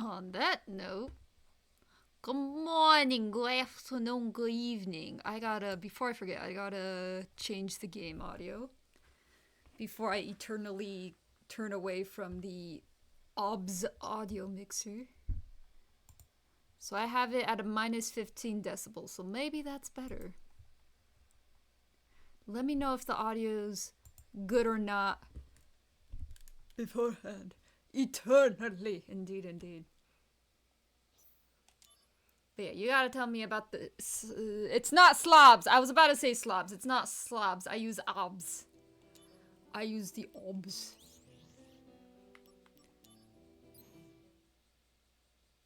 On that note, good morning, good afternoon, good evening. Before I forget, I gotta change the game audio before I eternally turn away from the OBS audio mixer. So I have it at a minus 15 decibels, so maybe that's better. Let me know if the audio's good or not beforehand. Eternally. Indeed, indeed. But yeah, you gotta tell me about the... it's not slobs. I was about to say slobs. It's not slobs. I use obs. I use the obs.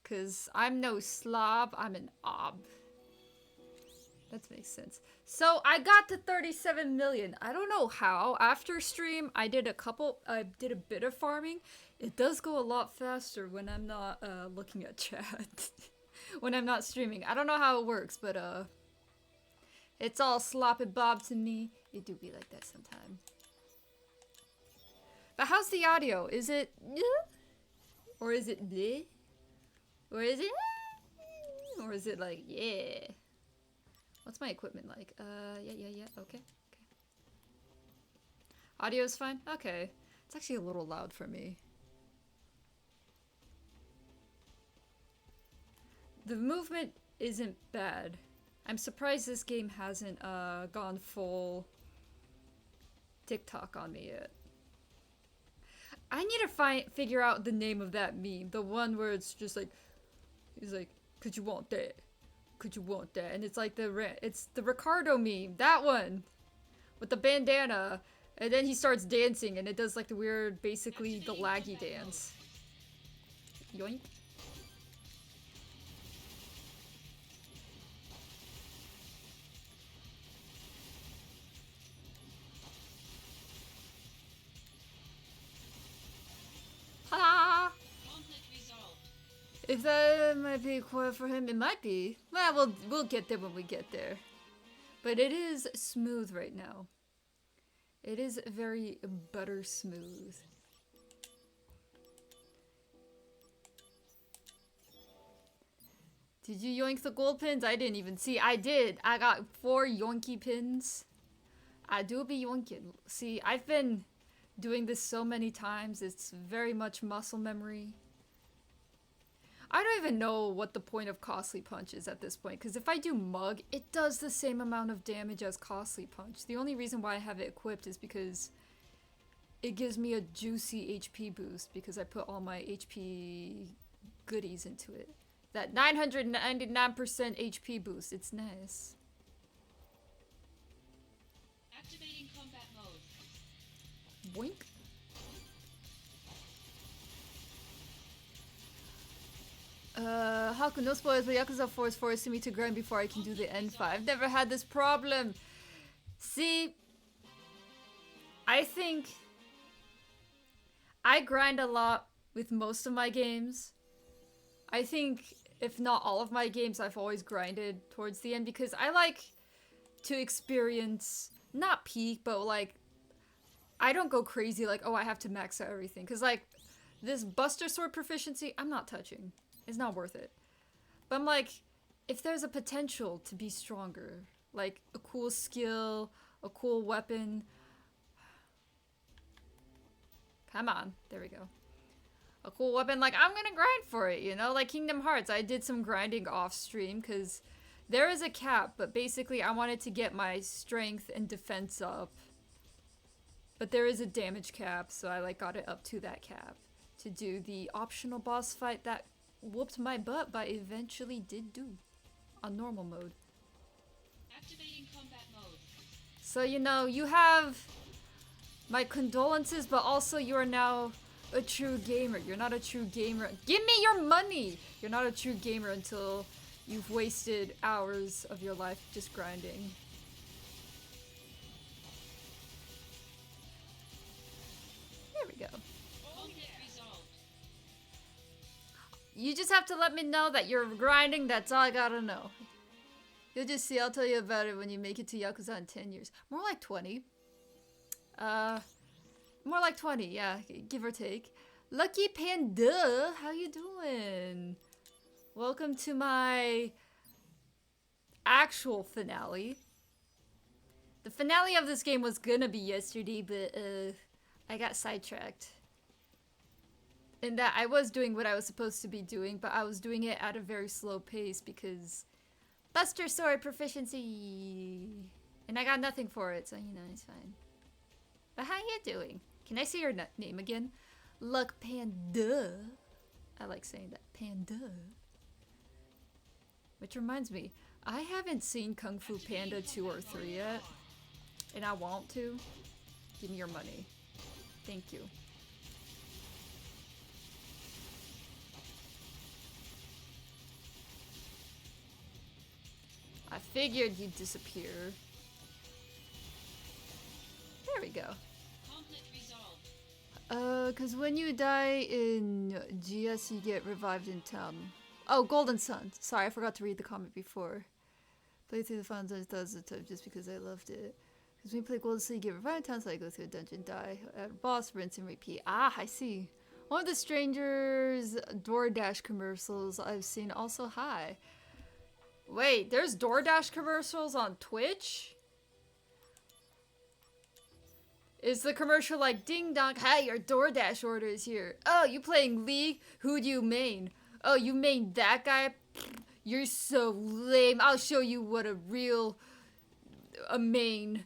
Because I'm no slob. I'm an ob. That makes sense. So I got to 37 million. I don't know how. After stream, I did a bit of farming. It does go a lot faster when I'm not looking at chat. When I'm not streaming. I don't know how it works, but it's all sloppy bob to me. It do be like that sometimes. But how's the audio? Is it or is it bleh? Or is it or is it like yeah? What's my equipment like? Yeah. Okay. Audio's fine? Okay. It's actually a little loud for me. The movement isn't bad. I'm surprised this game hasn't gone full TikTok on me yet. I need to figure out the name of that meme. The one where it's just like, he's like, could you want that? Could you want that? And it's like it's the Ricardo meme. That one. With the bandana. And then he starts dancing and it does like the weird, basically the laggy dance. Yoink. Ha! If that might be quiet for him, it might be. Well, we'll get there when we get there. But it is smooth right now. It is very butter smooth. Did you yoink the gold pins? I didn't even see. I did. I got 4 yoinky pins. I do be yoinking. See, I've been doing this so many times. It's very much muscle memory. I don't even know what the point of Costly Punch is at this point, because if I do Mug, it does the same amount of damage as Costly Punch. The only reason why I have it equipped is because it gives me a juicy HP boost, because I put all my HP goodies into it. That 999% HP boost, it's nice. Activating combat mode. Boink. Haku, no spoilers, but Yakuza 4 is forcing me to grind before I can do the N5. I've never had this problem. See, I think I grind a lot with most of my games. I think, if not all of my games, I've always grinded towards the end because I like to experience, not peak, but like, I don't go crazy like, oh, I have to max out everything. Because like, this Buster Sword proficiency, I'm not touching. It's not worth it. But I'm like, if there's a potential to be stronger, like a cool skill, a cool weapon. Come on, there we go. A cool weapon, like I'm gonna grind for it, you know? Like Kingdom Hearts, I did some grinding off stream because there is a cap, but basically I wanted to get my strength and defense up. But there is a damage cap, so I like got it up to that cap to do the optional boss fight that whooped my butt, but eventually did do on normal mode. Activating combat mode. So, you know, you have my condolences, but also you are now a true gamer. You're not a true gamer. Give me your money! You're not a true gamer until you've wasted hours of your life just grinding. There we go. You just have to let me know that you're grinding, that's all I gotta know. You'll just see, I'll tell you about it when you make it to Yakuza in 10 years. More like 20. More like 20, yeah, give or take. Lucky Panda, how you doing? Welcome to my actual finale. The finale of this game was gonna be yesterday, but I got sidetracked. In that I was doing what I was supposed to be doing, but I was doing it at a very slow pace because Buster Sword proficiency. And I got nothing for it, so you know, it's fine. But how you doing? Can I say your name again? Luck Panda. I like saying that. Panda. Which reminds me, I haven't seen Kung Fu Panda 2 or 3 yet. And I want to. Give me your money. Thank you. I figured you'd disappear. There we go. Conflict resolved. Cause when you die in GS, you get revived in town. Oh, Golden Sun. Sorry, I forgot to read the comment before. Play through the final dungeon thousands of times just because I loved it. Because when you play Golden Sun, you get revived in town, so I go through a dungeon, die, add a boss, rinse and repeat. Ah, I see. One of the strangers DoorDash commercials I've seen also high. Wait, there's DoorDash commercials on Twitch? Is the commercial like, ding dong, hi, your DoorDash order is here. Oh, you playing League? Who do you main? Oh, you main that guy? You're so lame. I'll show you what a real, a good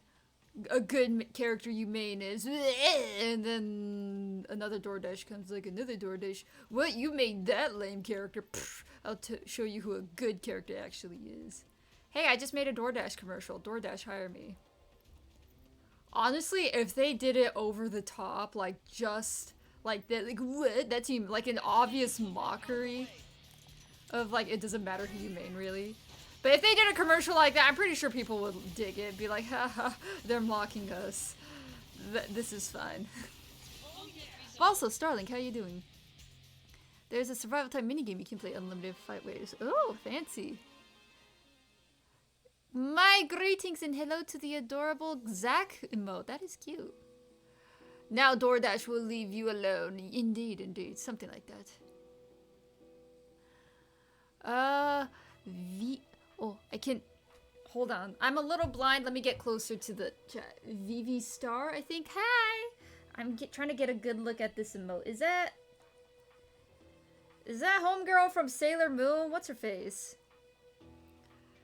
character you main is. And then another DoorDash comes like, another DoorDash. What, you made that lame character? I'll show you who a good character actually is. Hey, I just made a DoorDash commercial. DoorDash, hire me. Honestly, if they did it over the top, like just like that, like what? That seemed like an obvious mockery of like it doesn't matter who you main really. But if they did a commercial like that, I'm pretty sure people would dig it. Be like, haha, they're mocking us. This is fine. Also, Starlink, how you doing? There's a survival type minigame you can play unlimited fight waves. Oh, fancy. My greetings and hello to the adorable Zach emote. That is cute. Now DoorDash will leave you alone. Indeed, indeed. Something like that. Oh, I can... Hold on. I'm a little blind. Let me get closer to the chat. VV Star, I think. Hi! I'm trying to get a good look at this emote. Is that homegirl from Sailor Moon? What's her face?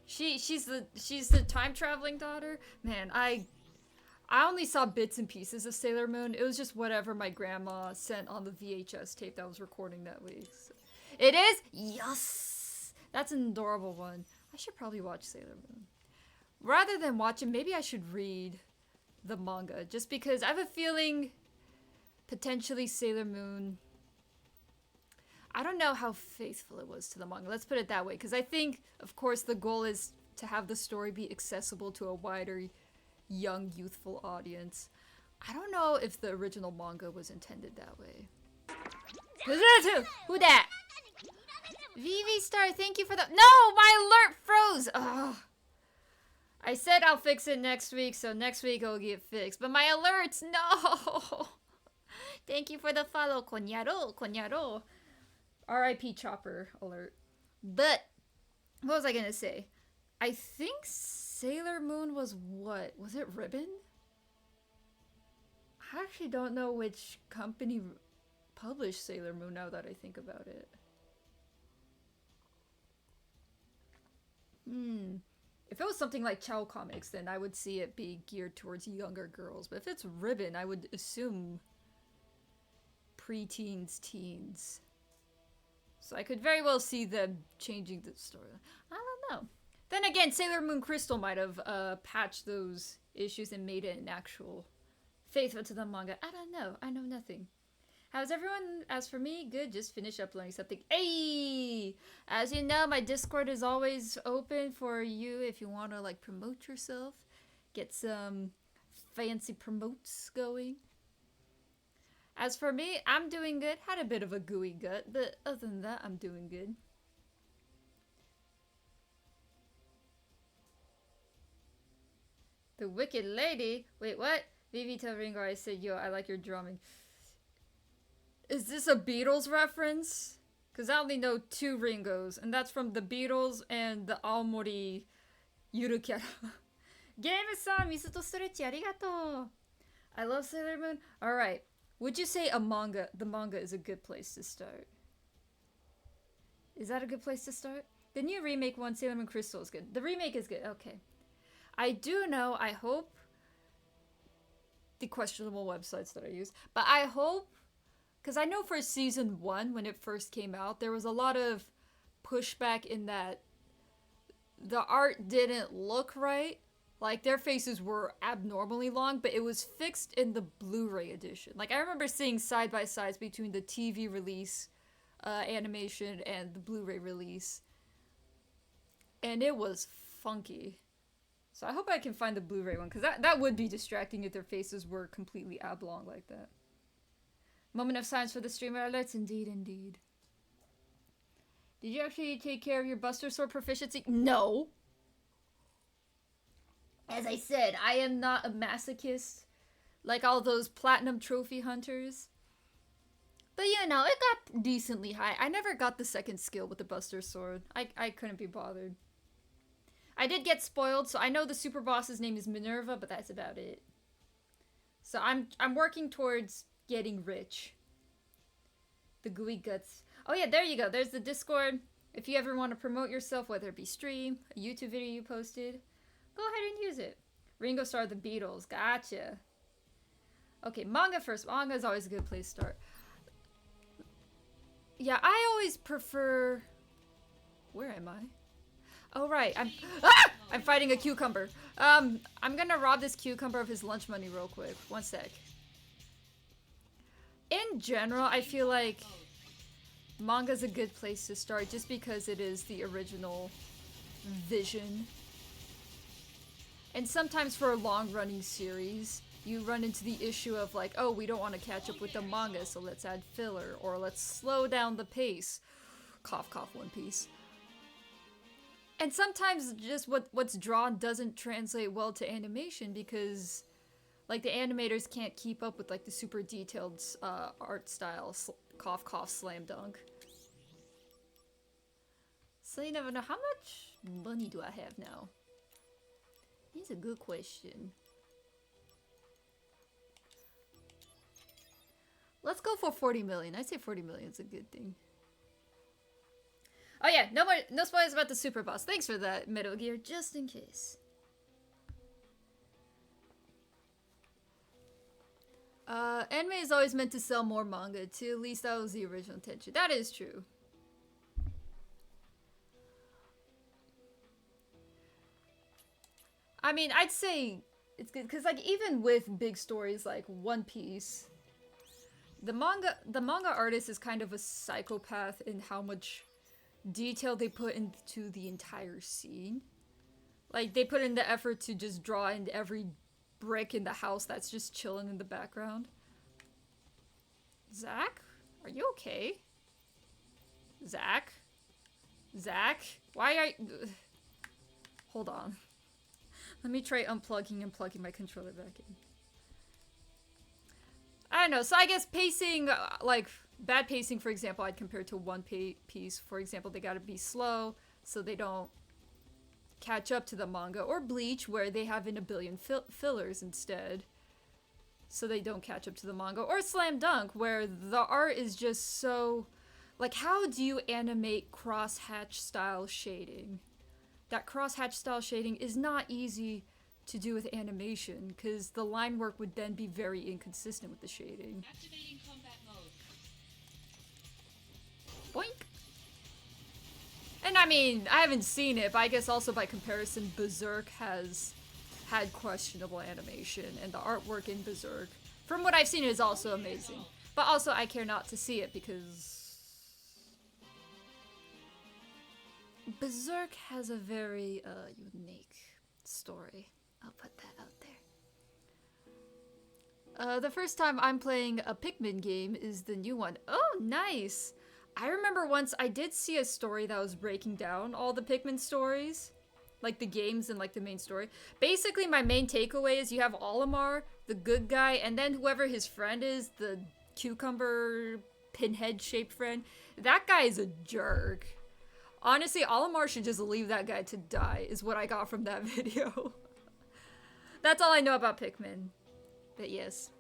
She's the time traveling daughter. Man, I only saw bits and pieces of Sailor Moon. It was just whatever my grandma sent on the VHS tape that was recording that week. So. It is? Yes! That's an adorable one. I should probably watch Sailor Moon. Rather than watch it, maybe I should read the manga. Just because I have a feeling potentially Sailor Moon... I don't know how faithful it was to the manga. Let's put it that way. Because I think, of course, the goal is to have the story be accessible to a wider, young, youthful audience. I don't know if the original manga was intended that way. Who that? VV Star, thank you for the... No! My alert froze! Ugh. I said I'll fix it next week, so next week it'll get fixed. But my alerts, no! Thank you for the follow, Konyaro. R.I.P. Chopper alert. But, what was I gonna say? I think Sailor Moon was what? Was it Ribbon? I actually don't know which company published Sailor Moon now that I think about it. If it was something like Chow Comics, then I would see it be geared towards younger girls. But if it's Ribbon, I would assume pre-teens, teens. So I could very well see them changing the story. I don't know. Then again, Sailor Moon Crystal might have patched those issues and made it an actual faithful to the manga. I don't know. I know nothing. How's everyone? As for me, good. Just finished uploading something. Hey! As you know, my Discord is always open for you if you want to like promote yourself. Get some fancy promotes going. As for me, I'm doing good. Had a bit of a gooey gut, but other than that, I'm doing good. The Wicked Lady? Wait, what? Vivi tell Ringo I said, yo, I like your drumming. Is this a Beatles reference? Because I only know two Ringos, and that's from the Beatles and the Aomori Yurukara. Game-san, Misato Stretchy, arigato! I love Sailor Moon. Alright. Would you say the manga is a good place to start? Is that a good place to start? The new remake one, Sailor Moon Crystal, is good. The remake is good, okay. I do know, I hope, the questionable websites that I use, but I hope, because I know for season 1, when it first came out, there was a lot of pushback in that the art didn't look right. Like, their faces were abnormally long, but it was fixed in the Blu-ray edition. Like, I remember seeing side-by-sides between the TV release animation and the Blu-ray release. And it was funky. So I hope I can find the Blu-ray one, because that would be distracting if their faces were completely oblong like that. Moment of silence for the streamer alerts. Indeed, indeed. Did you actually take care of your Buster Sword proficiency? No! As I said, I am not a masochist like all those platinum trophy hunters. But you know, it got decently high. I never got the second skill with the Buster Sword. I couldn't be bothered. I did get spoiled, so I know the super boss's name is Minerva, but that's about it. So I'm working towards getting rich. The gooey guts. Oh yeah, there you go. There's the Discord. If you ever want to promote yourself, whether it be stream, a YouTube video you posted, go ahead and use it. Ringo Starr, the Beatles. Gotcha. Okay, manga first. Manga is always a good place to start. Yeah, I always prefer... Where am I? Oh, right. I'm fighting a cucumber. I'm gonna rob this cucumber of his lunch money real quick. One sec. In general, I feel like manga's a good place to start just because it is the original vision. And sometimes for a long-running series, you run into the issue of like, oh, we don't want to catch up with the manga, so let's add filler, or let's slow down the pace. Cough, cough, One Piece. And sometimes just what's drawn doesn't translate well to animation because, like, the animators can't keep up with, like, the super detailed art style. Cough, cough, slam dunk. So you never know. How much money do I have now? It's a good question. Let's go for 40 million. I say 40 million is a good thing. Oh yeah, no spoilers about the super boss. Thanks for that, Metal Gear, just in case. Anime is always meant to sell more manga too. At least that was the original intention. That is true. I mean, I'd say it's good because, like, even with big stories like One Piece, the manga artist is kind of a psychopath in how much detail they put into the entire scene. Like, they put in the effort to just draw in every brick in the house that's just chilling in the background. Zach? Are you okay? Zach? Zach? Why are you... Hold on. Let me try unplugging and plugging my controller back in. I don't know, so I guess pacing, like... Bad pacing, for example, I'd compare to One Piece. For example, they gotta be slow so they don't catch up to the manga. Or Bleach, where they have in a billion fillers instead, so they don't catch up to the manga. Or Slam Dunk, where the art is just so... Like, how do you animate crosshatch style shading? That crosshatch style shading is not easy to do with animation, because the line work would then be very inconsistent with the shading. Activating combat mode. Boink! And I mean, I haven't seen it, but I guess also by comparison, Berserk has had questionable animation, and the artwork in Berserk, from what I've seen, is also amazing. But also, I care not to see it because Berserk has a very unique story. I'll put that out there. The first time I'm playing a Pikmin game is the new one. Oh, nice! I remember once I did see a story that was breaking down all the Pikmin stories. Like the games and like the main story. Basically, my main takeaway is you have Olimar, the good guy, and then whoever his friend is, the cucumber pinhead shaped friend. That guy is a jerk. Honestly, Olimar should just leave that guy to die, is what I got from that video. That's all I know about Pikmin. But yes,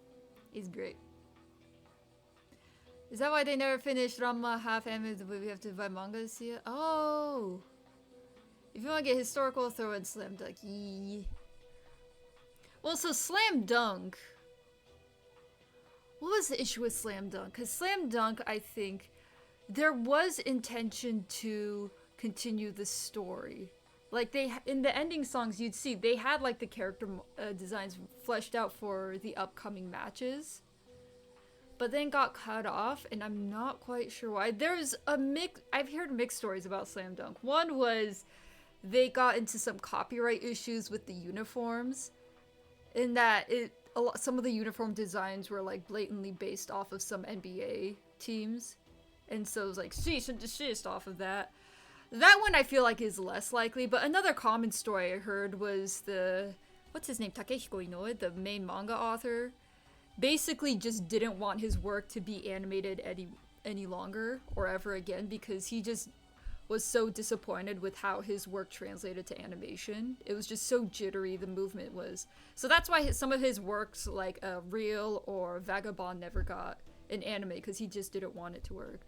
he's great. Is that why they never finished Ranma half anime? We have to buy manga to see it? Oh! If you want to get historical, throw in Slam Dunk. Yee. Well, so Slam Dunk. What was the issue with Slam Dunk? Because Slam Dunk, I think, there was intention to continue the story. Like, in the ending songs, you'd see, they had, like, the character designs fleshed out for the upcoming matches. But then got cut off, and I'm not quite sure why. There's a I've heard mixed stories about Slam Dunk. One was they got into some copyright issues with the uniforms, in that some of the uniform designs were like blatantly based off of some NBA teams, and so it was like cease and desist off of that. That one I feel like is less likely, but another common story I heard was what's his name, Takehiko Inoue, the main manga author, basically just didn't want his work to be animated any longer or ever again, because he just was so disappointed with how his work translated to animation. It was just so jittery, the movement was. So that's why some of his works, like Real or Vagabond, never got an anime, because he just didn't want it to work.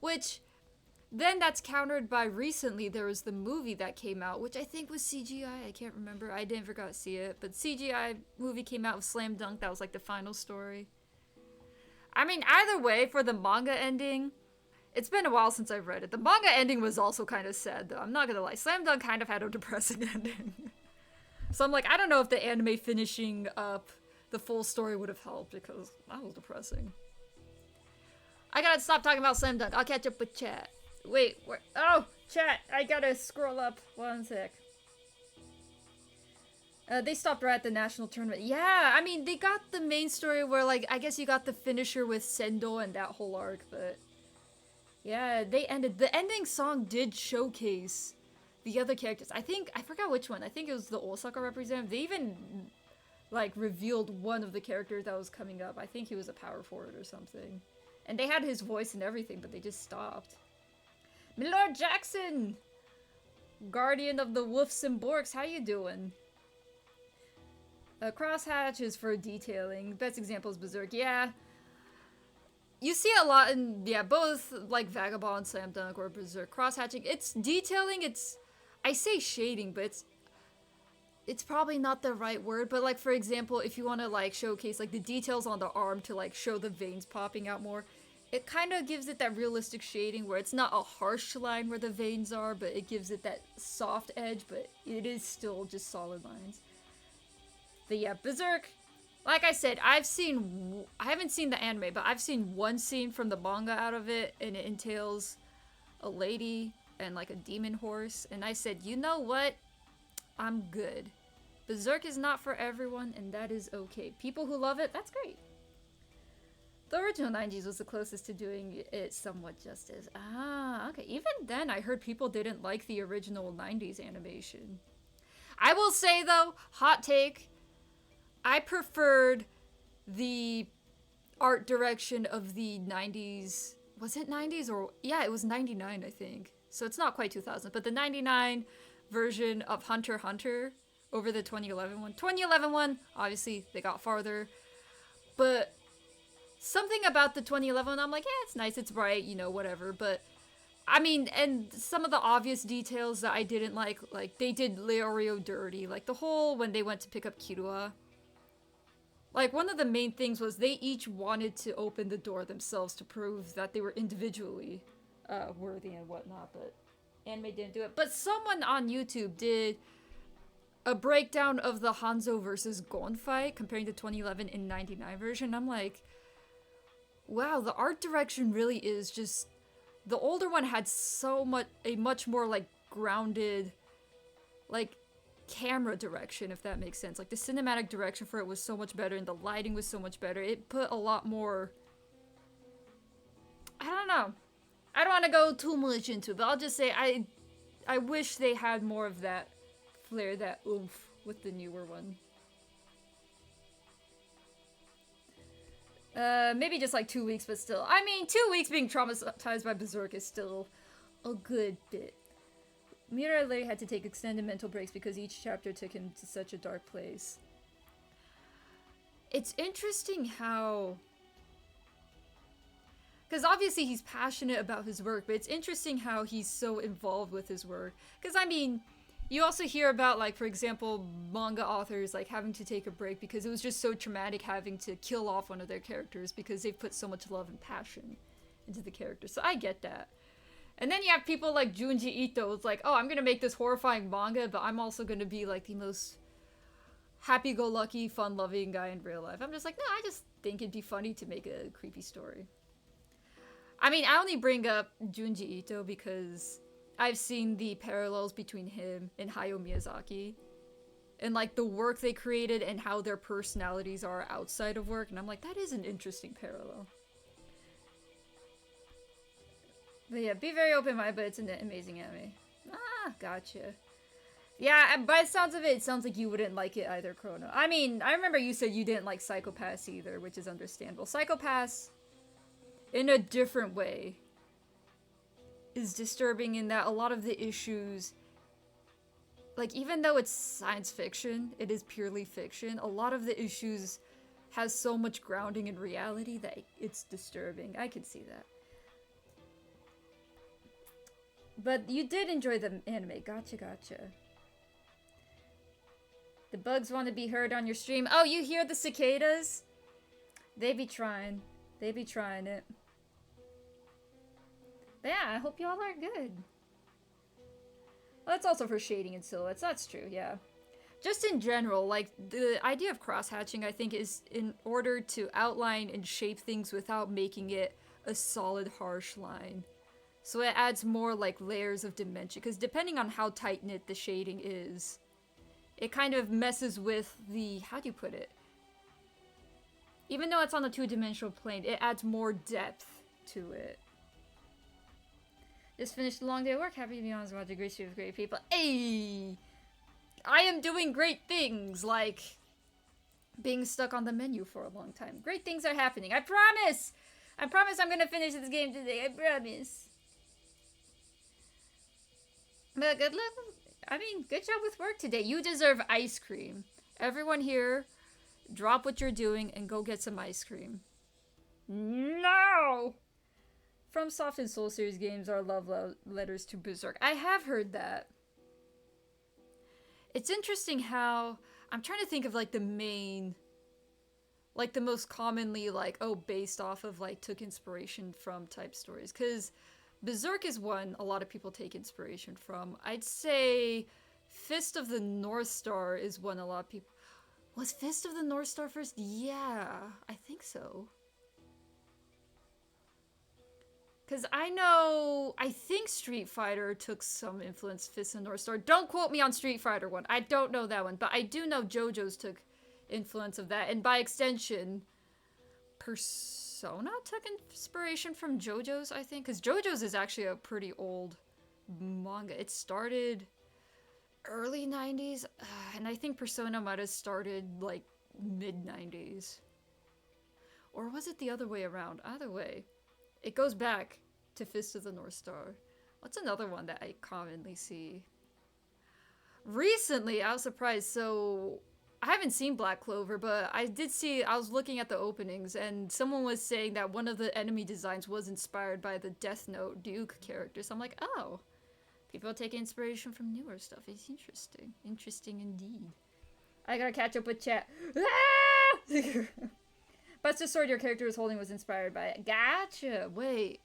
Which, then that's countered by recently there was the movie that came out, which I think was CGI, I can't remember, I never got to see it, but CGI movie came out with Slam Dunk, that was like the final story. I mean, either way, for the manga ending, it's been a while since I've read it. The manga ending was also kind of sad, though, I'm not gonna lie. Slam Dunk kind of had a depressing ending. So I'm like, I don't know if the anime finishing up the full story would have helped, because that was depressing. I gotta stop talking about Slam Dunk, I'll catch up with chat. Wait, where? Oh, chat! I gotta scroll up. 1 sec. They stopped right at the national tournament. Yeah, I mean, they got the main story where, like, I guess you got the finisher with Sendo and that whole arc, but... yeah, they ended. The ending song did showcase the other characters. I forgot which one. I think it was the Osaka representative. They even, like, revealed one of the characters that was coming up. I think he was a power forward or something. And they had his voice and everything, but they just stopped. Milord Jackson! Guardian of the Wolves and Borks, how you doing? Crosshatch is for detailing. Best example is Berserk. Yeah. You see a lot in, both, like, Vagabond, Slam Dunk, or Berserk. Crosshatching, it's detailing, I say shading, but it's probably not the right word, but, like, for example, if you want to, like, showcase, like, the details on the arm to, like, show the veins popping out more, it kind of gives it that realistic shading where it's not a harsh line where the veins are, but it gives it that soft edge, but it is still just solid lines. But yeah, Berserk, like I said, I haven't seen the anime, but I've seen one scene from the manga out of it, and it entails a lady and like a demon horse, and I said, you know what? I'm good. Berserk is not for everyone, and that is okay. People who love it, that's great. The original 90s was the closest to doing it somewhat justice. Ah, okay. Even then, I heard people didn't like the original 90s animation. I will say, though, hot take, I preferred the art direction of the 90s. Was it 90s? Or yeah, it was 99, I think. So it's not quite 2000, but the 99 version of Hunter x Hunter over the 2011 one. 2011 one, obviously, they got farther. But something about the 2011 one, I'm like, yeah, it's nice, it's bright, you know, whatever. But, I mean, and some of the obvious details that I didn't like they did Leorio dirty. Like, the whole, when they went to pick up Kirua. Like, one of the main things was they each wanted to open the door themselves to prove that they were individually worthy and whatnot, but anime didn't do it. But someone on YouTube did a breakdown of the Hanzo versus Gon fight, comparing the 2011 and 99 version. I'm like, wow, the art direction really is just... The older one had a much more, like, grounded, like, camera direction, if that makes sense. Like, the cinematic direction for it was so much better, and the lighting was so much better. It put a lot more... I don't know. I don't want to go too much into it, but I'll just say I wish they had more of that flair, that oomph with the newer one. Maybe just like 2 weeks, but still. I mean, 2 weeks being traumatized by Berserk is still a good bit. Mira literally had to take extended mental breaks because each chapter took him to such a dark place. It's interesting how... Because obviously he's passionate about his work, but it's interesting how he's so involved with his work. Because, I mean, you also hear about, like, for example, manga authors, like, having to take a break because it was just so traumatic having to kill off one of their characters because they've put so much love and passion into the character. So I get that. And then you have people like Junji Ito. It's like, oh, I'm gonna make this horrifying manga, but I'm also gonna be, like, the most happy-go-lucky, fun-loving guy in real life. I'm just like, no, I just think it'd be funny to make a creepy story. I mean, I only bring up Junji Ito because I've seen the parallels between him and Hayao Miyazaki. And, like, the work they created and how their personalities are outside of work. And I'm like, that is an interesting parallel. But yeah, be very open-minded, but it's an amazing anime. Ah, gotcha. Yeah, by the sounds of it, it sounds like you wouldn't like it either, Chrono. I mean, I remember you said you didn't like Psycho-Pass either, which is understandable. Psycho-Pass, in a different way, is disturbing in that a lot of the issues, like, even though it's science fiction, it is purely fiction, a lot of the issues has so much grounding in reality that it's disturbing. I can see that. But you did enjoy the anime. Gotcha, gotcha. The bugs want to be heard on your stream. Oh, you hear the cicadas? They be trying. They be trying it. But yeah, I hope you all are good. Well, that's also for shading and silhouettes. That's true, yeah. Just in general, like, the idea of cross-hatching, I think, is in order to outline and shape things without making it a solid, harsh line. So it adds more, like, layers of dimension. Because depending on how tight-knit the shading is, it kind of messes with the... How do you put it? Even though it's on a two-dimensional plane, it adds more depth to it. Just finished a long day of work. Happy to be honest about the great street with great people. Hey! I am doing great things, like being stuck on the menu for a long time. Great things are happening. I promise! I promise I'm gonna finish this game today. I promise. But good luck. I mean, good job with work today. You deserve ice cream. Everyone here, drop what you're doing and go get some ice cream. No! From Soft and Soul Series games are love letters to Berserk. I have heard that. It's interesting how... I'm trying to think of, like, the main... Like, the most commonly, like, oh, based off of, like, took inspiration from type stories. Because Berserk is one a lot of people take inspiration from. I'd say Fist of the North Star is one a lot of people... Was Fist of the North Star first? Yeah, I think so. Because I think Street Fighter took some influence, Fist and North Star. Don't quote me on Street Fighter 1. I don't know that one. But I do know JoJo's took influence of that. And by extension, Persona took inspiration from JoJo's, I think. Because JoJo's is actually a pretty old manga. It started early 90s. And I think Persona might have started, like, mid-90s. Or was it the other way around? Either way. It goes back to Fist of the North Star. What's another one that I commonly see? Recently, I was surprised. So, I haven't seen Black Clover, but I did see, I was looking at the openings, and someone was saying that one of the enemy designs was inspired by the Death Note Duke character. So I'm like, oh, people take inspiration from newer stuff. It's interesting. Interesting indeed. I gotta catch up with chat. Ah! Buster Sword your character was holding was inspired by it. Gotcha! Wait.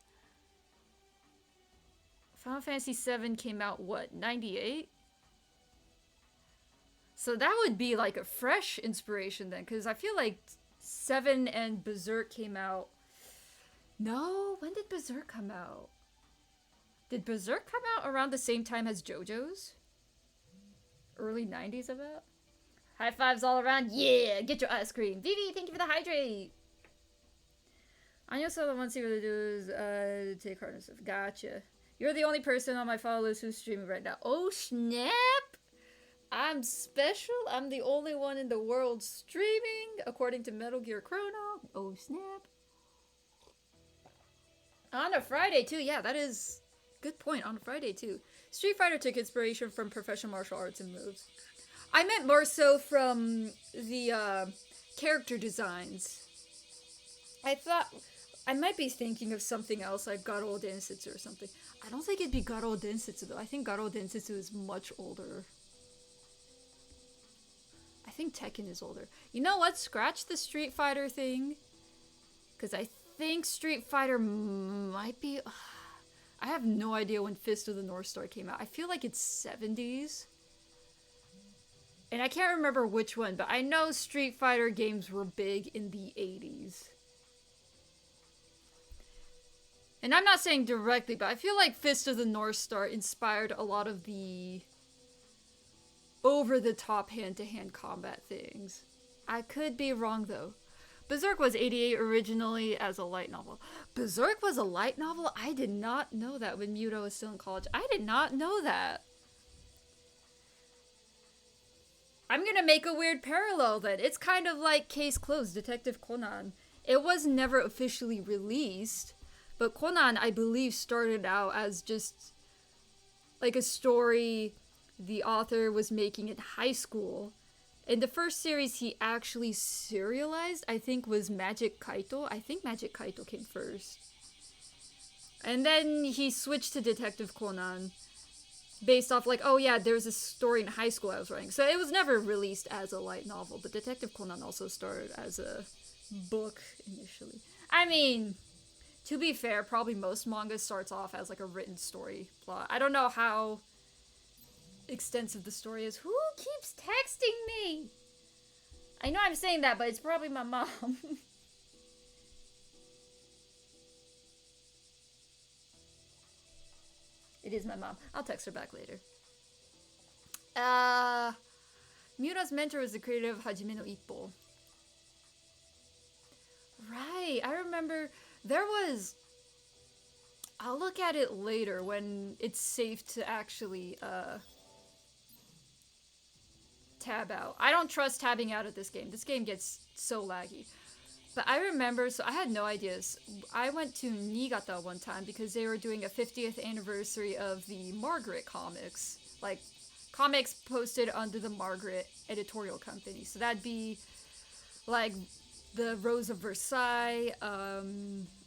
Final Fantasy VII came out, what, 98? So that would be like a fresh inspiration then, because I feel like 7 and Berserk came out... No, when did Berserk come out? Did Berserk come out around the same time as JoJo's? Early 90s about? High fives all around. Yeah, get your ice cream. Vivi, thank you for the hydrate. I know some of the ones here to do is take heart and stuff. Gotcha. You're the only person on my follow list who's streaming right now. Oh, snap. I'm special. I'm the only one in the world streaming, according to Metal Gear Chrono. Oh, snap. On a Friday, too. Yeah, that is... Good point. On a Friday, too. Street Fighter took inspiration from professional martial arts and moves. I meant more so from the character designs. I thought... I might be thinking of something else, like Garo Densetsu or something. I don't think it'd be Garo Densetsu, though. I think Garo Densetsu is much older. I think Tekken is older. You know what? Scratch the Street Fighter thing. Because I think Street Fighter might be... I have no idea when Fist of the North Star came out. I feel like it's 70s. And I can't remember which one, but I know Street Fighter games were big in the 80s. And I'm not saying directly, but I feel like Fist of the North Star inspired a lot of the over-the-top hand-to-hand combat things. I could be wrong, though. Berserk was 88 originally as a light novel. Berserk was a light novel? I did not know that when Muto was still in college. I did not know that. I'm gonna make a weird parallel then. It's kind of like Case Closed, Detective Conan. It was never officially released, but Conan, I believe, started out as just like a story the author was making in high school. And the first series he actually serialized, I think, was Magic Kaito. I think Magic Kaito came first. And then he switched to Detective Conan based off like, oh yeah, there's a story in high school I was writing. So it was never released as a light novel, but Detective Conan also started as a book initially. I mean, to be fair, probably most manga starts off as like a written story plot. I don't know how extensive the story is. Who keeps texting me? I know I'm saying that, but it's probably my mom. It is my mom. I'll text her back later. Miura's mentor was the creator of Hajime no Ippo. Right, I remember there was... I'll look at it later when it's safe to actually, tab out. I don't trust tabbing out at this game. This game gets so laggy. But I remember, so I had no ideas. I went to Niigata one time because they were doing a 50th anniversary of the Margaret comics. Like, comics posted under the Margaret editorial company. So that'd be, like, the Rose of Versailles,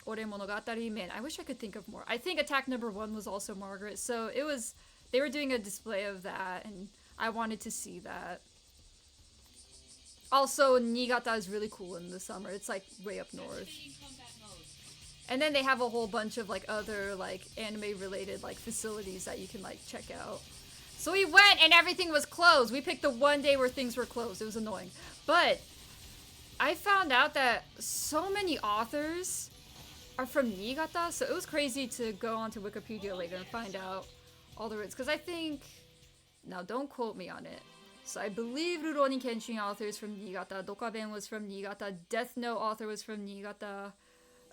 Ore Monogatari. Man, I wish I could think of more. I think Attack Number 1 was also Margaret. So it was, they were doing a display of that, and I wanted to see that. Also, Niigata is really cool in the summer. It's like way up north. And then they have a whole bunch of like other like anime related like facilities that you can like check out. So we went and everything was closed. We picked the one day where things were closed. It was annoying. But I found out that so many authors are from Niigata. So it was crazy to go onto Wikipedia later and find out all the words. Because I think... Now, don't quote me on it. So I believe Rurouni Kenshin author is from Niigata. Dokaben was from Niigata. Death Note author was from Niigata.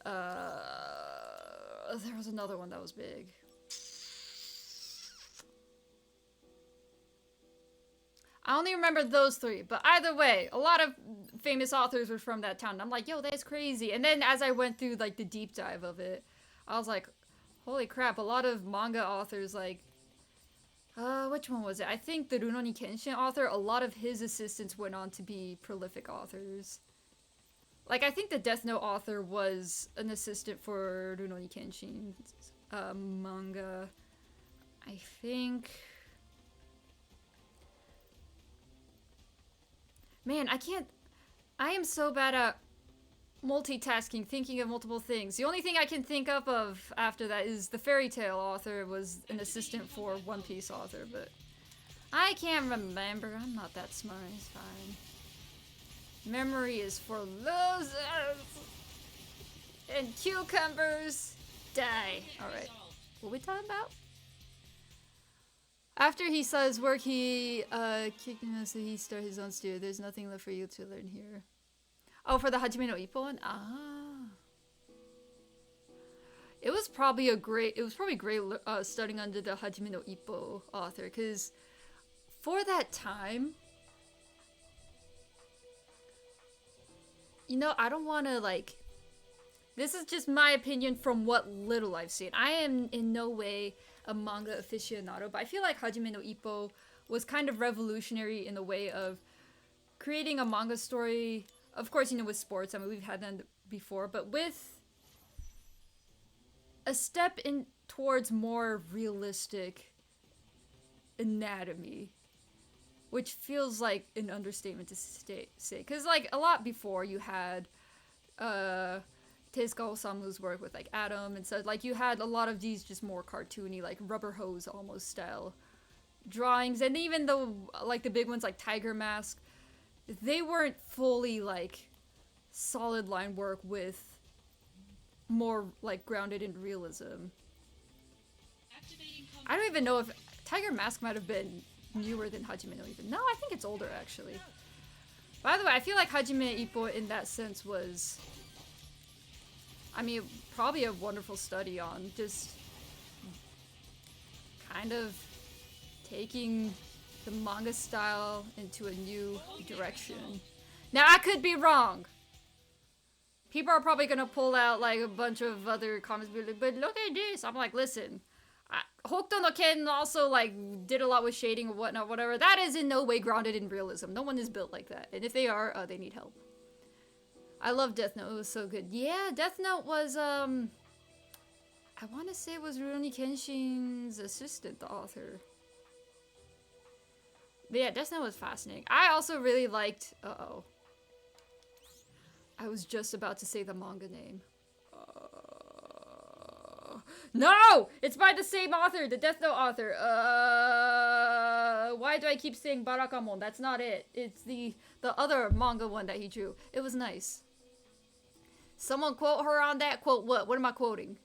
There was another one that was big. I only remember those three. But either way, a lot of famous authors were from that town. And I'm like, yo, that's crazy. And then as I went through like the deep dive of it, I was like, holy crap, a lot of manga authors like... which one was it? I think the Rurouni Kenshin author, a lot of his assistants went on to be prolific authors. Like, I think the Death Note author was an assistant for Rurouni Kenshin's manga. I think... Man, I am so bad at multitasking, thinking of multiple things. The only thing I can think up of after that is the Fairy Tail author was an assistant for One Piece author, but I can't remember. I'm not that smart. It's fine. Memory is for losers and cucumbers die. Alright. What are we talking about? After he saw his work, he kicked him out so he started his own studio. There's nothing left for you to learn here. Oh, for the Hajime no Ippo one? Ah. It was probably great studying under the Hajime no Ippo author, because for that time, You know, I don't want to, like... This is just my opinion from what little I've seen. I am in no way a manga aficionado, but I feel like Hajime no Ippo was kind of revolutionary in the way of creating a manga story. Of course, you know, with sports, I mean, we've had them before, but with a step in towards more realistic anatomy, which feels like an understatement to say. Because, like, a lot before you had, Tezuka Osamu's work with like Atom and stuff. Like you had a lot of these just more cartoony, like rubber hose almost style drawings, and even though like the big ones like Tiger Mask, they weren't fully like solid line work with more like grounded in realism. I don't even know if Tiger Mask might have been newer than Hajime no Ippo. No, I think it's older actually. By the way, I feel like Hajime Ippo in that sense was, I mean, probably a wonderful study on just kind of taking the manga style into a new direction. Now, I could be wrong. People are probably gonna pull out like a bunch of other comments, but look at this. I'm like, listen, Hokuto no Ken also like did a lot with shading and whatnot, whatever. That is in no way grounded in realism. No one is built like that, and if they are, they need help. I love Death Note. It was so good. Yeah, Death Note was, I want to say it was Rurouni Kenshin's assistant, the author. But yeah, Death Note was fascinating. I also really liked, uh-oh. I was just about to say the manga name. No! It's by the same author, the Death Note author. Why do I keep saying Barakamon? That's not it. It's the other manga one that he drew. It was nice. Someone quote her on that. Quote what? What am I quoting?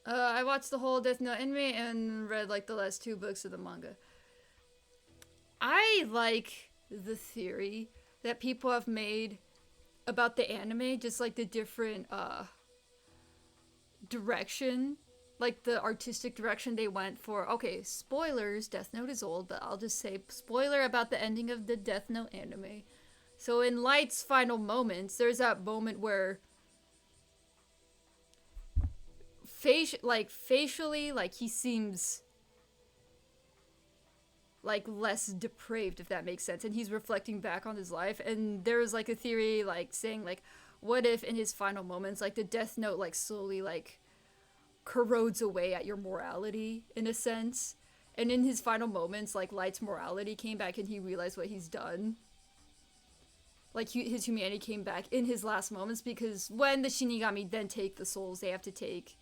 I watched the whole Death Note anime and read like the last 2 books of the manga. I like the theory that people have made about the anime, just like the different direction, like the artistic direction they went for. Okay, spoilers, Death Note is old, but I'll just say spoiler about the ending of the Death Note anime. So in Light's final moments, there's that moment where facially, like he seems like less depraved, if that makes sense, and he's reflecting back on his life. And there's like a theory like saying like, what if in his final moments, like the Death Note like slowly like corrodes away at your morality in a sense, and in his final moments like Light's morality came back and he realized what he's done. Like his humanity came back in his last moments, because when the Shinigami then take the souls, they have to take,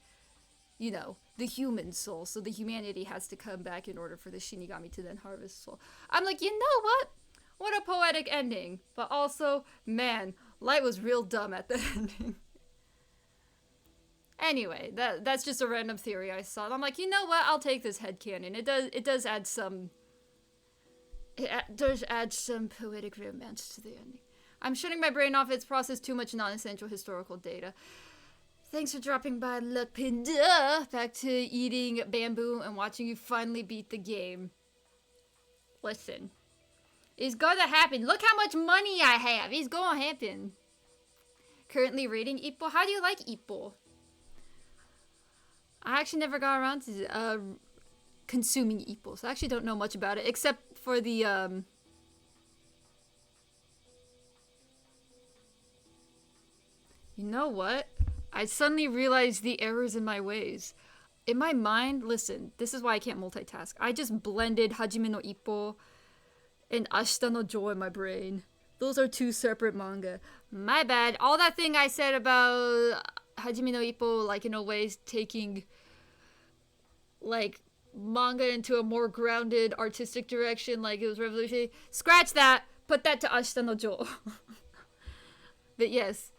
you know, the human soul. So the humanity has to come back in order for the Shinigami to then harvest soul. I'm like, you know what? What a poetic ending. But also, man, Light was real dumb at the ending. Anyway, that's just a random theory I saw. And I'm like, you know what? I'll take this headcanon. It does add some... It does add some poetic romance to the ending. I'm shutting my brain off. It's processed too much non-essential historical data. Thanks for dropping by, Luck Pinda. Back to eating bamboo and watching you finally beat the game. Listen. It's gonna happen. Look how much money I have. It's gonna happen. Currently rating Ippo. How do you like Ippo? I actually never got around to consuming Ippo, so I actually don't know much about it, except for the, You know what? I suddenly realized the errors in my ways. In my mind, listen, this is why I can't multitask. I just blended Hajime no Ippo and Ashita no Jo in my brain. Those are 2 separate manga. My bad. All that thing I said about Hajime no Ippo, like, in a way, taking, like, manga into a more grounded artistic direction, like it was revolutionary. Scratch that! Put that to Ashita no Jo. But yes.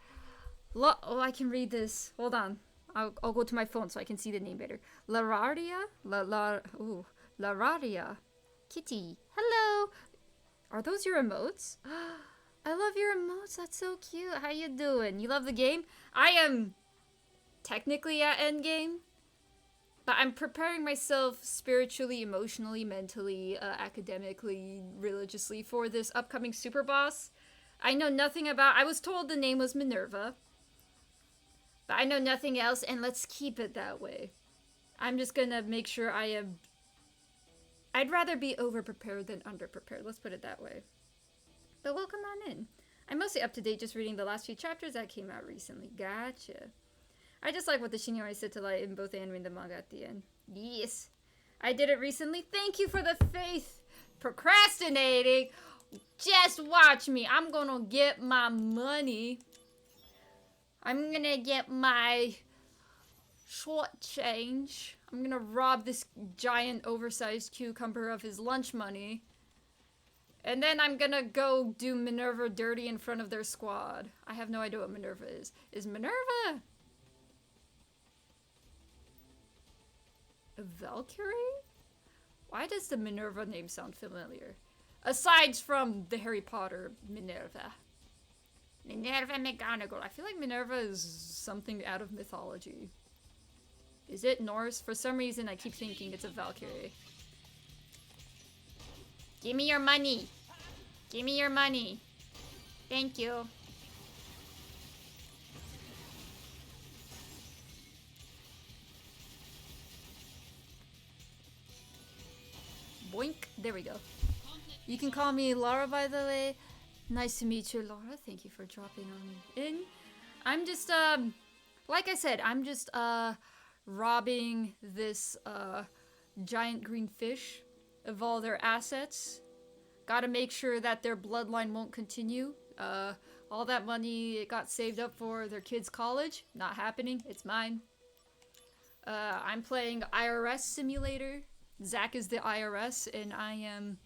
Oh, I can read this. Hold on. I'll go to my phone so I can see the name better. Lararia? Lararia. Kitty. Hello. Are those your emotes? I love your emotes. That's so cute. How you doing? You love the game? I am technically at endgame, But I'm preparing myself spiritually, emotionally, mentally, academically, religiously for this upcoming super boss. I know nothing about. I was told the name was Minerva, but I know nothing else, and let's keep it that way. I'm just gonna make sure I am. I'd rather be over prepared than under prepared. Let's put it that way. But welcome on in. I'm mostly up to date, just reading the last few chapters that came out recently. Gotcha. I just like what the Shinigami said to light in both the anime and the manga at the end. Yes. I did it recently. Thank you for the faith. Procrastinating. Just watch me. I'm gonna get my money. I'm gonna get my short change. I'm gonna rob this giant oversized cucumber of his lunch money. And then I'm gonna go do Minerva dirty in front of their squad. I have no idea what Minerva is. Is Minerva a Valkyrie? Why does the Minerva name sound familiar? Aside from the Harry Potter Minerva. Minerva McGonagall. I feel like Minerva is something out of mythology. Is it Norse? For some reason I keep thinking it's a Valkyrie. Give me your money. Give me your money. Thank you. Boink. There we go. You can call me Laura, by the way. Nice to meet you, Laura. Thank you for dropping on in. I'm just, like I said, I'm just, robbing this, giant green fish of all their assets. Gotta make sure that their bloodline won't continue. All that money it got saved up for their kids' college. Not happening. It's mine. I'm playing IRS Simulator. Zach is the IRS, and I am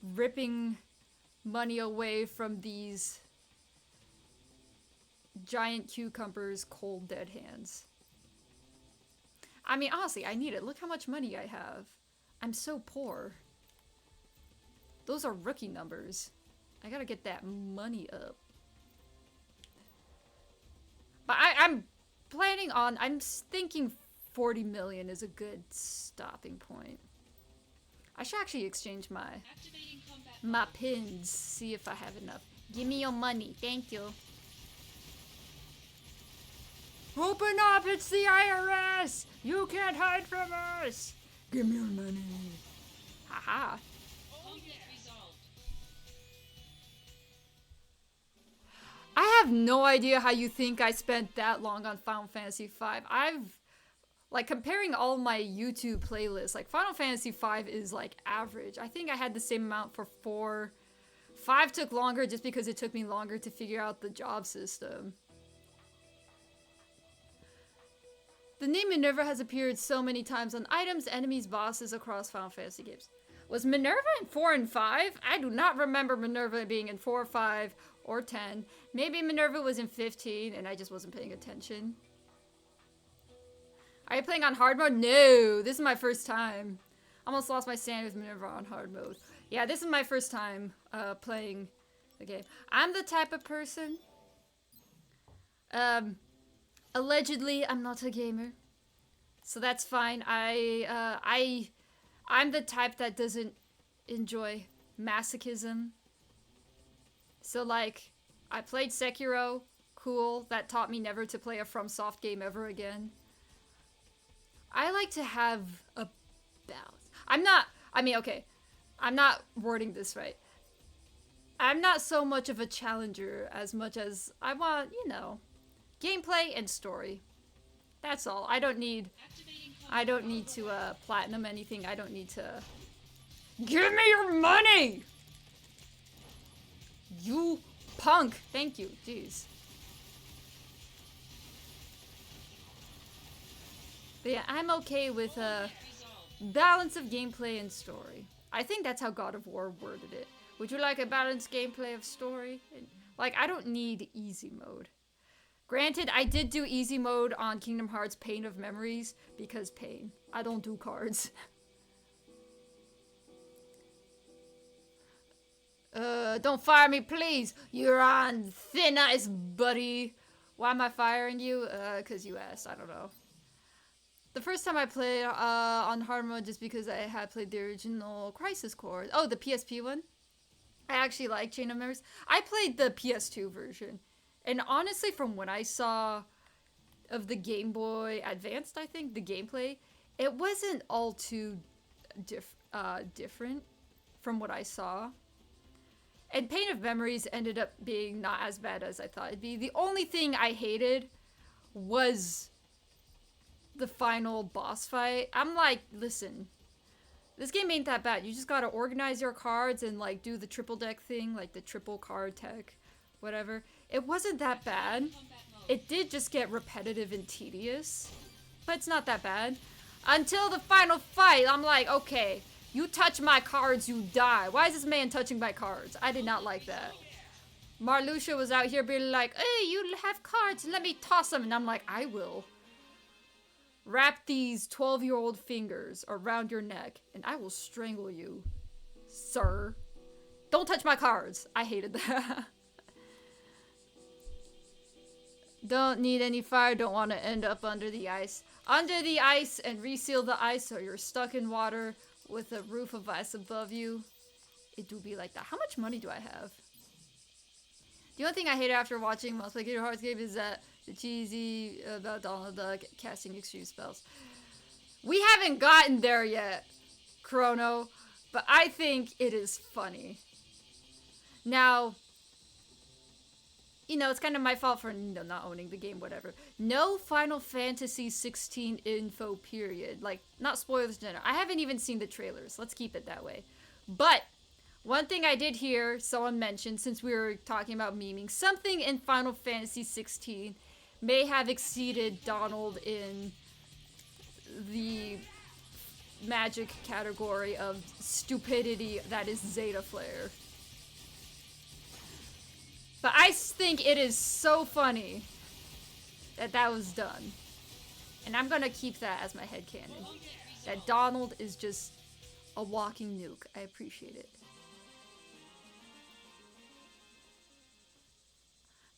ripping money away from these giant cucumbers' cold dead hands. I mean, honestly, I need it. Look how much money I have. I'm so poor. Those are rookie numbers. I gotta get that money up. But I'm planning on, I'm thinking 40 million is a good stopping point. I should actually exchange my pins, see if I have enough. Give me your money, thank you. Open up, it's the IRS! You can't hide from us! Give me your money. Haha. I have no idea how you think I spent that long on Final Fantasy V. Like, comparing all my YouTube playlists, like, Final Fantasy V is, like, average. I think I had the same amount for 4. 5 took longer just because it took me longer to figure out the job system. The name Minerva has appeared so many times on items, enemies, bosses across Final Fantasy games. Was Minerva in 4 and 5? I do not remember Minerva being in 4, 5, or 10. Maybe Minerva was in 15 and I just wasn't paying attention. Are you playing on hard mode? No, this is my first time. Almost lost my sanity with Minerva on hard mode. Yeah, this is my first time playing the game. I'm the type of person... allegedly, I'm not a gamer. So that's fine. I'm the type that doesn't enjoy masochism. So, like, I played Sekiro. Cool. That taught me never to play a FromSoft game ever again. I like to have a balance. I'm not wording this right. I'm not so much of a challenger as much as I want, you know, gameplay and story. That's all. I don't need to platinum anything. I don't need to... Give me your money! You punk! Thank you. Jeez. But yeah, I'm okay with a balance of gameplay and story. I think that's how God of War worded it. Would you like a balanced gameplay of story? Like, I don't need easy mode. Granted, I did do easy mode on Kingdom Hearts Pain of Memories because pain. I don't do cards. Don't fire me, please. You're on thin ice, buddy. Why am I firing you? 'Cause you asked. I don't know. The first time I played on hard mode just because I had played the original Crisis Core. Oh, the PSP one? I actually like Chain of Memories. I played the PS2 version. And honestly, from what I saw of the Game Boy Advanced, I think, the gameplay, it wasn't all too different from what I saw. And Pain of Memories ended up being not as bad as I thought it'd be. The only thing I hated was the final boss fight. I'm like, listen, this game ain't that bad. You just gotta organize your cards and like do the triple deck thing, like the triple card tech, whatever. It wasn't that bad. It did just get repetitive and tedious, but it's not that bad. Until the final fight, I'm like, okay, you touch my cards, you die. Why is this man touching my cards? I did not like that. Marluxia was out here being like, hey, you have cards, let me toss them. And I'm like, I will. Wrap these 12-year-old fingers around your neck, and I will strangle you, sir. Don't touch my cards. I hated that. Don't need any fire, don't want to end up under the ice. Under the ice and reseal the ice so you're stuck in water with a roof of ice above you. It do be like that. How much money do I have? The only thing I hated after watching Most Play Kingdom Hearts game is that the cheesy about Donald Duck casting extreme spells. We haven't gotten there yet, Chrono, but I think it is funny. Now, you know, it's kind of my fault for not owning the game, whatever. No Final Fantasy 16 info, period. Like, not spoilers in general. I haven't even seen the trailers. Let's keep it that way. But one thing I did hear someone mention, since we were talking about memeing, something in Final Fantasy 16 may have exceeded Donald in the magic category of stupidity that is Zeta Flare. But I think it is so funny that that was done. And I'm gonna keep that as my headcanon. That Donald is just a walking nuke. I appreciate it.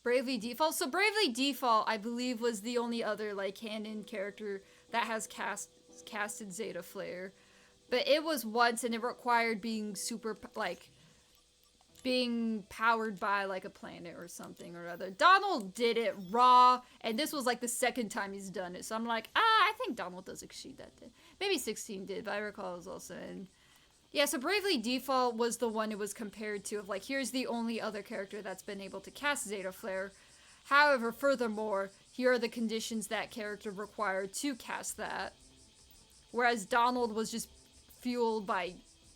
Bravely Default. So Bravely Default, I believe, was the only other like canon character that has casted Zeta Flare. But it was once, and it required being super, like, being powered by like a planet or something or other. Donald did it raw, and this was like the second time he's done it. So I'm like, I think Donald does exceed that. Maybe 16 did, but I recall it was also in. Yeah, so Bravely Default was the one it was compared to, of like, here's the only other character that's been able to cast Zeta Flare. However, furthermore, here are the conditions that character required to cast that. Whereas Donald was just fueled by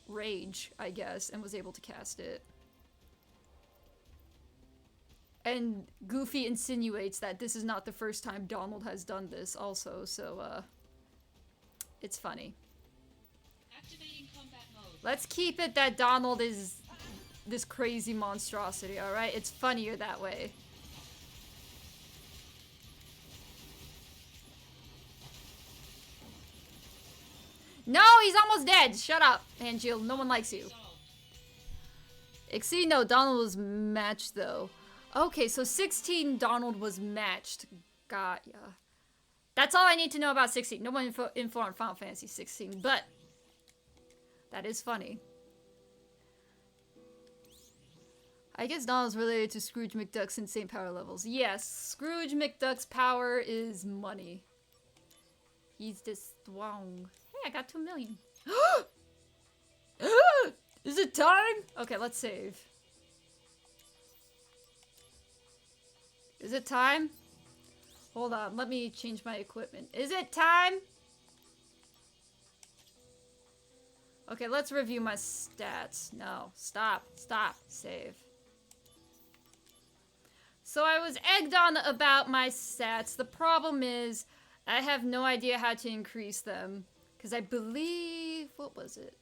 rage, I guess, and was able to cast it. And Goofy insinuates that this is not the first time Donald has done this also, so, it's funny. Activating combat mode. Let's keep it that Donald is this crazy monstrosity, alright? It's funnier that way. No, he's almost dead! Shut up, Angel. No one likes you. Exceed, no, Donald was matched, though. Okay, so 16 Donald was matched. Got ya. That's all I need to know about 16. No one info on Final Fantasy 16, but that is funny. I guess Donald's related to Scrooge McDuck's insane power levels. Yes, Scrooge McDuck's power is money. He's just strong. Hey, I got 2 million. Is it time? Okay, let's save. Is it time? Hold on, let me change my equipment. Is it time? Okay, let's review my stats. No, stop, save. So I was egged on about my stats. The problem is I have no idea how to increase them. Because I believe, what was it?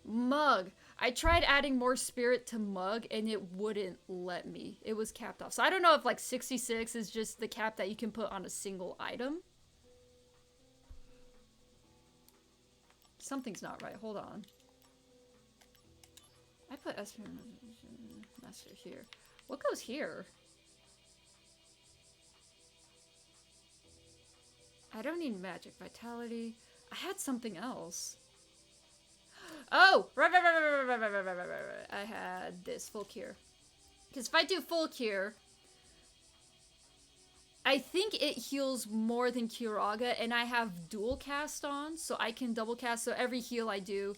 Mug. I tried adding more spirit to Mug and it wouldn't let me. It was capped off. So I don't know if like 66 is just the cap that you can put on a single item. Something's not right. Hold on. I put SP Master here. What goes here? I don't need magic. Vitality. I had something else. Oh! Right. I had this. Full cure. Because if I do full cure, I think it heals more than Curaga, and I have dual cast on, so I can double cast, so every heal I do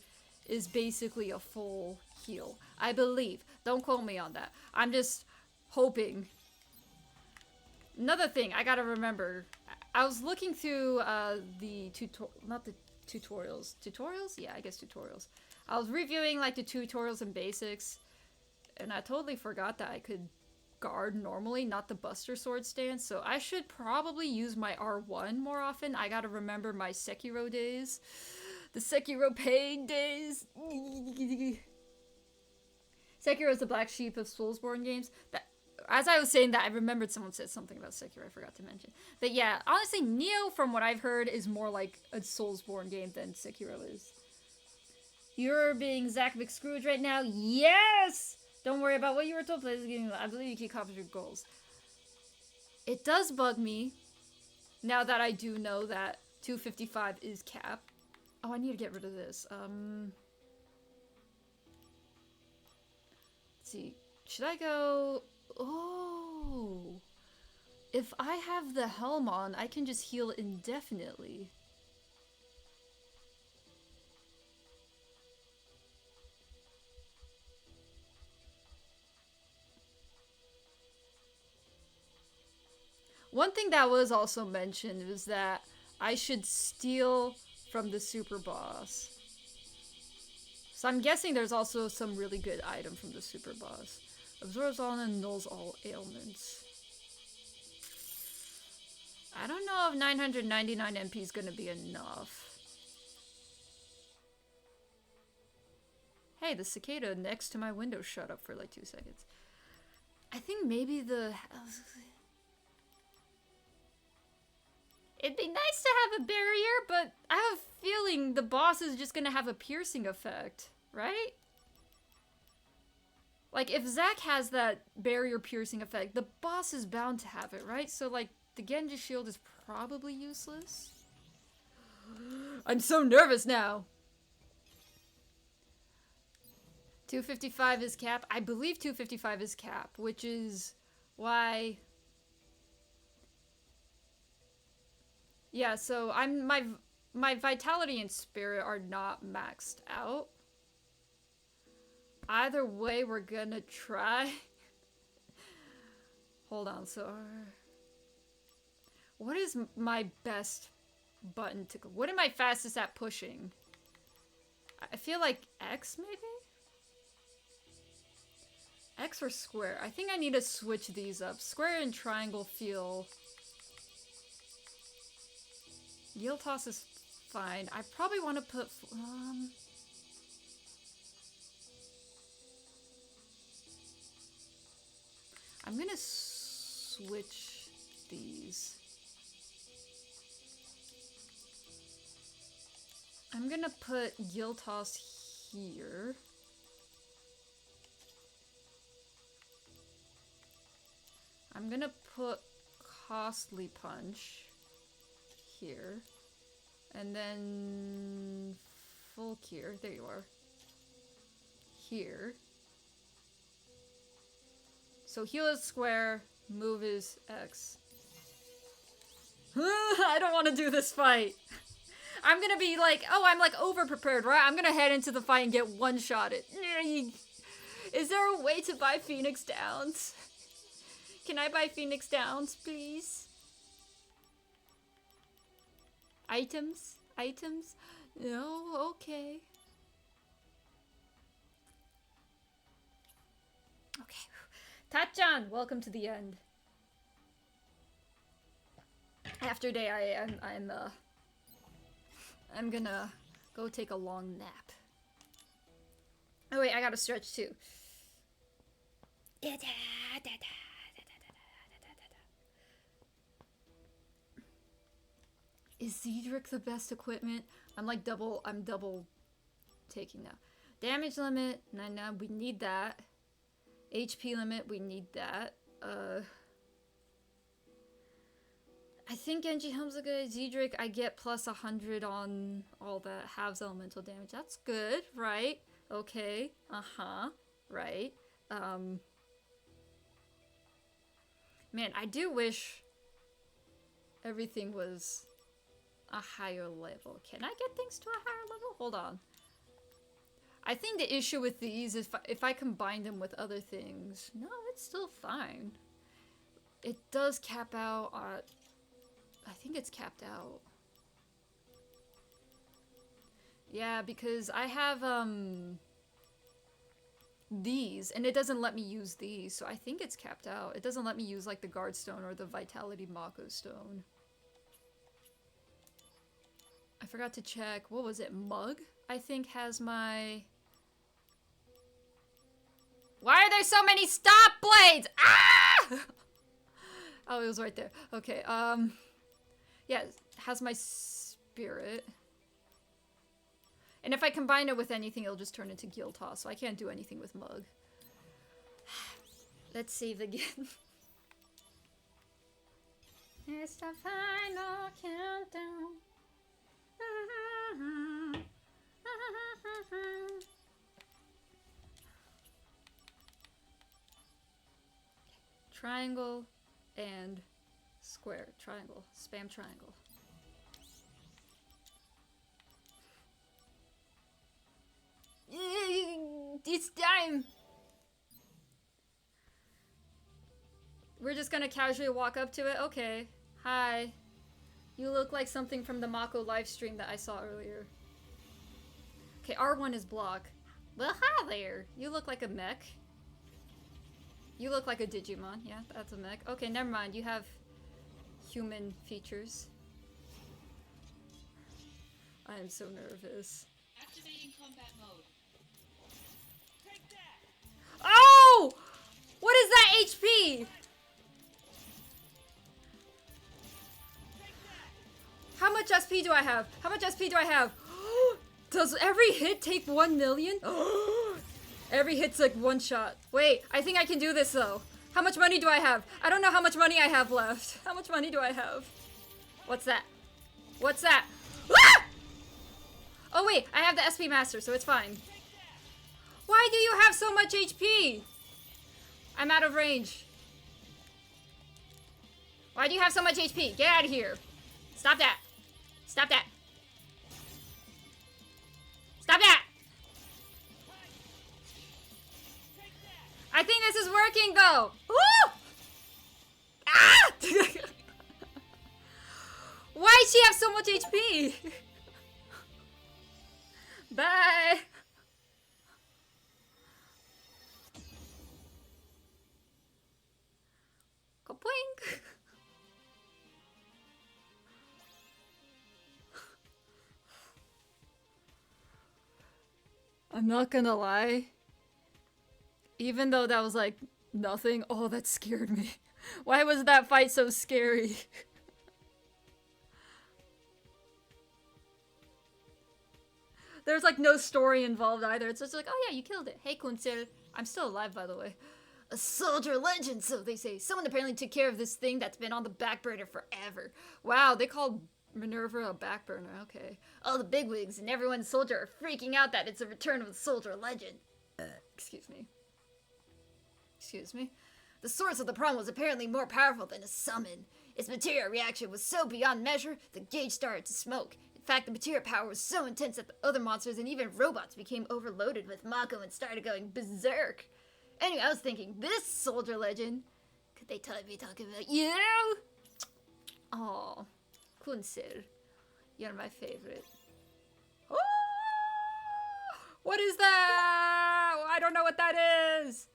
is basically a full heal. I believe. Don't quote me on that. I'm just hoping. Another thing I gotta remember. I was looking through the not the tutorials. Tutorials? Yeah, I guess tutorials. I was reviewing like the tutorials and basics, and I totally forgot that I could guard normally, not the Buster Sword stance, so I should probably use my R1 more often. I gotta remember my Sekiro days. The Sekiro pain days. Sekiro is the black sheep of Soulsborne games. That, as I was saying that, I remembered someone said something about Sekiro I forgot to mention. But yeah, honestly, Neo, from what I've heard, is more like a Soulsborne game than Sekiro is. You're being Zach McScrooge right now? Yes! Don't worry about what you were told. Play this game. I believe you can accomplish your goals. It does bug me, now that I do know that 255 is cap. Oh, I need to get rid of this. Let's see. Should I go... Oh! If I have the helm on, I can just heal indefinitely. One thing that was also mentioned was that I should steal from the super boss. So I'm guessing there's also some really good item from the super boss. Absorbs all and nulls all ailments. I don't know if 999 MP is going to be enough. Hey, the cicada next to my window shut up for like 2 seconds. I think maybe the... It'd be nice to have a barrier, but I have a feeling the boss is just gonna have a piercing effect, right? Like, if Zack has that barrier piercing effect, the boss is bound to have it, right? So, like, the Genji shield is probably useless. I'm so nervous now! 255 is cap. I believe 255 is cap, which is why... Yeah, so I'm my vitality and spirit are not maxed out. Either way, we're gonna try. Hold on, so what is my best button to go? What am I fastest at pushing? I feel like X maybe? X or square? I think I need to switch these up. Square and triangle feel... Yield toss is fine. I probably want to put... I'm gonna switch these. I'm gonna put Guild Toss here. I'm gonna put Costly Punch here. And then Full Cure. There you are. Here. So heal is square, move is X. I don't want to do this fight. I'm gonna be like, oh, I'm like over prepared, right? I'm gonna head into the fight and get one-shotted. Is there a way to buy Phoenix Downs? Can I buy Phoenix Downs, please? Items? Items? No, okay. Okay. Tachan, welcome to the end. After day, I'm gonna go take a long nap. Oh wait, I gotta stretch too. Is Zedric the best equipment? I'm double taking now. Damage limit, 99, we need that. HP limit, we need that. I think Genji Helm's a good Z-Drake. I get plus 100 on all the halves elemental damage. That's good, right? Okay. Uh-huh. Right. Man, I do wish everything was a higher level. Can I get things to a higher level? Hold on. I think the issue with these is if I combine them with other things. No, it's still fine. It does cap out at... I think it's capped out. Yeah, because I have, these, and it doesn't let me use these, so I think it's capped out. It doesn't let me use, like, the Guard Stone or the Vitality Mako Stone. I forgot to check. What was it? Mug, I think, has my... Why are there so many stop blades? Ah! Oh, it was right there. Okay, yeah, it has my spirit. And if I combine it with anything, it'll just turn into Gil Toss, so I can't do anything with Mug. Let's save again. It's the final countdown. Triangle and square. Triangle. Spam triangle. It's time! We're just gonna casually walk up to it? Okay. Hi. You look like something from the Mako livestream that I saw earlier. Okay, R1 is block. Well, hi there! You look like a mech. You look like a Digimon. Yeah, that's a mech. Okay, never mind. You have human features. I am so nervous. Activating combat mode. Oh! What is that HP? How much SP do I have? How much SP do I have? Does every hit take 1 million? Every hit's like one shot. Wait, I think I can do this though. How much money do I have? I don't know how much money I have left. How much money do I have? What's that? What's that? Ah! Oh wait, I have the SP Master, so it's fine. Why do you have so much HP? I'm out of range. Why do you have so much HP? Get out of here. Stop that. Stop that. Stop that. I think this is working though. Woo! Ah! Why does she have so much HP? Bye. Kapoink. I'm not gonna lie. Even though that was like nothing, oh, that scared me. Why was that fight so scary? There's like no story involved either. It's just like, oh yeah, you killed it. Hey, Kunsel. I'm still alive, by the way. A soldier legend, so they say. Someone apparently took care of this thing that's been on the back burner forever. Wow, they called Minerva a back burner. Okay. All the bigwigs and everyone's soldier are freaking out that it's a return of the soldier legend. Excuse me. Excuse me. The source of the problem was apparently more powerful than a summon. Its material reaction was so beyond measure, the gauge started to smoke. In fact, the material power was so intense that the other monsters and even robots became overloaded with Mako and started going berserk. Anyway, I was thinking, this soldier legend, could they be talking about you? Oh, Kunsel, you're my favorite. Oh, what is that? I don't know what that is.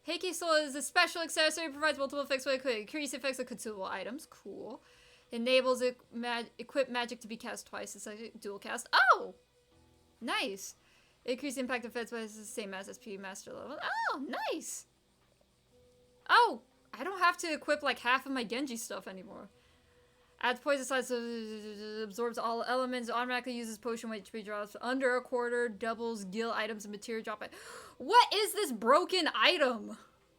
Heiki Soul is a special accessory that provides multiple effects with increased effects of consumable items. Cool. Enables equipped magic to be cast twice. It's like a dual cast. Oh! Nice. Increased impact effects by the same as SP master level. Oh, nice! Oh! I don't have to equip like half of my Genji stuff anymore. Adds poison size, absorbs all elements, automatically uses potion when HP drops under a quarter, doubles gil items and material drop. What is this broken item?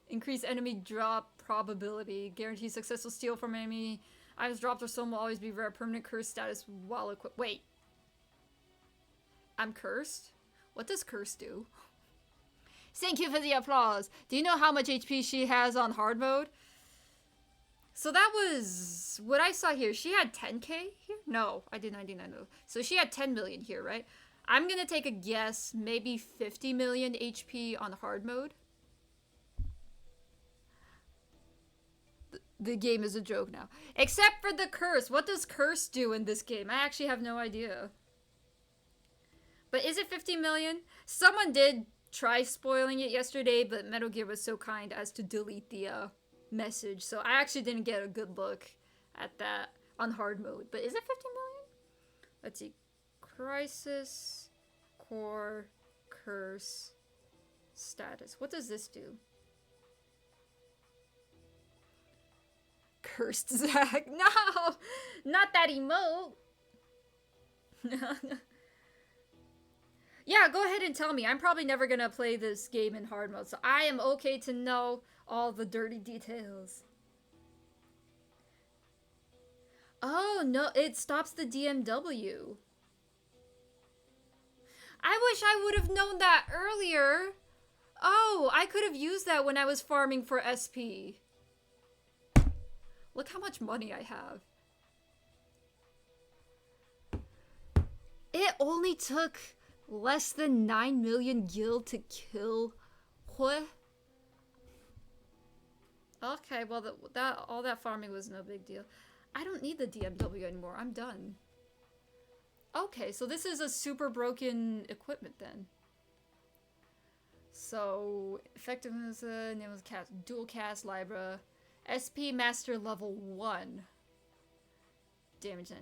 Increase enemy drop probability, guarantees successful steal from enemy Items dropped or some will always be rare. Permanent curse status while equipped. Wait. I'm cursed? What does curse do? Thank you for the applause. Do you know how much HP she has on hard mode? So that was what I saw here. She had 10k here? No, I did 99 though. So she had 10 million here, right? I'm gonna take a guess, maybe 50 million HP on hard mode. The game is a joke now. Except for the curse. What does curse do in this game? I actually have no idea. But is it 50 million? Someone did try spoiling it yesterday, but Metal Gear was so kind as to delete the message. So I actually didn't get a good look at that on hard mode. But is it 50 million? Let's see. Crisis, Core, Curse, Status. What does this do? Cursed Zach. No! Not that emote! Yeah, go ahead and tell me. I'm probably never gonna play this game in hard mode, so I am okay to know all the dirty details. Oh, no, it stops the DMW. I wish I would have known that earlier. Oh, I could have used that when I was farming for SP. Look how much money I have. It only took less than 9 million gil to kill Hue. Okay, well, all that farming was no big deal. I don't need the DMW anymore. I'm done. Okay, so this is a super broken equipment then. So, effectiveness, name was cast, dual cast, Libra. SP Master level 1. Damage and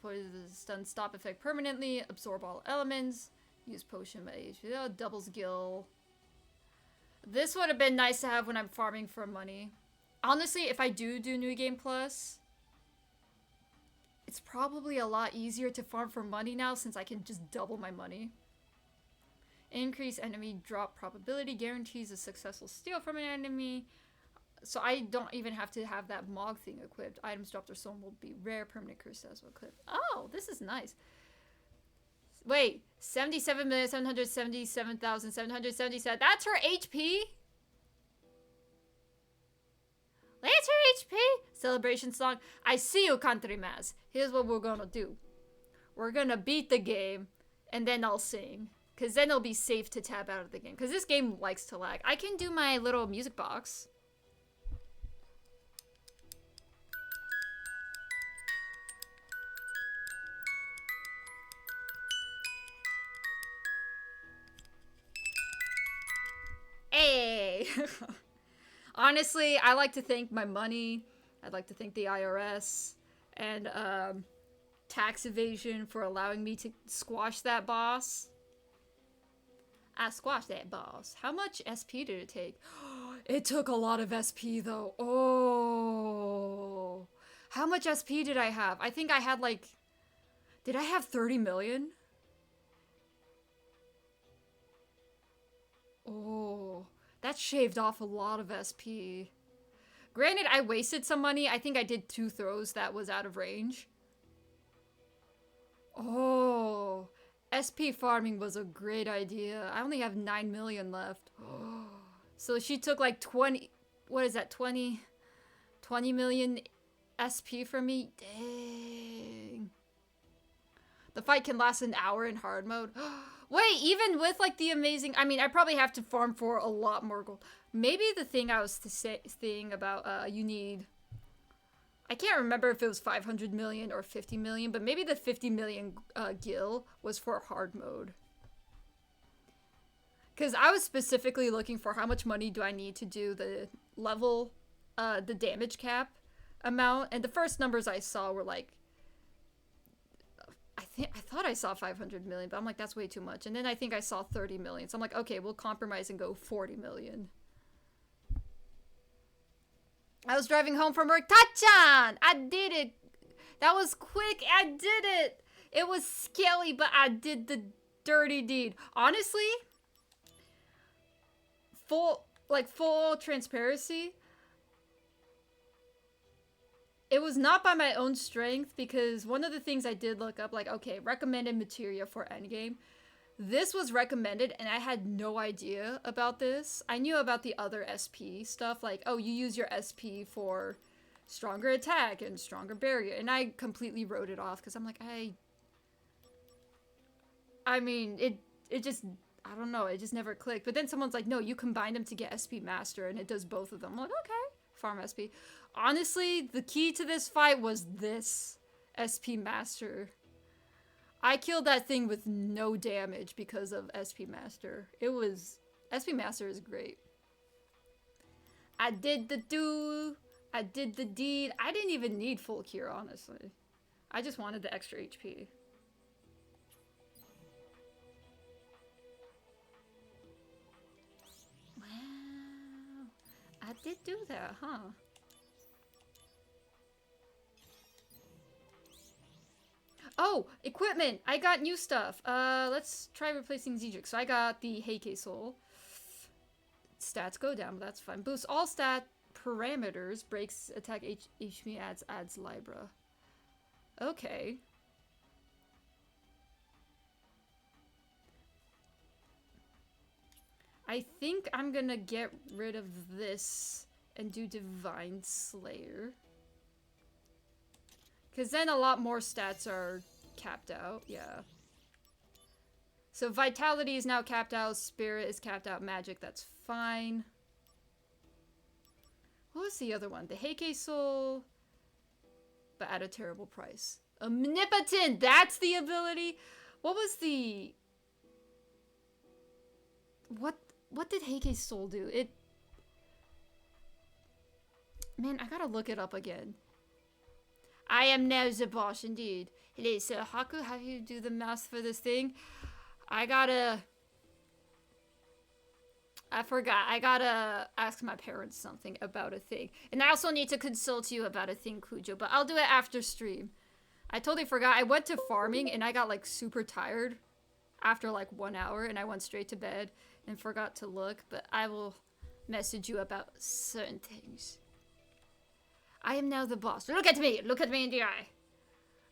poison stun stop effect permanently. Absorb all elements. Use potion by HP. Doubles gil. This would have been nice to have when I'm farming for money. Honestly, if I do New Game Plus, it's probably a lot easier to farm for money now since I can just double my money. Increase enemy drop probability. Guarantees a successful steal from an enemy. So I don't even have to have that Mog thing equipped. Items dropped or stolen will be rare. Permanent curse as well equipped. Oh, this is nice. Wait, 77,777,777. That's her HP? That's her HP? Celebration song. I see you, country mass. Here's what we're gonna do. We're gonna beat the game, and then I'll sing. Because then it'll be safe to tab out of the game. Because this game likes to lag. I can do my little music box. Hey! Honestly, I like to thank my money. I'd like to thank the IRS and tax evasion for allowing me to squash that boss. I squashed that boss. How much SP did it take? It took a lot of SP though. Oh. How much SP did I have? I think I had like... Did I have 30 million? Oh, that shaved off a lot of SP. Granted, I wasted some money. I think I did 2 throws that was out of range. Oh, SP farming was a great idea. I only have 9 million left. So she took like 20, what is that, 20 million SP from me? Dang. The fight can last an hour in hard mode. Wait, even with like the amazing... I mean, I probably have to farm for a lot more gold. Maybe the thing I was saying about you need... I can't remember if it was 500 million or 50 million, but maybe the 50 million gil was for hard mode. Because I was specifically looking for how much money do I need to do the level, the damage cap amount. And the first numbers I saw were like... I thought I saw 500 million, but I'm like, that's way too much. And then I think I saw 30 million. So I'm like, okay, we'll compromise and go 40 million. I was driving home from work. Tachan! I did it! That was quick. I did it! It was scary, but I did the dirty deed. Honestly, full transparency, It was not by my own strength, because one of the things I did look up, like, okay, recommended materia for endgame. This was recommended, and I had no idea about this. I knew about the other SP stuff, like, oh, you use your SP for stronger attack and stronger barrier, and I completely wrote it off, because I'm like, I mean, it just, I don't know, it just never clicked. But then someone's like, no, you combine them to get SP Master, and it does both of them. I'm like, okay, farm SP. Honestly, the key to this fight was this SP Master. I killed that thing with no damage because of SP Master. SP Master is great. I did the do. I did the deed. I didn't even need full cure, honestly. I just wanted the extra HP. Wow. I did do that, huh? Oh, equipment! I got new stuff. Let's try replacing Zedric. So I got the Heike Soul. Stats go down, but that's fine. Boosts all stat parameters. Breaks attack HP, adds Libra. Okay. I think I'm gonna get rid of this and do Divine Slayer. Because then a lot more stats are capped out, yeah. So Vitality is now capped out, Spirit is capped out, Magic, that's fine. What was the other one? The Heike Soul, but at a terrible price. Omnipotent, that's the ability! What was the... What did Heike Soul do? Man, I gotta look it up again. I am now the boss, indeed. Hey, so Haku, how do you do the math for this thing? I forgot. I gotta ask my parents something about a thing. And I also need to consult you about a thing, Kujo. But I'll do it after stream. I totally forgot. I went to farming and I got like super tired after like 1 hour. And I went straight to bed and forgot to look. But I will message you about certain things. I am now the boss. Look at me! Look at me in the eye!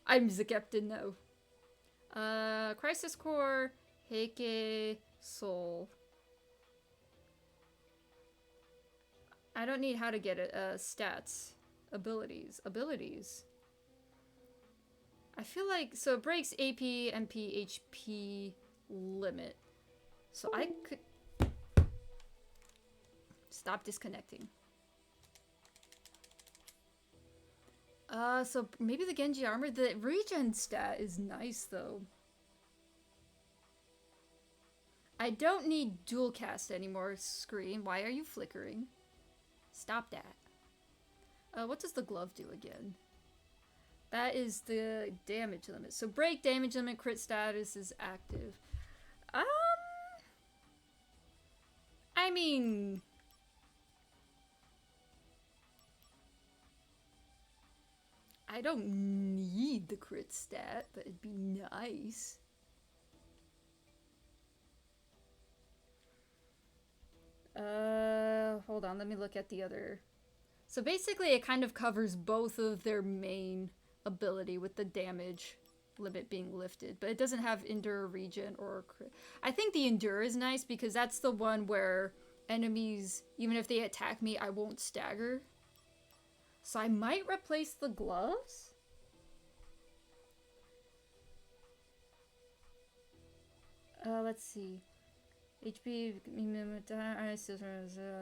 I'm the captain now. Crisis Core, Heike, Soul. I don't need how to get it. Stats. Abilities. Abilities. I feel like... So it breaks AP, MP, HP limit. So I could... Stop disconnecting. So maybe the Genji armor. The regen stat is nice, though. I don't need dual cast anymore, screen. Why are you flickering? Stop that. What does the glove do again? That is the damage limit. So break damage limit, crit status is active. I mean... I don't need the crit stat, but it'd be nice. Hold on, let me look at the other. So basically it kind of covers both of their main ability with the damage limit being lifted, but it doesn't have Endure, Regen, or crit. I think the Endure is nice because that's the one where enemies, even if they attack me, I won't stagger. So I might replace the gloves? Let's see. HP,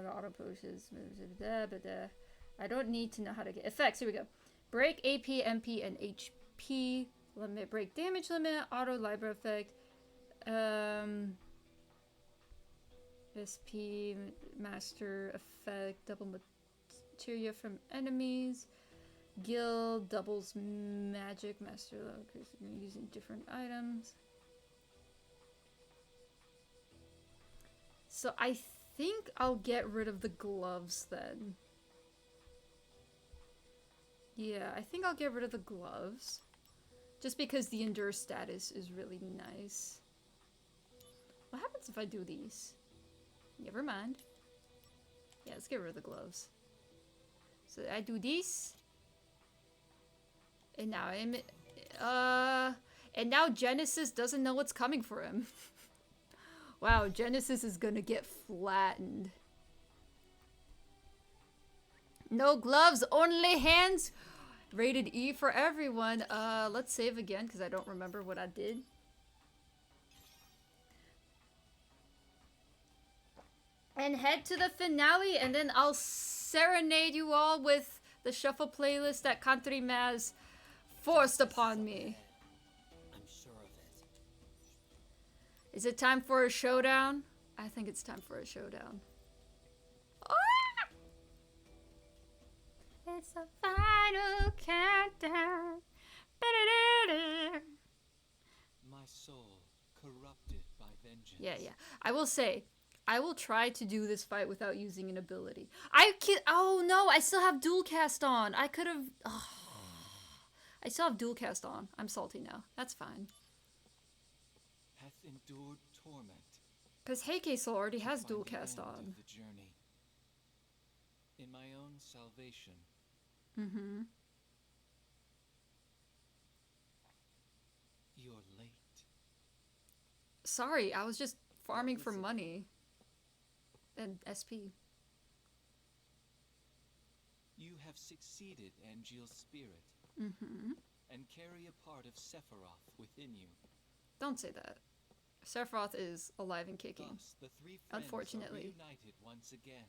auto pushes, I don't need to know how to get effects. Here we go. Break AP, MP, and HP limit. Break damage limit. Auto Libra effect. SP master effect. Double materia from enemies. Guild doubles magic master level using different items. So I think I'll get rid of the gloves then. Yeah, I think I'll get rid of the gloves. Just because the endure status is really nice. What happens if I do these? Never mind. Yeah, let's get rid of the gloves. So I do these. And now and now Genesis doesn't know what's coming for him. Wow, Genesis is gonna get flattened. No gloves, only hands. Rated E for everyone. Let's save again because I don't remember what I did. And head to the finale, and then I'll serenade you all with the shuffle playlist that Country Maz forced upon me. I'm sure of it. Is it time for a showdown? I think it's time for a showdown. Ah! It's the final countdown. My soul corrupted by vengeance. Yeah. I will say, I will try to do this fight without using an ability. Oh no, I still have dual cast on. I could have. Oh. I still have dual cast on. I'm salty now. That's fine. Hath endured torment. Because Heike Soul already has Find dual the cast end on. of the journey. In my own salvation. Mm-hmm. You're late. Sorry, I was just farming for was it? money. And SP. You have succeeded, Angeal's spirit, Mm-hmm. and carry a part of Sephiroth within you. Don't say that. Sephiroth is alive and kicking. Thus, the three friends Unfortunately. are reunited once again.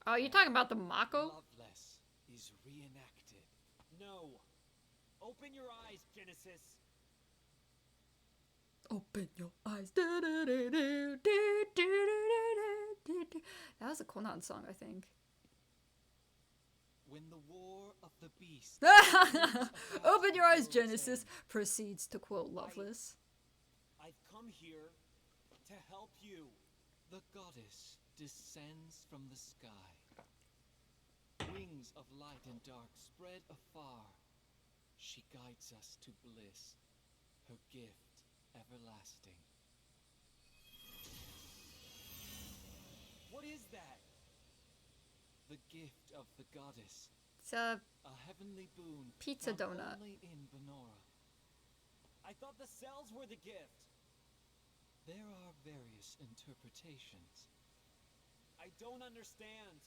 Oh, you're talking about the Mako? Loveless is reenacted. No. Open your eyes, Genesis. Open your eyes. That was a Conan song, I think. When the war of the beast Open your eyes, Genesis proceeds to quote Loveless. I've come here to help you. The goddess descends from the sky. Wings of light and dark spread afar. She guides us to bliss, her gift everlasting. What is that? The gift of the goddess, It's a a heavenly boon pizza found donut. only in Benora. I thought the cells were the gift. There are various interpretations. I don't understand.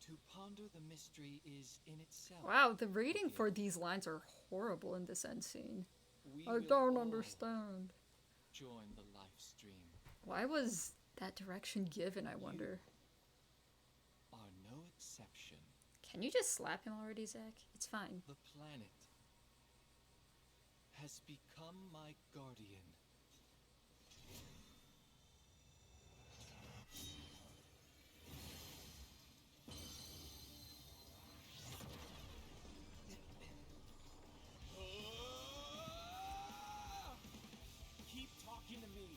To ponder the mystery is in itself. Wow, the reading for these lines are horrible in this end scene. We I will don't all understand. Join the life stream. Why was that direction given, I wonder? Are no exception. Can you just slap him already, Zach? It's fine. The planet has become my guardian. Keep talking to me.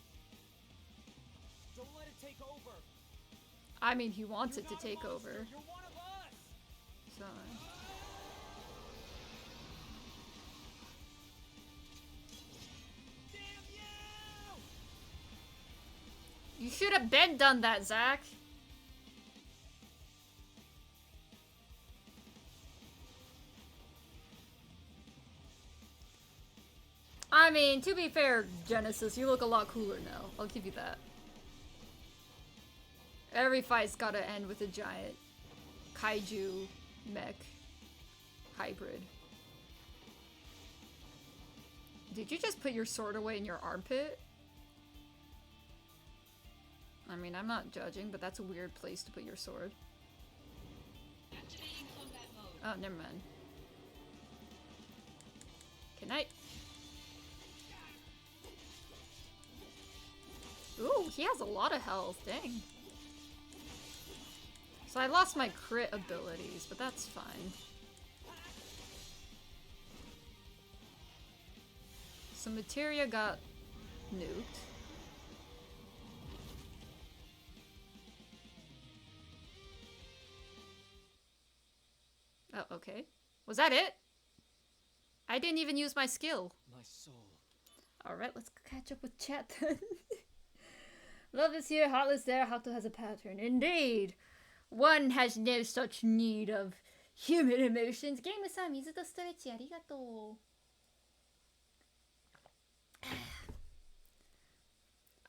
Don't let it take over. I mean, he wants You're it to not a take monster. over. You're one of us. So. Damn you! You should have been done that, Zach. I mean, to be fair, Genesis, you look a lot cooler now. I'll give you that. Every fight's gotta end with a giant kaiju mech hybrid. Did you just put your sword away in your armpit? I mean, I'm not judging, but that's a weird place to put your sword. Activating combat mode. Oh, never mind. Good night. Ooh, he has a lot of health. Dang. So I lost my crit abilities, but that's fine. So Materia got nuked. Oh, okay. Was that it? I didn't even use my skill. My soul. Alright, let's catch up with chat then. Love is here, heartless there, Hato has a pattern. Indeed! One has no such need of human emotions. Game-san, 水とストレッチありがとう。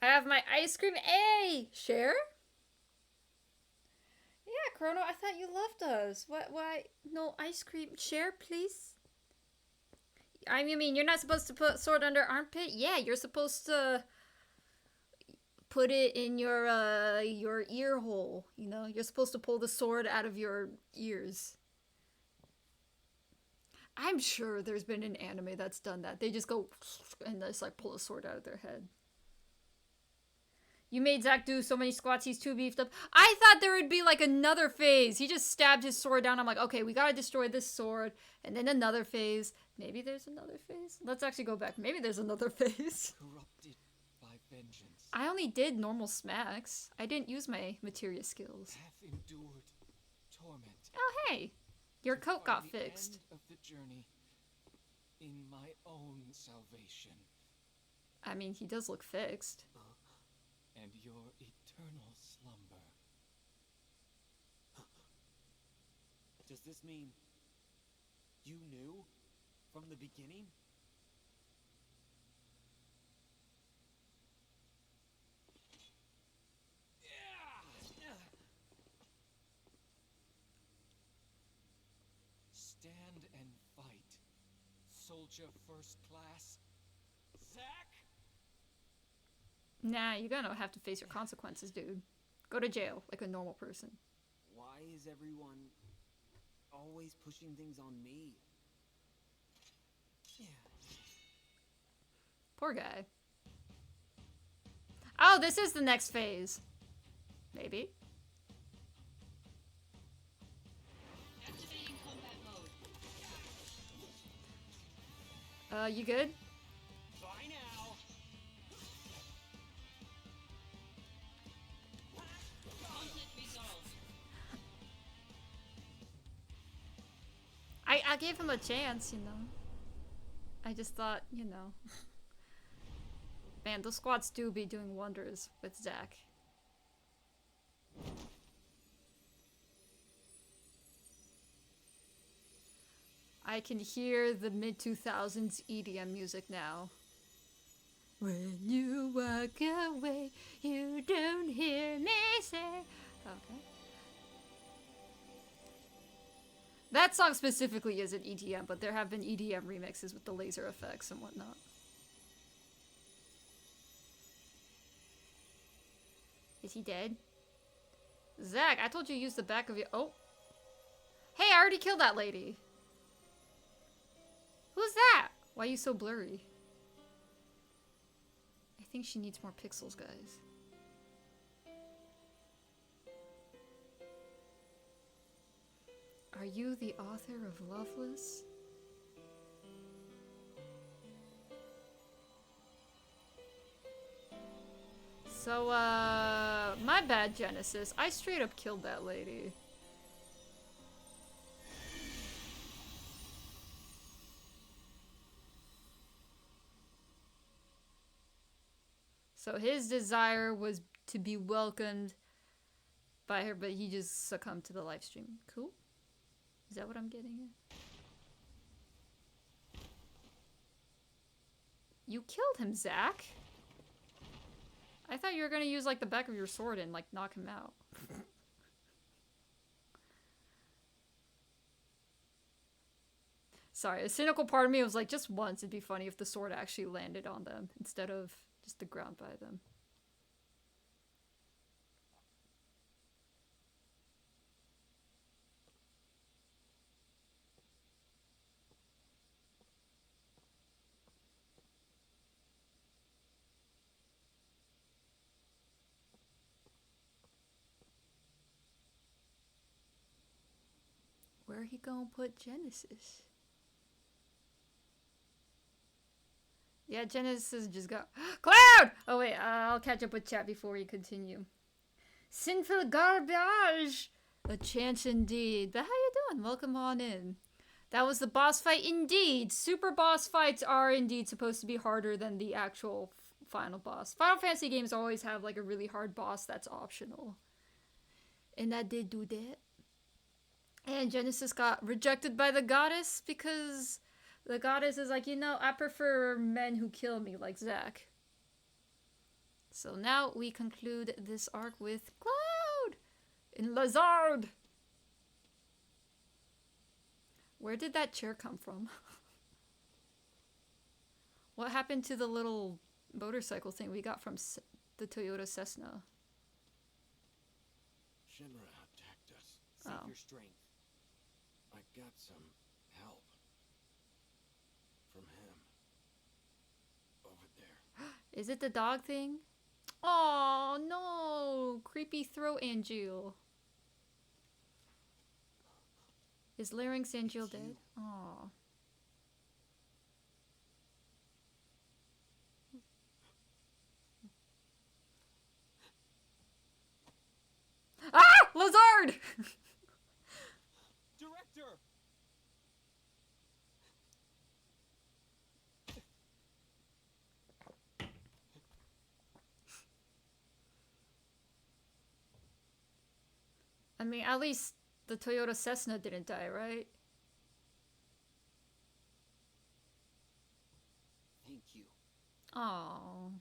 I have my ice cream. A share? Yeah, Chrono, I thought you loved us. What? Why? No ice cream. Share, please. I mean, you're not supposed to put sword under armpit? Yeah, you're supposed to put it in your ear hole. You know, you're supposed to pull the sword out of your ears. I'm sure there's been an anime that's done that. They just go and just like pull a sword out of their head. You made Zack do so many squats, he's too beefed up. I thought there would be like another phase. He just stabbed his sword down. I'm like, okay, we gotta destroy this sword. And then another phase. Maybe there's another phase? Let's actually go back. Maybe there's another phase. Corrupted by vengeance. I only did normal smacks. I didn't use my materia skills. Have endured torment. Oh, hey. Your to coat find got the fixed. end of the journey in my own salvation. I mean, he does look fixed. And your eternal slumber. Does this mean you knew from the beginning? Stand and fight. Soldier first class. Zack! Nah, you're gonna have to face your consequences, dude. Go to jail like a normal person. Why is everyone always pushing things on me? Yeah. Poor guy. Oh, this is the next phase. Maybe. Activating combat mode. You good? Bye now. Conflict resolved. I gave him a chance, you know. I just thought, you know. Man, those squats do be doing wonders with Zack. I can hear the mid-2000s EDM music now. When you walk away, you don't hear me say... Okay. That song specifically isn't EDM, but there have been EDM remixes with the laser effects and whatnot. Is he dead? Zack, I told you to use the back of your... Oh! Hey, I already killed that lady! Who's that? Why are you so blurry? I think she needs more pixels, guys. Are you the author of Loveless? So, my bad, Genesis. I straight up killed that lady. So his desire was to be welcomed by her, but he just succumbed to the live stream. Cool? Is that what I'm getting at? You killed him, Zack. I thought you were gonna use like the back of your sword and like knock him out. Sorry, a cynical part of me was like, just once it'd be funny if the sword actually landed on them instead of just the ground by them. Where he gonna put Genesis? Yeah, Genesis just got... Cloud! Oh wait, I'll catch up with chat before we continue. Sinful garbage! A chance indeed. But how you doing? Welcome on in. That was the boss fight indeed. Super boss fights are indeed supposed to be harder than the actual final boss. Final Fantasy games always have like a really hard boss that's optional. And I did do that. And Genesis got rejected by the goddess because the goddess is like, you know, I prefer men who kill me, like Zack. So now we conclude this arc with Cloud and Lazard. Where did that chair come from? What happened to the little motorcycle thing we got from the Toyota Cessna? Shinra attacked us. Save Oh. your strength. I got some help from him. Over there. Is it the dog thing? Oh no! Creepy throat Angel. Is Larynx Angel It's you. dead? Oh. Ah! Lazard! Director! I mean, at least the Toyota Cessna didn't die, right? Thank you. Oh.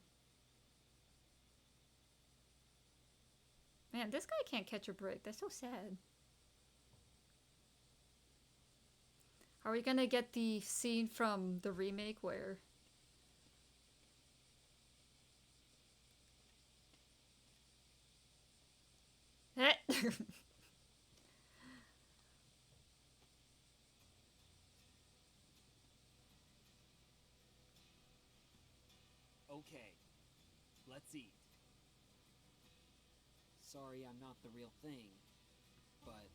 Man, this guy can't catch a break. That's so sad. Are we gonna get the scene from the remake where... Okay. Let's eat. Sorry I'm not the real thing, but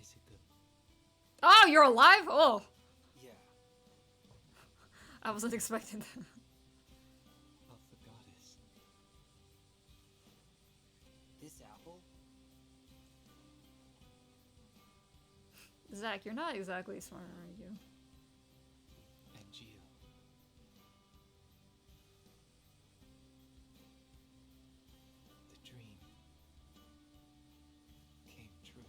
is it good? Oh, you're alive? Oh, Yeah. I wasn't expecting that. Of the goddess. This apple? Zach, you're not exactly smart, are you? And Gio. The dream came true.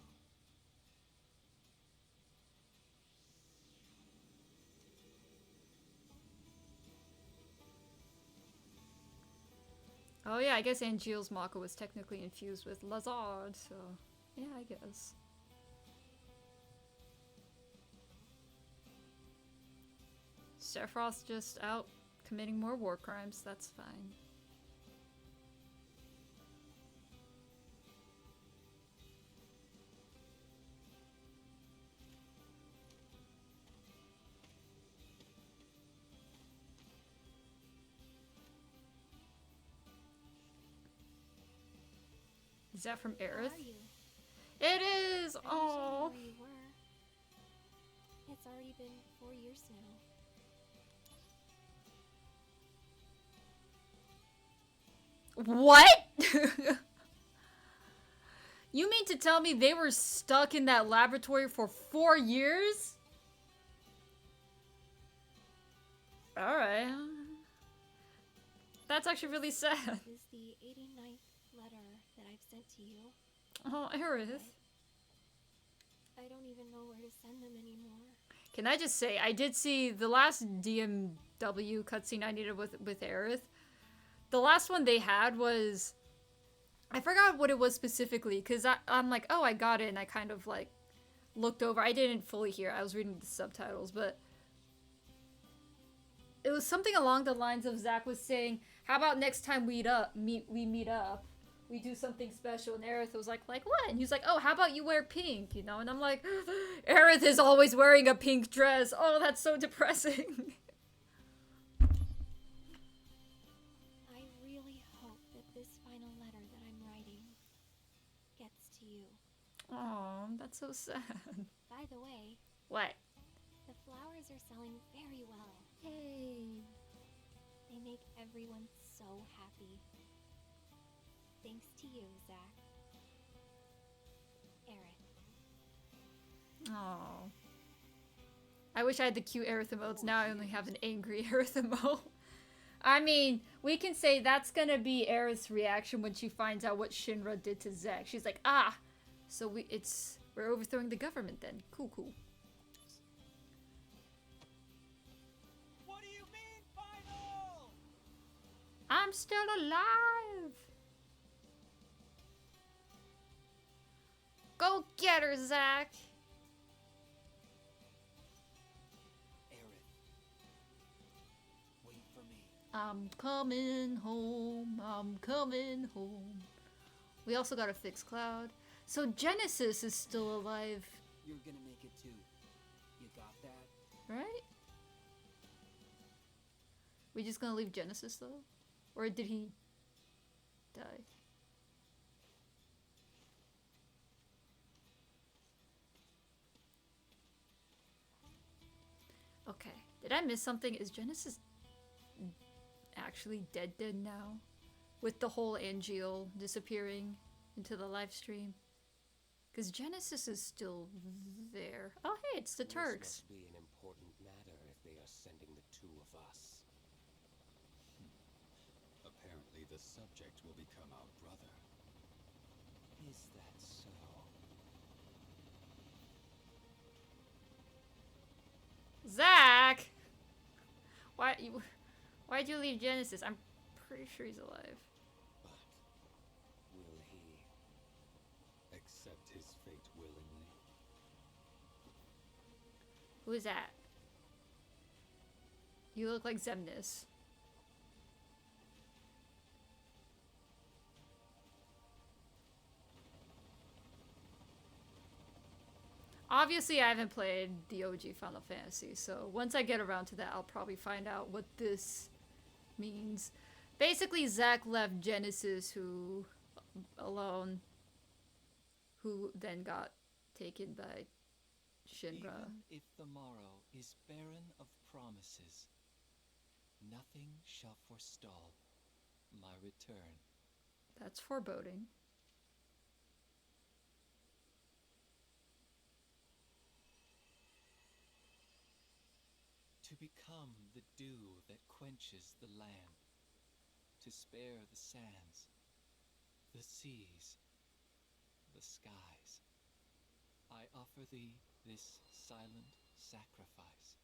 Oh yeah, I guess Angeal's Mako was technically infused with Lazard, so... Yeah, I guess. Sephiroth's just out committing more war crimes, that's fine. Is that from How Aerith? are you? It is! I wish I knew Oh, where you were. It's already been 4 years now. what? You mean to tell me they were stuck in that laboratory for 4 years? Alright. That's actually really sad. This is the 89th letter that I've sent to you. Oh, Aerith. I don't even know where to send them anymore. Can I just say, I did see the last DMW cutscene I needed with Aerith. The last one they had was... I forgot what it was specifically, because I'm like, oh, I got it, and I kind of, like, looked over. I didn't fully hear. I was reading the subtitles, but... It was something along the lines of Zach was saying, how about next time we meet up? We do something special. And Aerith was like what? And he's like, oh, how about you wear pink, you know? And I'm like, Aerith is always wearing a pink dress. Oh, that's so depressing. I really hope that this final letter that I'm writing gets to you. Oh, that's so sad. By the way, What? the flowers are selling very well. Yay. They make everyone so happy. Thanks to you, Zach. Aerith. Oh. I wish I had the cute Aerith emotes. Now I only have an angry Aerith emote. I mean, we can say that's gonna be Aerith's reaction when she finds out what Shinra did to Zack. She's like, ah, so we're overthrowing the government then. Cool, cool. What do you mean, final? I'm still alive. Go get her, Zack. Aerith, wait for me. I'm coming home. I'm coming home. We also gotta fix Cloud. So Genesis is still alive, You're gonna make it too. You got that? right? We just gonna leave Genesis though? Or did he die? Okay. Did I miss something? Is Genesis actually dead now? With the whole Angeal disappearing into the live stream? Because Genesis is still there. Oh hey, it's the Turks. This must be an important matter if they are sending the two of us. Apparently the subject will become our brother. Is that so? Zack! Why'd you leave Genesis? I'm pretty sure he's alive. But will he Accept his fate willingly. Who is that? You look like Zemnis. Obviously, I haven't played the OG Final Fantasy, so once I get around to that, I'll probably find out what this means. Basically, Zack left Genesis alone, who then got taken by Shinra. Even if the morrow is barren of promises, nothing shall forestall my return. That's foreboding. To become the dew that quenches the land, to spare the sands, the seas, the skies, I offer thee this silent sacrifice.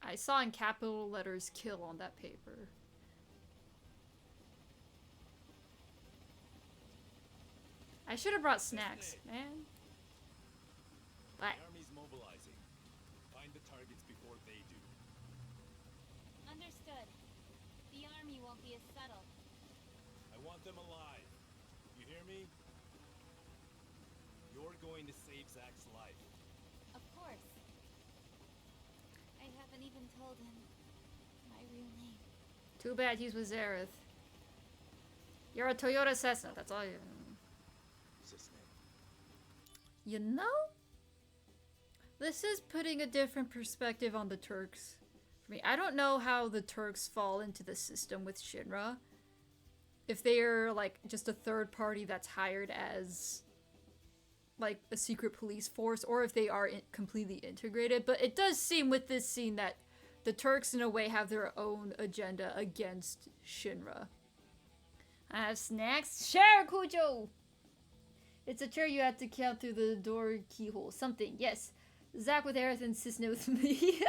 I saw in capital letters "kill" on that paper. I should have brought snacks, man. But The army's mobilizing. Find the targets before they do. Understood. The army won't be as subtle. I want them alive. You hear me? You're going to save Zack's life. Of course. I haven't even told him my real name. too bad he's with Zareth. You're a Toyota Cessna, that's all you. You know? This is putting a different perspective on the Turks. For me, I don't know how the Turks fall into the system with Shinra. If they are like just a third party that's hired as like a secret police force, or if they are completely integrated. But it does seem with this scene that the Turks in a way have their own agenda against Shinra. I have snacks? Share, Kujo! It's a chair you have to count through the door keyhole. Something, yes. Zack with Aerith and Cisne with me.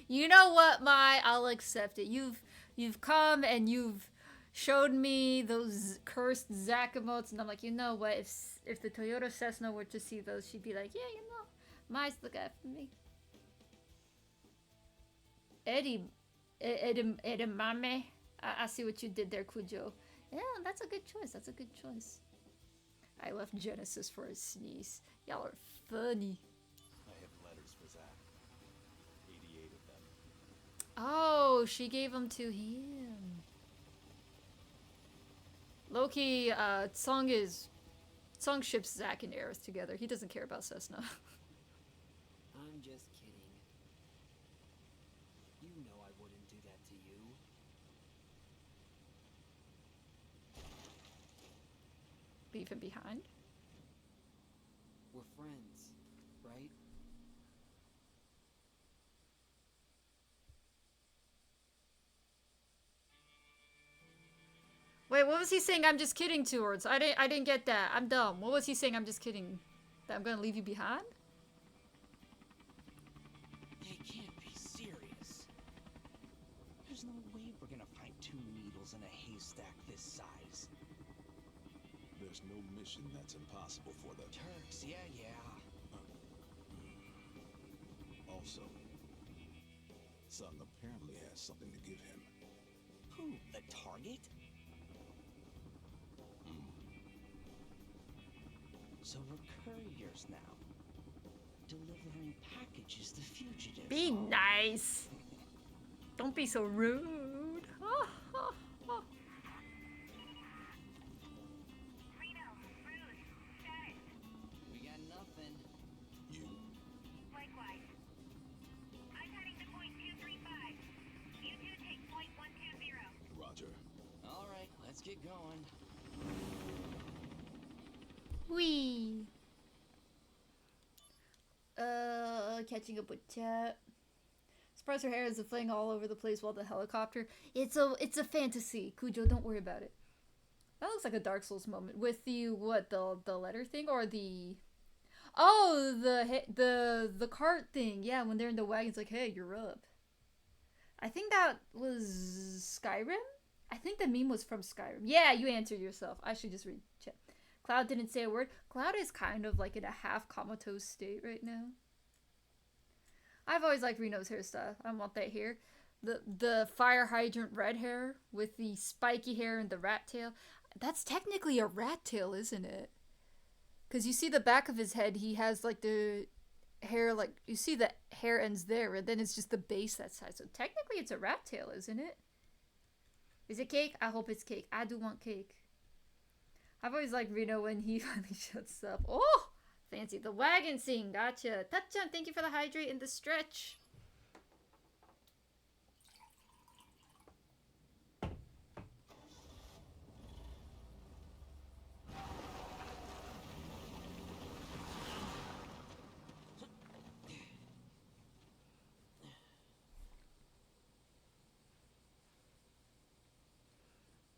You know what, I'll accept it. You've come and you've showed me those cursed Zack emotes, and I'm like, you know what, if the Toyota Cessna were to see those, she'd be like, yeah, you know, Mai's the guy for me. Edamame. I see what you did there, Kujo. Yeah, that's a good choice. That's a good choice. I left Genesis for a sneeze. Y'all are funny. I have letters for Zack. 88 of them. Oh, she gave them to him. Loki, Song ships Zack and Aerith together. He doesn't care about Cessna. I'm just kidding. You know I wouldn't do that to you. Leave him behind. We're friends, right? Wait, what was he saying? I'm just kidding towards. I didn't get that. I'm dumb. What was he saying? I'm just kidding. That I'm gonna leave you behind? They can't be serious. There's no way we're gonna find 2 needles in a haystack this size. There's no mission that's impossible for the Turks, yeah. Also, Sung apparently has something to give him. Who? The target? So we're couriers now. Delivering packages to fugitives. Be nice. Don't be so rude. We got nothing. You? Likewise. I'm heading to point 235. You two take point 120. Roger. All right, let's get going. Wee. Catching up with chat. Surprise, her hair is flying all over the place while the helicopter. It's a fantasy. Cujo, don't worry about it. That looks like a Dark Souls moment with the the letter thing or the the cart thing. Yeah, when they're in the wagon, it's like, hey, you're up. I think that was Skyrim. I think the meme was from Skyrim. Yeah, you answered yourself. I should just read chat. Cloud didn't say a word. Cloud is kind of like in a half comatose state right now. I've always liked Reno's hairstyle. I want that hair. The fire hydrant red hair with the spiky hair and the rat tail. That's technically a rat tail, isn't it? Because you see the back of his head, he has like the hair, like you see the hair ends there, and then it's just the base that side. So technically it's a rat tail, isn't it? Is it cake? I hope it's cake. I do want cake. I've always liked Reno when he finally shuts up. Oh! Fancy the wagon scene. Gotcha. Touchdown. Thank you for the hydrate and the stretch.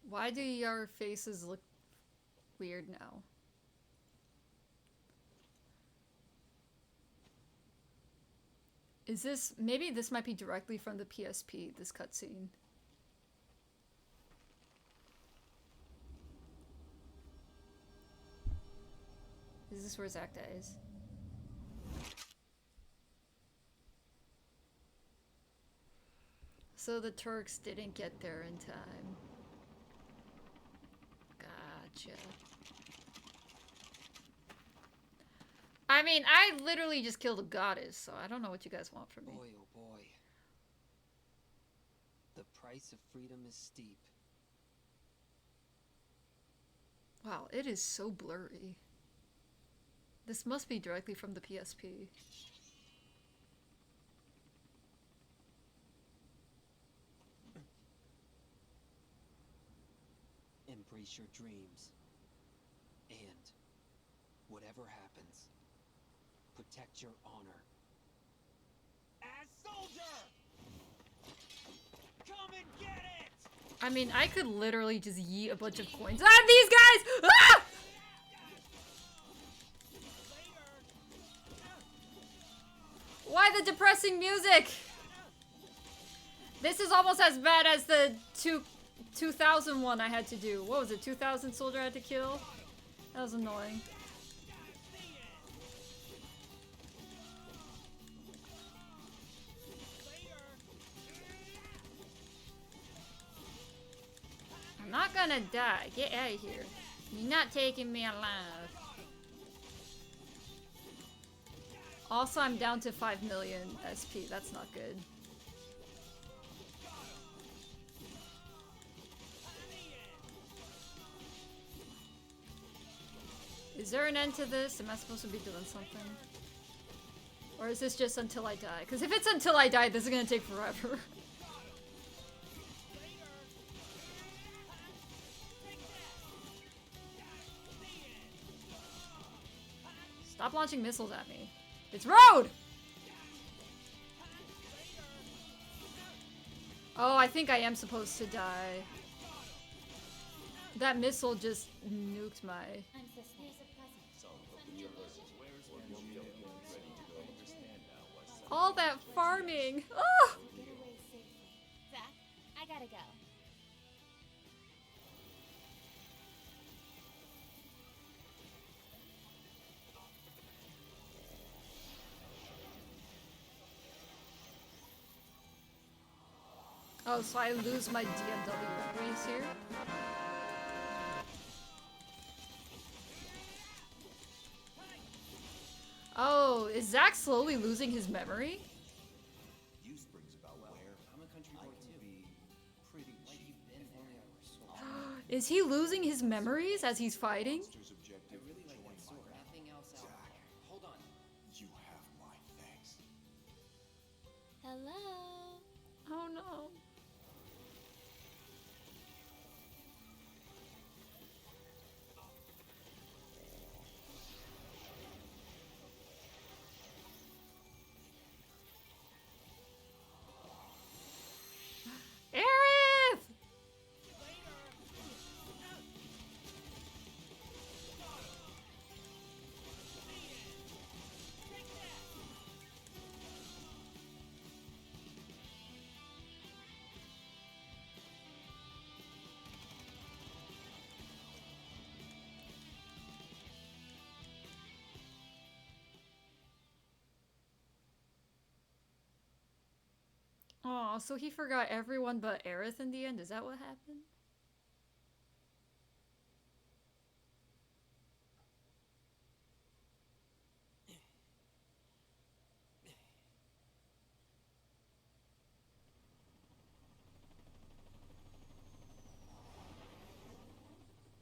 Why do your faces look weird now? Is this, maybe this might be directly from the PSP, this cutscene. Is this where Zack dies? So the Turks didn't get there in time. Gotcha. I mean, I literally just killed a goddess, so I don't know what you guys want from me. Boy, oh boy. The price of freedom is steep. Wow, it is so blurry. This must be directly from the PSP. Embrace your dreams. And whatever happens, protect your honor. As soldier! Come and get it! I mean, I could literally just yeet a bunch of coins at these guys! Ah! Why the depressing music? This is almost as bad as the 2001 I had to do. What was it? 2000 soldier I had to kill? That was annoying. I'm not gonna die. Get out of here. You're not taking me alive. Also, I'm down to 5 million SP. That's not good. Is there an end to this? Am I supposed to be doing something? Or is this just until I die? Because if it's until I die, this is gonna take forever. Stop launching missiles at me. It's road! Oh, I think I am supposed to die. That missile just nuked my... I'm Cicely. Here's a present. All that farming! Oh! Get away safely. Zach, I gotta go. Oh, so I lose my DMW memories here? Oh, is Zach slowly losing his memory? Use brings about where I'm a country boy too. be pretty Like cheap. you've been if only I were so. Is he losing his memories as he's fighting? Monster's I objective, really like join that my sword. rank. Nothing else out Zach. there. Hold on. You have my thanks. Hello. Oh no. Aerith! Oh, so he forgot everyone but Aerith in the end? Is that what happened?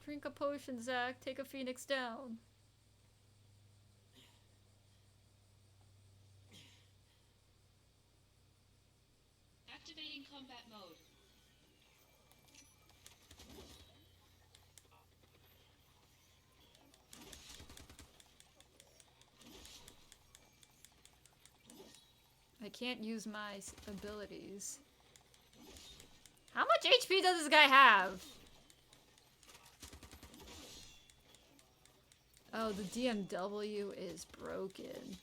Drink a potion, Zach. Take a phoenix down. Activating combat mode. I can't use my abilities. How much HP does this guy have? Oh, the DMW is broken.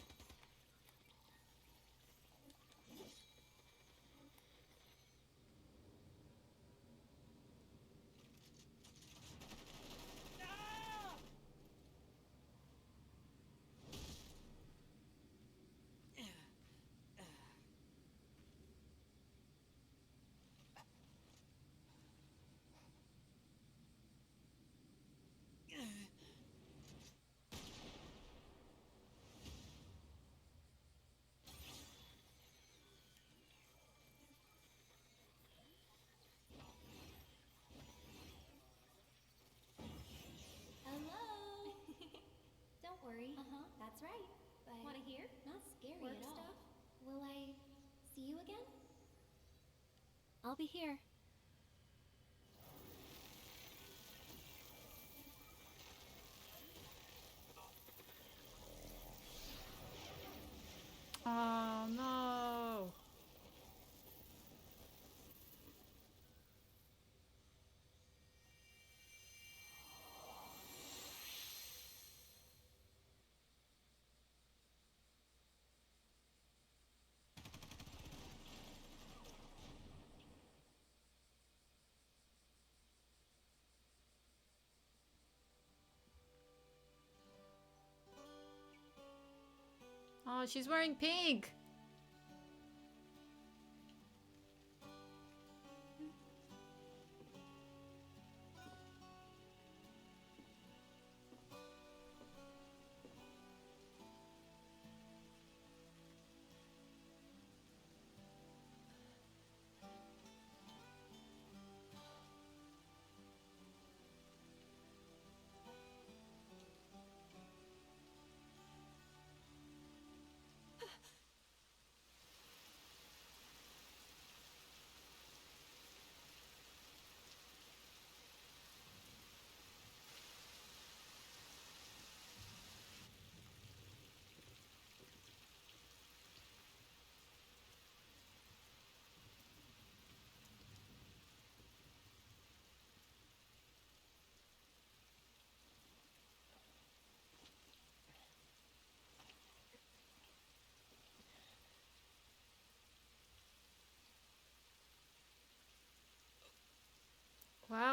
Hello. Don't worry. That's right. But want to hear? Not scary Work at all. stuff? Will I see you again? I'll be here. Oh no. Oh, she's wearing pink.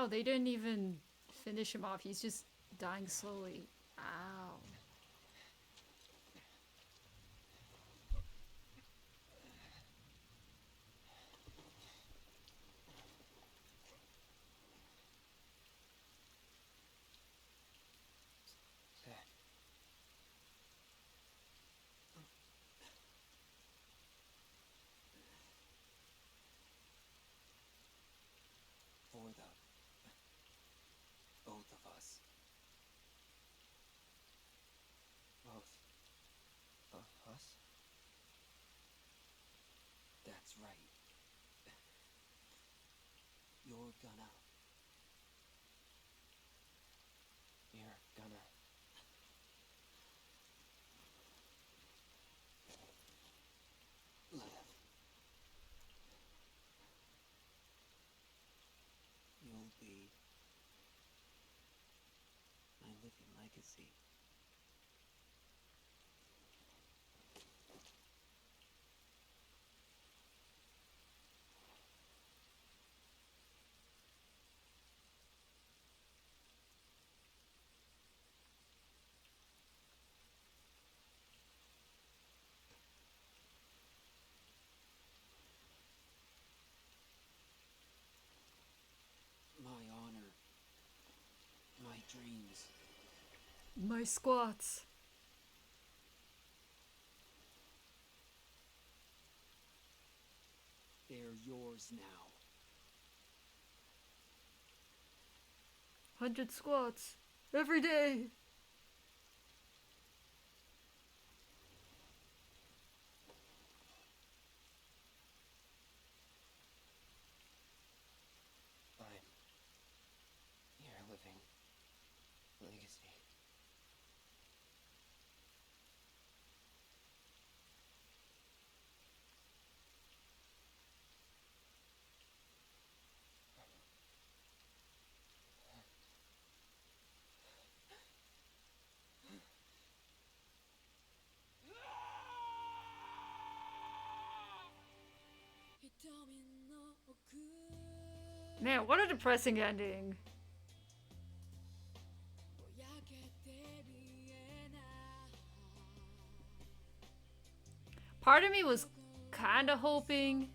Wow, they didn't even finish him off. He's just dying slowly. Ow. For the both of us. Both of us? That's right. You're gonna live. You'll be my living legacy. My honor. My dreams. My squats. They're yours now. 100 squats. Every day. I'm your living legacy. Man, what a depressing ending. Part of me was kind of hoping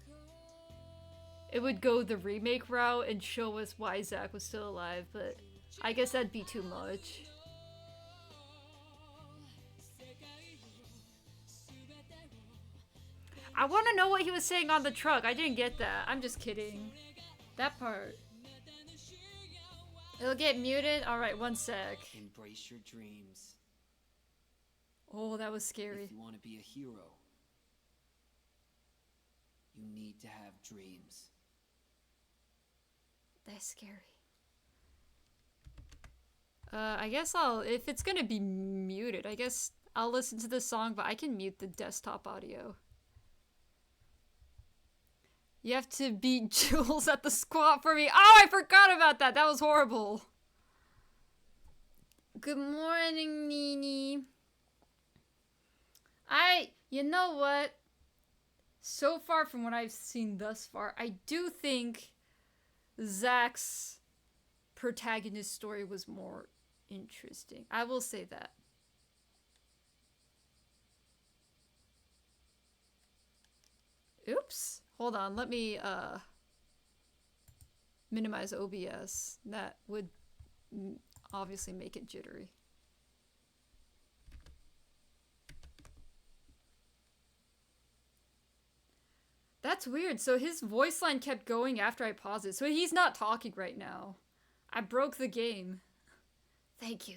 it would go the remake route and show us why Zack was still alive, but I guess that'd be too much. I want to know what he was saying on the truck. I didn't get that. I'm just kidding. That part. It'll get muted? Alright, one sec. Embrace your dreams. Oh, that was scary. If you want to be a hero, you need to have dreams. That's scary. I guess if it's gonna be muted, I guess I'll listen to the song, but I can mute the desktop audio. You have to beat Jules at the squat for me. Oh, I forgot about that. That was horrible. Good morning, Nini. You know what? So far from what I've seen thus far, I do think Zack's protagonist story was more interesting. I will say that. Oops. Hold on, let me minimize OBS. That would obviously make it jittery. That's weird. So his voice line kept going after I paused it. So he's not talking right now. I broke the game. Thank you.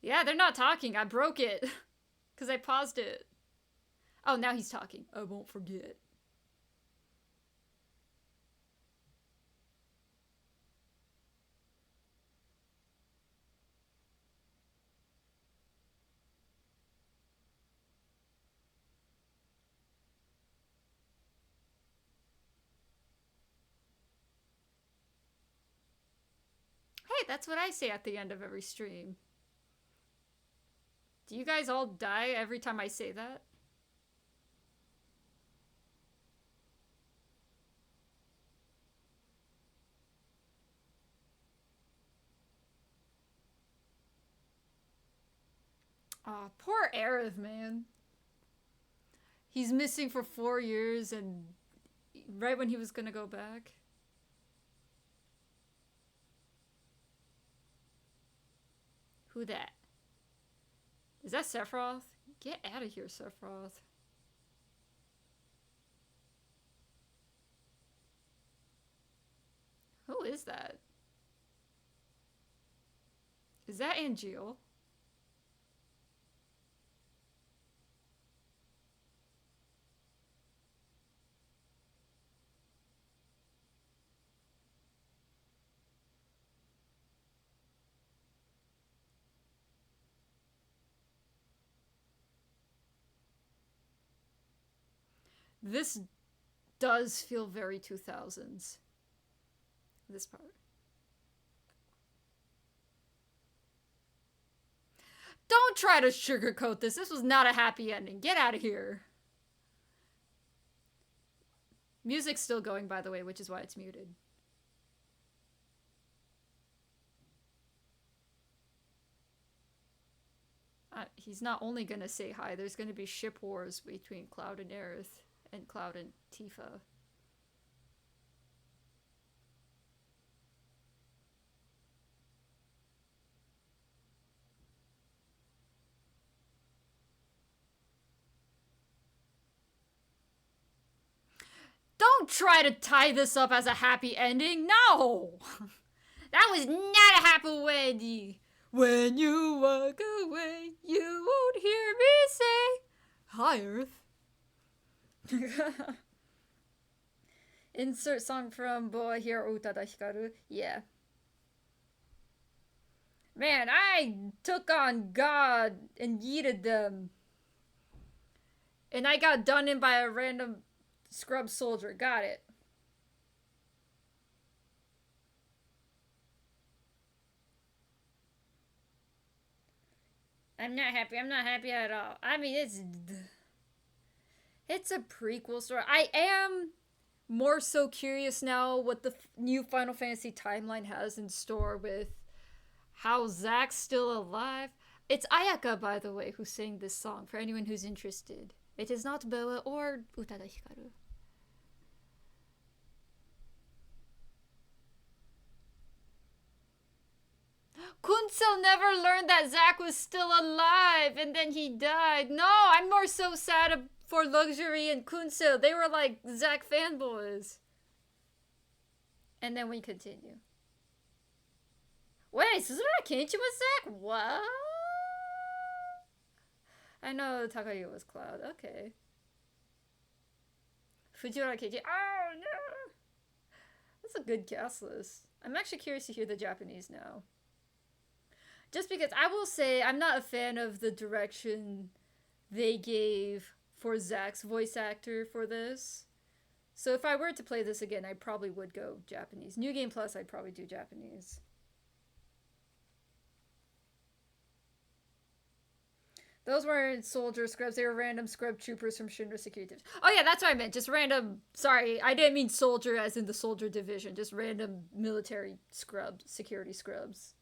Yeah, they're not talking. I broke it. Because I paused it. Oh, now he's talking. I won't forget. Hey, that's what I say at the end of every stream. Do you guys all die every time I say that? Oh, poor Aerith, man. He's missing for 4 years and right when he was gonna go back. Who that? Is that Sephiroth? Get out of here, Sephiroth. Who is that? Is that Angeal? This does feel very 2000s. This part. Don't try to sugarcoat this. This was not a happy ending. Get out of here. Music's still going, by the way, which is why it's muted. He's not only gonna say hi, there's gonna be ship wars between Cloud and Aerith, and Cloud and Tifa. Don't try to tie this up as a happy ending. No! That was not a happy wedding. When you walk away, you won't hear me say, hi, Earth. Insert song from Boa Hero Utada Hikaru. Yeah. Man, I took on God and yeeted them. And I got done in by a random scrub soldier. Got it. I'm not happy. I'm not happy at all. I mean, it's a prequel story. I am more so curious now what the new Final Fantasy timeline has in store with how Zack's still alive. It's Ayaka, by the way, who sang this song, for anyone who's interested. It is not Boa or Utada Hikaru. Kunsel never learned that Zack was still alive and then he died. No, I'm more so sad for Luxury and Kunsel. They were like Zack fanboys. And then we continue. Wait, Suzura Kenichi was Zack? What? I know Takaya was Cloud. Okay. Fujiwara Kenichi. Oh, no! That's a good cast list. I'm actually curious to hear the Japanese now. Just because I will say I'm not a fan of the direction they gave for Zack's voice actor for this. So if I were to play this again, I probably would go Japanese. New Game Plus, I'd probably do Japanese. Those weren't soldier scrubs. They were random scrub troopers from Shinra Security. Oh yeah, that's what I meant. Just random... Sorry, I didn't mean soldier as in the soldier division. Just random military scrubs, security scrubs.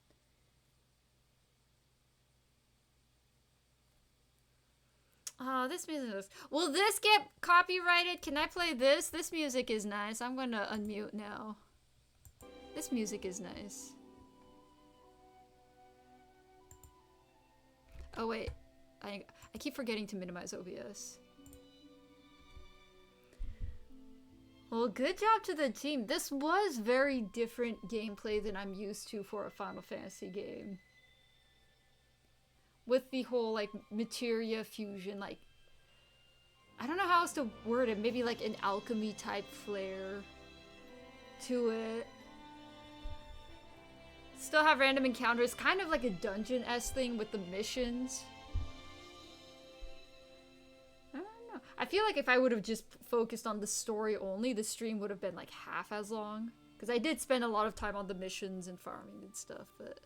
Oh, this music is... Will this get copyrighted? Can I play this? This music is nice. I'm gonna unmute now. This music is nice. Oh, wait. I keep forgetting to minimize OBS. Well, good job to the team. This was very different gameplay than I'm used to for a Final Fantasy game. With the whole, like, materia fusion, like... I don't know how else to word it. Maybe, like, an alchemy-type flair to it. Still have random encounters. Kind of like a dungeon-esque thing with the missions. I don't know. I feel like if I would have just focused on the story only, the stream would have been, like, half as long. Because I did spend a lot of time on the missions and farming and stuff, but...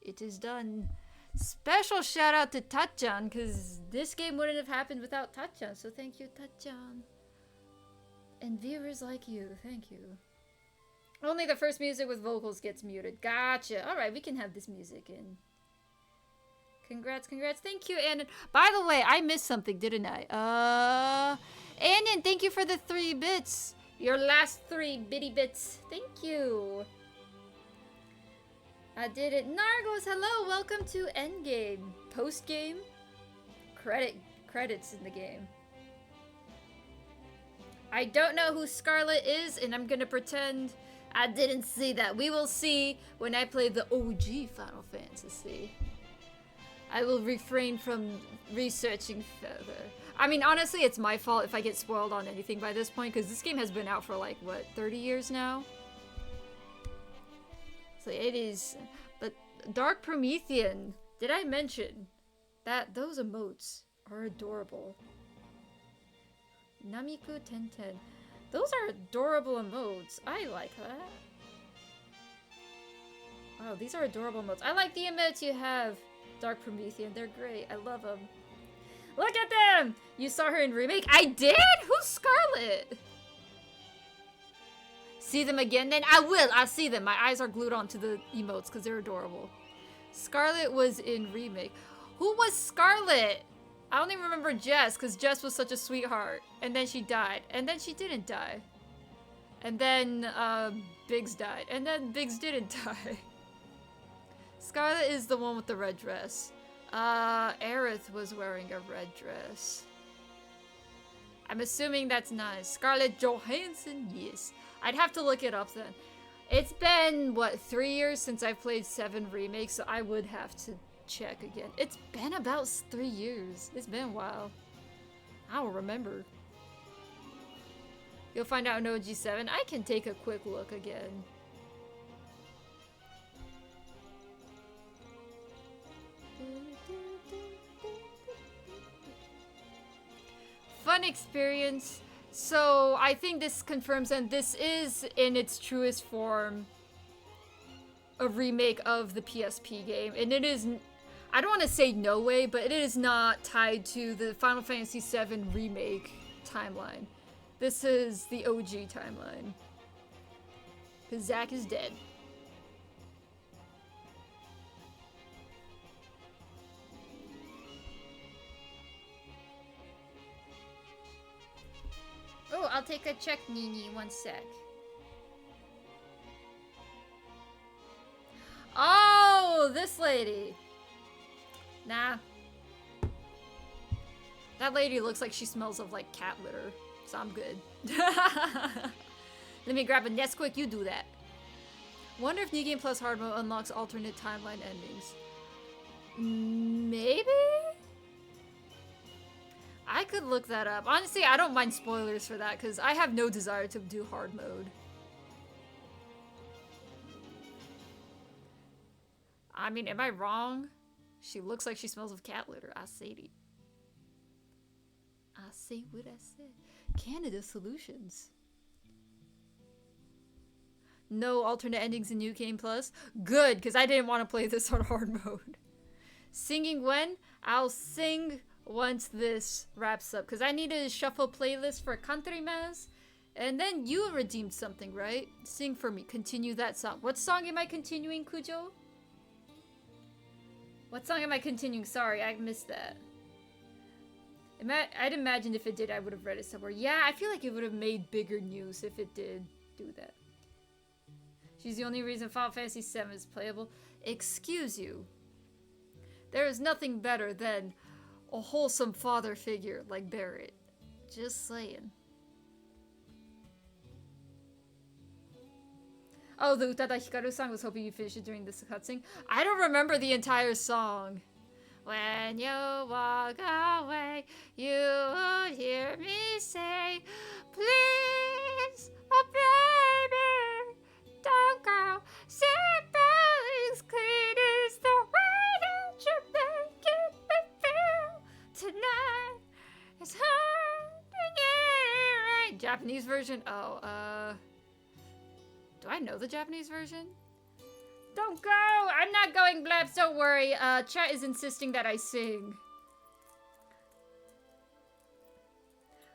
It is done. Special shout out to Tachan, because this game wouldn't have happened without Tachan, so thank you, Tachan. And viewers like you, thank you. Only the first music with vocals gets muted. Gotcha. Alright, we can have this music in. Congrats, congrats. Thank you, Annan. By the way, I missed something, didn't I? Annan, thank you for the 3 bits. Your last 3 bitty bits. Thank you. I did it. Nargos, hello. Welcome to Endgame. Post-game. Credits in the game. I don't know who Scarlet is, and I'm gonna pretend I didn't see that. We will see when I play the OG Final Fantasy. I will refrain from researching further. I mean, honestly, it's my fault if I get spoiled on anything by this point, because this game has been out for like, what, 30 years now? So it is. But Dark Promethean, did I mention that those emotes are adorable? Namiku Tenten. Those are adorable emotes. I like that. Wow, these are adorable emotes. I like the emotes you have, Dark Promethean. They're great. I love them. Look at them! You saw her in Remake? I did? Who's Scarlet? See them again? Then I will. I'll see them. My eyes are glued onto the emotes because they're adorable. Scarlet was in Remake. Who was Scarlet? I only remember Jess because Jess was such a sweetheart. And then she died. And then she didn't die. And then Biggs died. And then Biggs didn't die. Scarlet is the one with the red dress. Aerith was wearing a red dress. I'm assuming that's nice. Scarlett Johansson? Yes. I'd have to look it up then. It's been, what, 3 years since I've played 7 Remake, so I would have to check again. It's been about 3 years. It's been a while. I don't remember. You'll find out in OG7. I can take a quick look again. Fun experience. So I think this confirms, and this is in its truest form a remake of the PSP game, and it is, I don't want to say no way, but it is not tied to the Final Fantasy VII remake timeline. This is the OG timeline, because Zack is dead. Oh, I'll take a check, Nini. 1 sec. Oh, this lady. Nah. That lady looks like she smells of, like, cat litter. So I'm good. Let me grab a Nesquik. You do that. Wonder if New Game Plus Hard Mode unlocks alternate timeline endings. Maybe? I could look that up. Honestly, I don't mind spoilers for that because I have no desire to do hard mode. I mean, am I wrong? She looks like she smells of cat litter. I say it. I say what I said. Canada Solutions. No alternate endings in New Game Plus. Good, because I didn't want to play this on hard mode. Singing when? I'll sing once this wraps up, because I need a shuffle playlist for Country Mass, and then you redeemed something, right? Sing for me. Continue that song. What song am I continuing, Kujo? What song am I continuing? Sorry, I missed that. I'd imagine if it did, I would have read it somewhere. Yeah, I feel like it would have made bigger news if it did do that. She's the only reason Final Fantasy VII is playable. Excuse you. There is nothing better than a wholesome father figure like Barrett. Just saying. Oh, the Utada Hikaru song. Was hoping you finished it during this cutscene. I don't remember the entire song. When you walk away, you will hear me say, please, oh baby, don't go. Somebody's clean is the way that you make it me feel tonight. It's hard to get right. Japanese version? Oh, do I know the Japanese version? Don't go! I'm not going, Blabs, don't worry. Chat is insisting that I sing.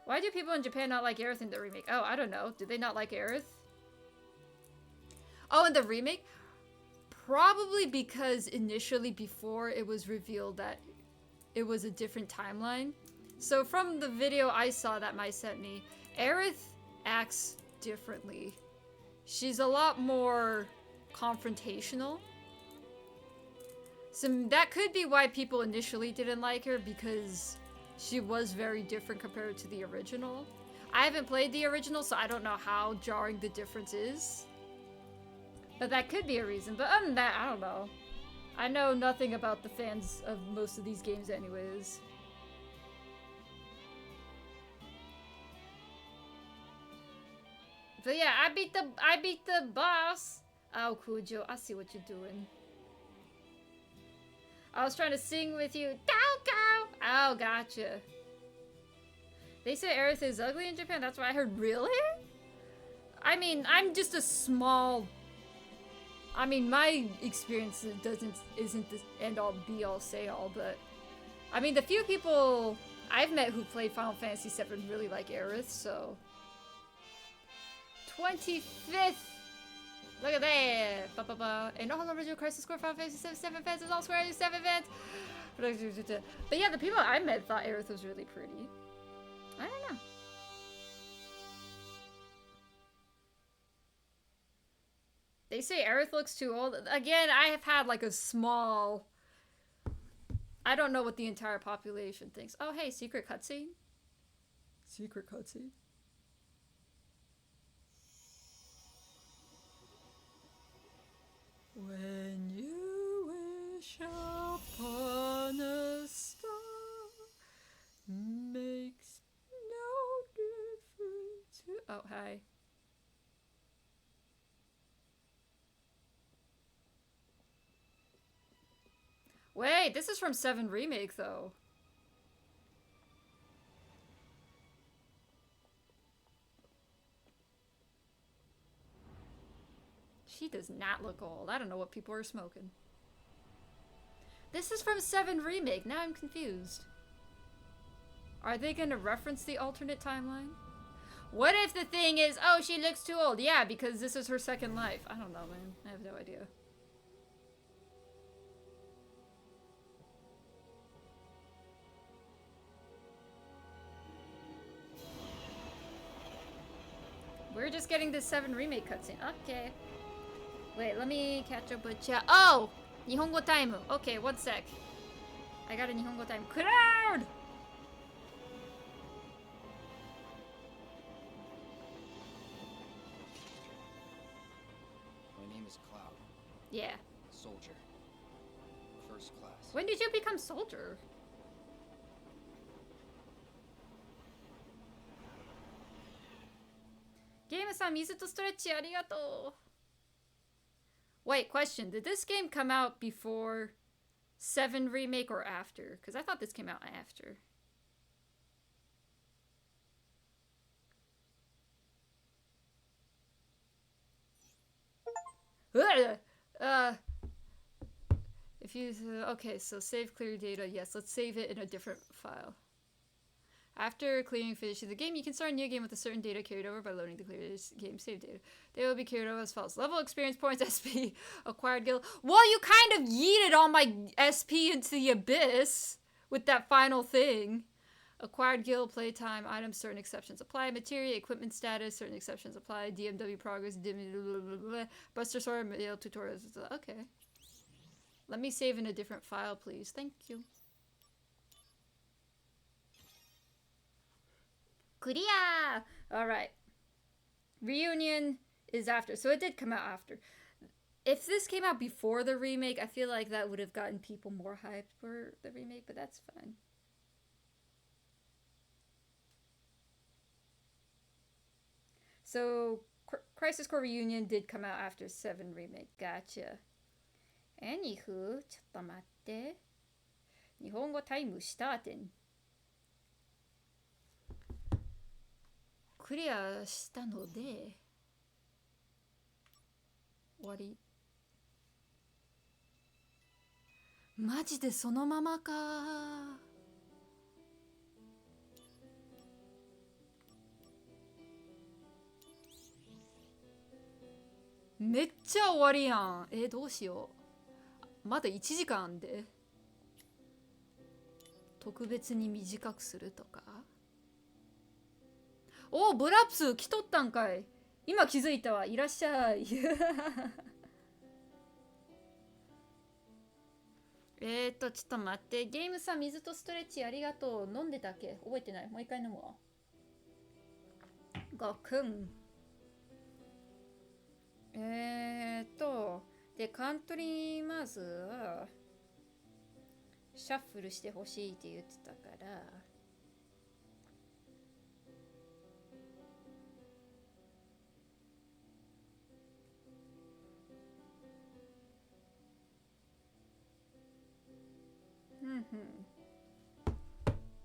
Why do people in Japan not like Aerith in the remake? Oh, I don't know. Do they not like Aerith? Oh, in the remake? Probably because initially before it was revealed that it was a different timeline. So from the video I saw that Mai sent me, Aerith acts differently. She's a lot more confrontational. So that could be why people initially didn't like her, because she was very different compared to the original. I haven't played the original, so I don't know how jarring the difference is. But that could be a reason. But other than that, I don't know. I know nothing about the fans of most of these games anyways. But yeah, I beat the boss. Oh, Kujo, I see what you're doing. I was trying to sing with you. Oh, gotcha. They say Aerith is ugly in Japan. That's what I heard. Really? I mean, I'm just a small. I mean, my experience isn't the end all be all say all, but I mean, the few people I've met who played Final Fantasy VII really like Aerith, so 25th. Look at that! Ba, ba, ba. And all original Crisis Core Final Fantasy 7 fans is all Square Enix 7 fans. But yeah, the people I met thought Aerith was really pretty. I don't know. They say Aerith looks too old. Again, I have had like a small. I don't know what the entire population thinks. Oh, hey, secret cutscene. Secret cutscene. When you wish upon a star, makes no difference. Oh, hi. Wait, this is from 7 Remake, though. She does not look old. I don't know what people are smoking. This is from 7 Remake. Now I'm confused. Are they going to reference the alternate timeline? What if the thing is, oh, she looks too old? Yeah, because this is her second life. I don't know, man. I have no idea. We're just getting this 7 Remake cutscene. Okay. Wait, let me catch up with chat. Oh! Nihongo time. Okay, one sec. I got a Nihongo time. Cloud! My name is Cloud. Yeah. Soldier. First class. When did you become soldier? Game-san, Mizuto Stretchy, arigato. Wait, question. Did this game come out before 7 Remake or after? Because I thought this came out after. If you... okay, so save clear data. Yes, let's save it in a different file. After clearing and finishing the game, you can start a new game with a certain data carried over by loading the clear game save data. They will be carried over as follows. Level, experience points, SP, acquired guild. Well, you kind of yeeted all my SP into the abyss with that final thing. Acquired guild, playtime, items, certain exceptions apply. Materia, equipment status, certain exceptions apply. DMW progress, Buster Sword, mail tutorials. Okay. Let me save in a different file, please. Thank you. Clear! Alright. Reunion is after. So it did come out after. If this came out before the remake, I feel like that would have gotten people more hyped for the remake, but that's fine. So, Crisis Core Reunion did come out after 7 Remake. Gotcha. Anywho, ちょっと待って。日本語タイムスターテン。クリアしたので終わり。マジでそのままか。めっちゃ終わりやん。どうしよう。まだ1時間あんで。特別に短くするとか。お、ブラップス来とったんかい。今気づいたわ。いらっしゃい。ちょっと待って。ゲームさん、水とストレッチありがとう。飲んでたっけ？覚えてない。もう一回飲むわ。ごくん。で、カントリーまずは、シャッフルしてほしいって言ってたから、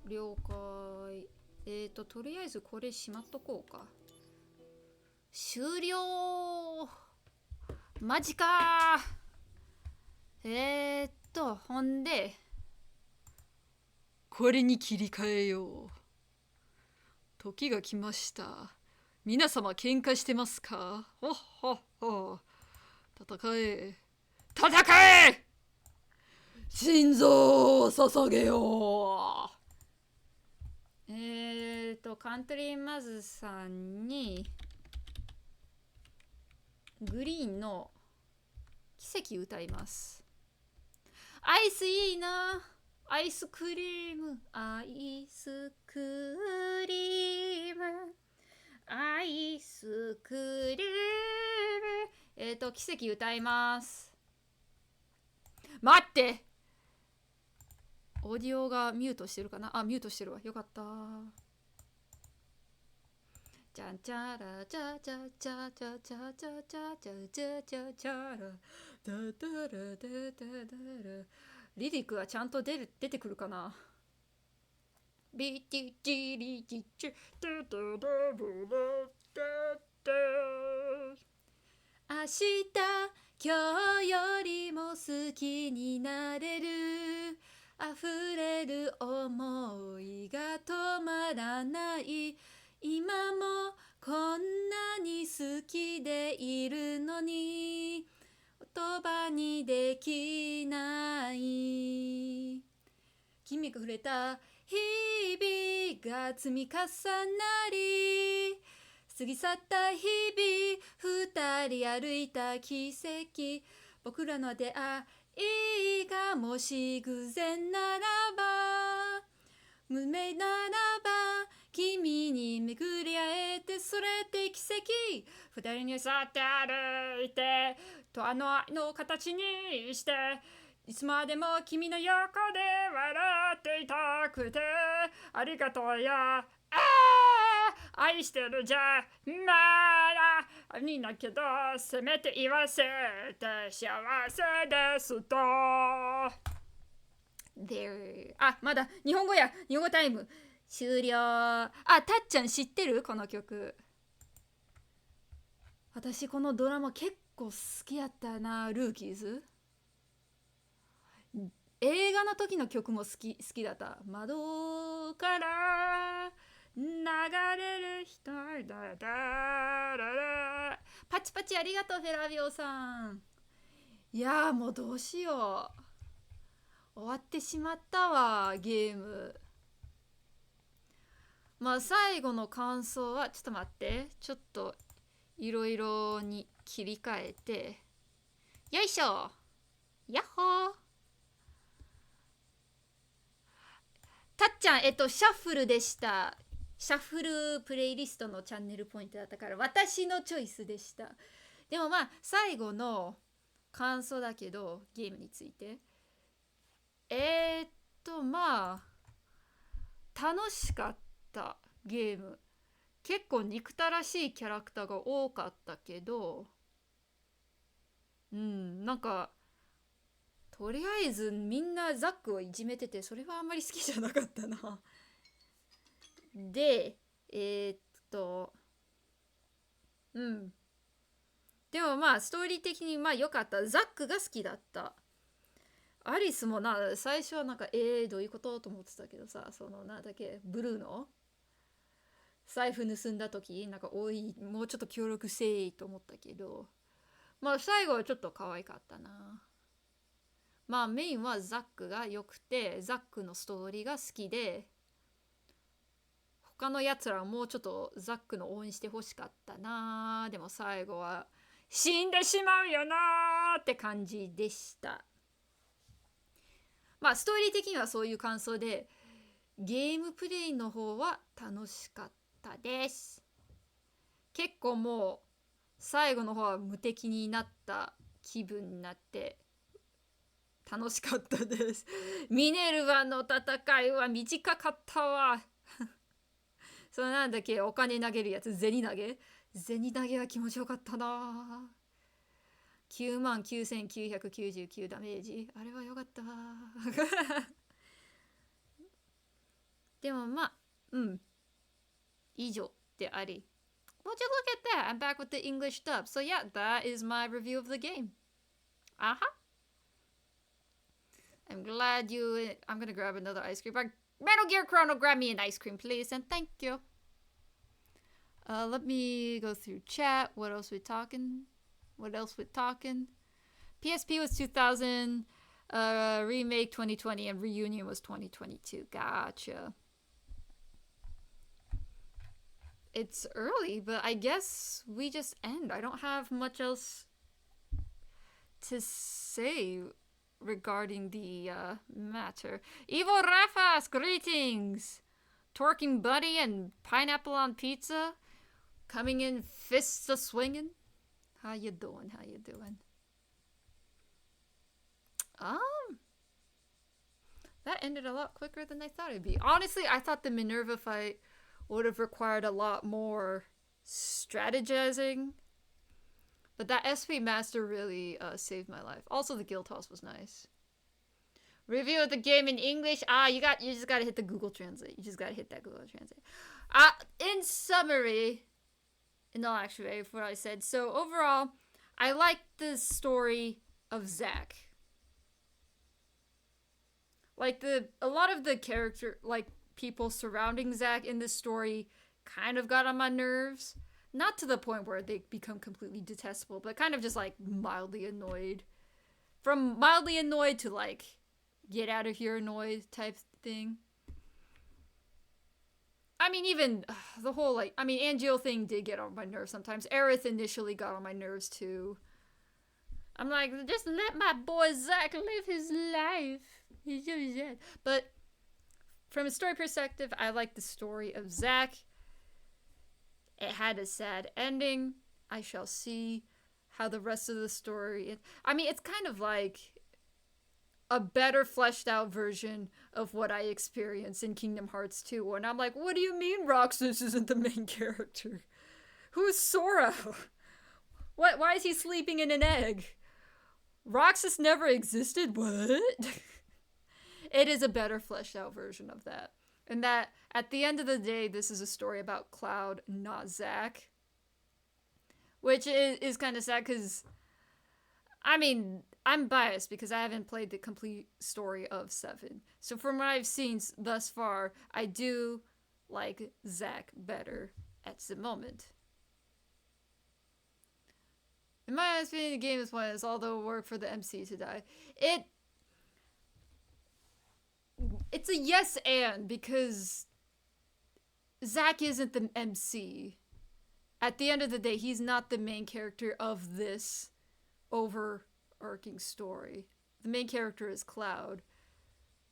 了解。とりあえずこれしまっとこうか。終了。マジかほんで、これに切り替えよう。時が来ました。皆様喧嘩してますか？ほっほっほ。戦え。戦え！心臓を捧げよう。カントリーマズさんに、グリーンの奇跡歌います。アイスいいな。アイスクリーム、アイスクリーム、アイスクリーム。奇跡歌います。待って、オーディオがミュートしてるかな。あ、ミュートしてるわ。よかった。じゃんちゃらちゃちゃちゃちゃちゃちゃちゃちゃちゃちゃちゃらだだらだだだら。リリックがちゃんと出てくるかな。ビティチリチチダダダブラダダ。明日今日よりも好きになれる。溢れる思いが止まらない。今もこんなに好きでいるのに言葉にできない。筋肉触れた日々が積み重なり、過ぎ去った日々、二人歩いた奇跡。僕らの出会いがもし偶然ならば、無名ならば君に巡り会えて、それって奇跡。二人に去って歩いて、とあの愛の形にして、いつまでも君の横で笑っていたくて、ありがとうや、愛してるじゃまだいいんだけど、せめて言わせて幸せですと。There。 あ、まだ日本語や。日本語タイム終了。あ、たっちゃん知ってる？この曲。私このドラマ結構好きやったな。ルーキーズ。映画の時の曲も好きだった。窓から流れる光だだだ。パチパチありがとうフェラビオさん。いやーもうどうしよう。終わってしまったわゲーム。まあ最後の感想はちょっと待って。ちょっといろいろに切り替えて。よいしょ。やっほー。たっちゃん、シャッフルでした。シャッフルプレイリストのチャンネルポイントだったから私のチョイスでした。でもまあ最後の感想だけど、ゲームについてまあ楽しかったゲーム。結構憎たらしいキャラクターが多かったけど、なんかとりあえずみんなザックをいじめてて、それはあんまり好きじゃなかったな。で、でもまあストーリー的にまあ良かった。ザックが好きだった。アリスもな、最初はなんかどういうことと思ってたけどさ、そのなんだっけ、ブルーの財布盗んだ時なんかおいもうちょっと協力せいと思ったけど、まあ最後はちょっと可愛かったな。まあメインはザックが良くて、ザックのストーリーが好きで、他のやつらはもうちょっとザックの応援してほしかったな。でも最後は死んでしまうよなーって感じでした。まあストーリー的にはそういう感想で、ゲームプレイの方は楽しかったです。結構もう最後の方は無敵になった気分になって楽しかったです。ミネルヴァの戦いは短かったわ。そのなんだっけ、お金投げるやつ、銭投げは気持ちよかったな。99,999ダメージ、あれはよかったわ。でもまあ、以上であり。Would you look at that? I'm back with the English dub. So yeah, that is my review of the game. I'm glad you... I'm gonna grab another ice cream. Metal Gear Chrono, grab me an ice cream, please, and thank you. Let me go through chat. What else we talking? PSP was 2000, remake 2020, and reunion was 2022. Gotcha. It's early, but I guess we just end. I don't have much else to say regarding the matter. Evil Rafas, greetings! Twerking Buddy and Pineapple on Pizza coming in fists a swinging. How you doing? That ended a lot quicker than I thought it'd be. Honestly, I thought the Minerva fight would have required a lot more strategizing. But that SP Master really saved my life. Also, the guild toss was nice. Review of the game in English. You just gotta hit the Google Translate. You just gotta hit that Google Translate. In summary, in all actuality, for what I said. So overall, I liked the story of Zack. Like a lot of the character, like people surrounding Zack in this story, kind of got on my nerves. Not to the point where they become completely detestable, but kind of just like mildly annoyed. From mildly annoyed to like, get out of here annoyed type thing. I mean, even the whole like, Angel thing did get on my nerves sometimes. Aerith initially got on my nerves too. I'm like, just let my boy Zack live his life. He's so sad. But from a story perspective, I like the story of Zack. It had a sad ending. I shall see how the rest of the story... it's kind of like a better fleshed out version of what I experienced in Kingdom Hearts 2. And I'm like, what do you mean Roxas isn't the main character? Who's Sora? Why is he sleeping in an egg? Roxas never existed? What? It is a better fleshed out version of that. And that, at the end of the day, this is a story about Cloud, not Zack. Which is kind of sad because, I'm biased because I haven't played the complete story of VII. So from what I've seen thus far, I do like Zack better at the moment. In my opinion, the game is pointless, although it worked for the MC to die. It's a yes and, because Zack isn't the MC. At the end of the day, he's not the main character of this overarching story. The main character is Cloud.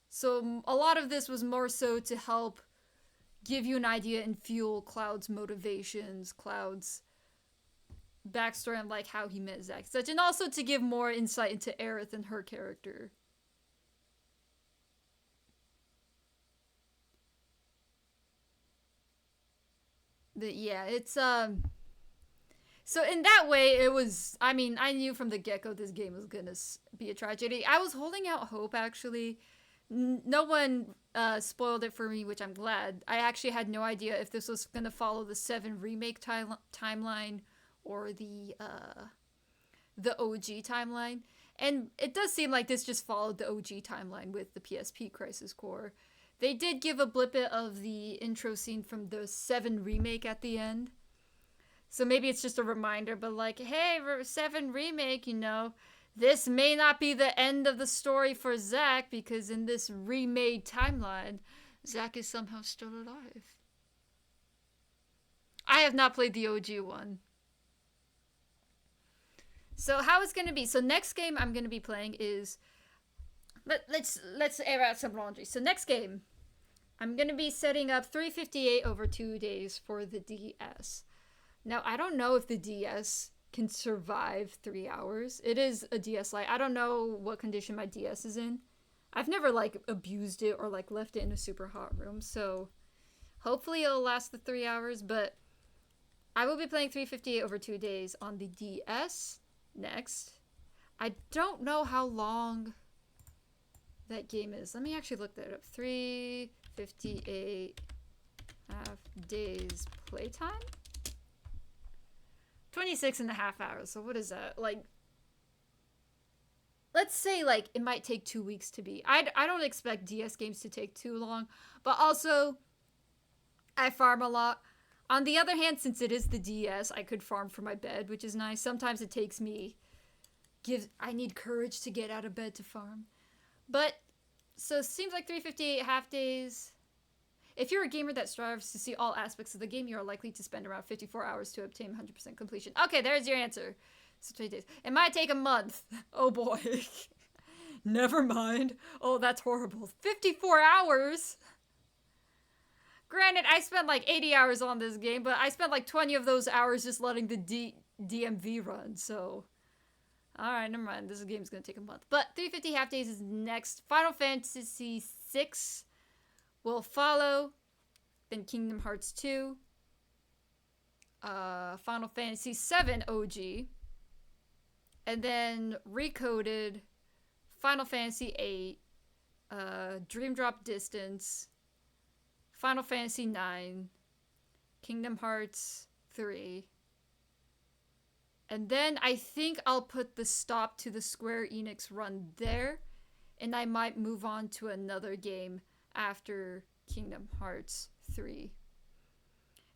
So a lot of this was more so to help give you an idea and fuel Cloud's motivations, Cloud's backstory, and like how he met Zack, such, and also to give more insight into Aerith and her character. But yeah, it's so in that way it was, I knew from the get-go this game was gonna be a tragedy. I was holding out hope, actually. No one spoiled it for me, which I'm glad. I actually had no idea if this was gonna follow the VII remake timeline or the OG timeline. And it does seem like this just followed the OG timeline with the PSP Crisis Core. They did give a blippet of the intro scene from the VII remake at the end. So maybe it's just a reminder, but like, hey, 7 Remake, you know, this may not be the end of the story for Zack, because in this remade timeline, Zack is somehow still alive. I have not played the OG one. So how it's gonna be? So next game I'm gonna be playing is let's air out some laundry. So next game, I'm gonna be setting up 358 over 2 days for the DS. Now I don't know if the DS can survive 3 hours. It is a DS Lite. I don't know what condition my DS is in. I've never like abused it or like left it in a super hot room, so hopefully it'll last the 3 hours, but I will be playing 358 over 2 days on the DS next. I don't know how long that game is. Let me actually look that up. 358 half days playtime? 26 and a half hours. So what is that? Like, let's say like it might take 2 weeks to beat. I don't expect DS games to take too long, but also I farm a lot. On the other hand, since it is the DS, I could farm for my bed, which is nice. Sometimes it takes me, I need courage to get out of bed to farm. But, so it seems like 358 half days. If you're a gamer that strives to see all aspects of the game, you are likely to spend around 54 hours to obtain 100% completion. Okay, there's your answer. So 3 days. It might take a month. Oh boy. Never mind. Oh, that's horrible. 54 hours? Granted, I spent like 80 hours on this game, but I spent like 20 of those hours just letting the DMV run, so... Alright, never mind. This game's gonna take a month. But 350 half days is next. Final Fantasy VI will follow. Then Kingdom Hearts 2. Final Fantasy VII OG. And then Recoded. Final Fantasy VIII. Dream Drop Distance. Final Fantasy IX, Kingdom Hearts 3, and then I think I'll put the stop to the Square Enix run there, and I might move on to another game after Kingdom Hearts 3.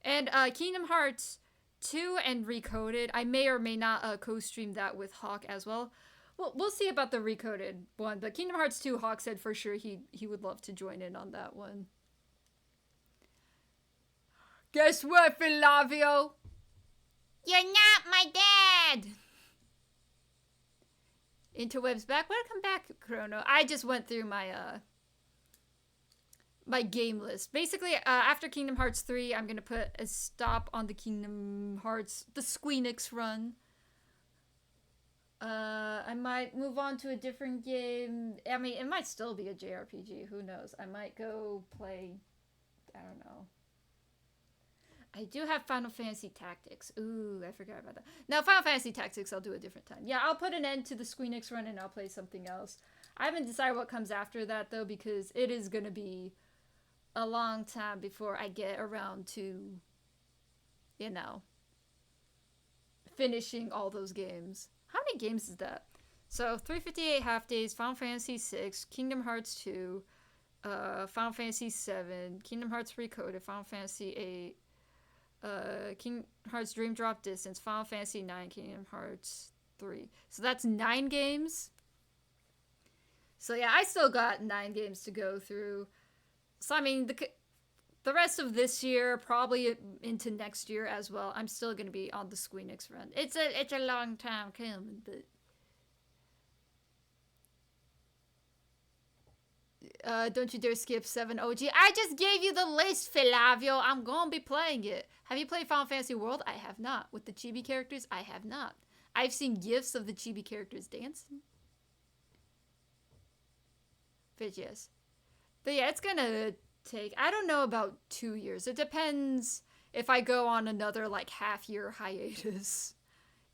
And Kingdom Hearts 2 and Recoded, I may or may not co-stream that with Hawk as well. Well, we'll see about the Recoded one, but Kingdom Hearts 2, Hawk said for sure he would love to join in on that one. Guess what, Filavio? You're not my dad! Interwebs back. Welcome back, Chrono. I just went through my my game list. Basically, after Kingdom Hearts 3, I'm gonna put a stop on the Kingdom Hearts, the Squeenix run. I might move on to a different game. I mean, it might still be a JRPG. Who knows? I might go play, I don't know. I do have Final Fantasy Tactics. Ooh, I forgot about that. Now, Final Fantasy Tactics I'll do a different time. Yeah, I'll put an end to the Squeenix run and I'll play something else. I haven't decided what comes after that, though, because it is going to be a long time before I get around to, you know, finishing all those games. How many games is that? So, 358 half days, Final Fantasy 6, Kingdom Hearts 2, Final Fantasy 7, Kingdom Hearts Recoded, Final Fantasy 8, Kingdom Hearts Dream Drop Distance, Final Fantasy 9, Kingdom Hearts 3. So that's 9 games. So yeah, I still got 9 games to go through. So I mean, the rest of this year, probably into next year as well, I'm still gonna be on the Squeenix run. It's a long time coming, but don't you dare skip 7 OG. I just gave you the list, Filavio. I'm gonna be playing it. Have you played Final Fantasy World? I have not. With the chibi characters? I have not. I've seen gifs of the chibi characters dancing. But yes. But yeah, it's gonna take, I don't know about 2 years. It depends if I go on another like half-year hiatus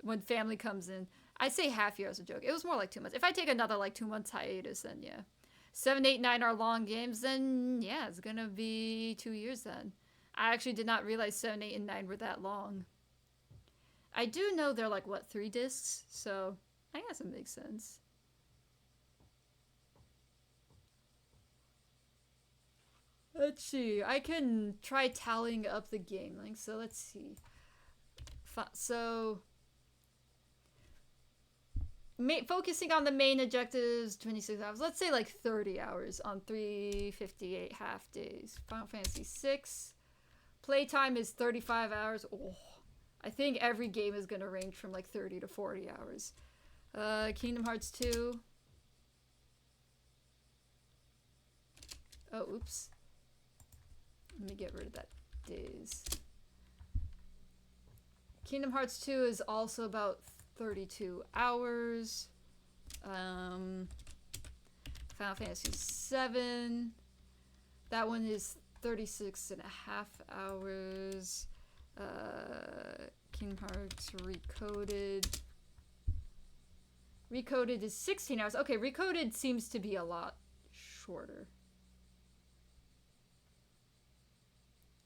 when family comes in. I say half year as a joke. It was more like 2 months. If I take another like 2 months hiatus, then yeah. 7, 8, 9 are long games, then yeah, it's gonna be 2 years then. I actually did not realize 7, 8, and 9 were that long. I do know they're like, what, 3 discs? So, I guess it makes sense. Let's see, I can try tallying up the game links, so let's see. So, focusing on the main objectives, 26 hours. Let's say like 30 hours on 358 half days. Final Fantasy VI. Playtime is 35 hours. Oh, I think every game is going to range from like 30 to 40 hours. Kingdom Hearts 2. Oh, oops. Let me get rid of that days. Kingdom Hearts 2 is also about 32 hours. Final Fantasy VII. That one is 36 and a half hours. Kingdom Hearts Recoded. Recoded is 16 hours. Okay, Recoded seems to be a lot shorter.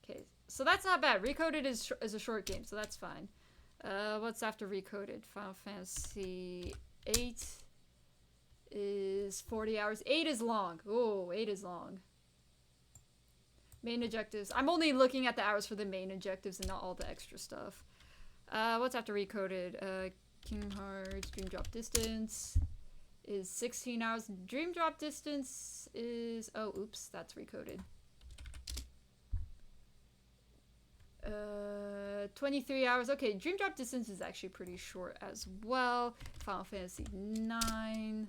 Okay, so that's not bad. Recoded is a short game, so that's fine. What's after Recoded? Final Fantasy 8 is 40 hours. 8 is long. Oh, 8 is long. Main objectives. I'm only looking at the hours for the main objectives and not all the extra stuff. What's after Recoded? Kingdom Hearts Dream Drop Distance is 16 hours. Dream Drop Distance is... Oh, oops. That's Recoded. 23 hours. Okay, Dream Drop Distance is actually pretty short as well. Final Fantasy 9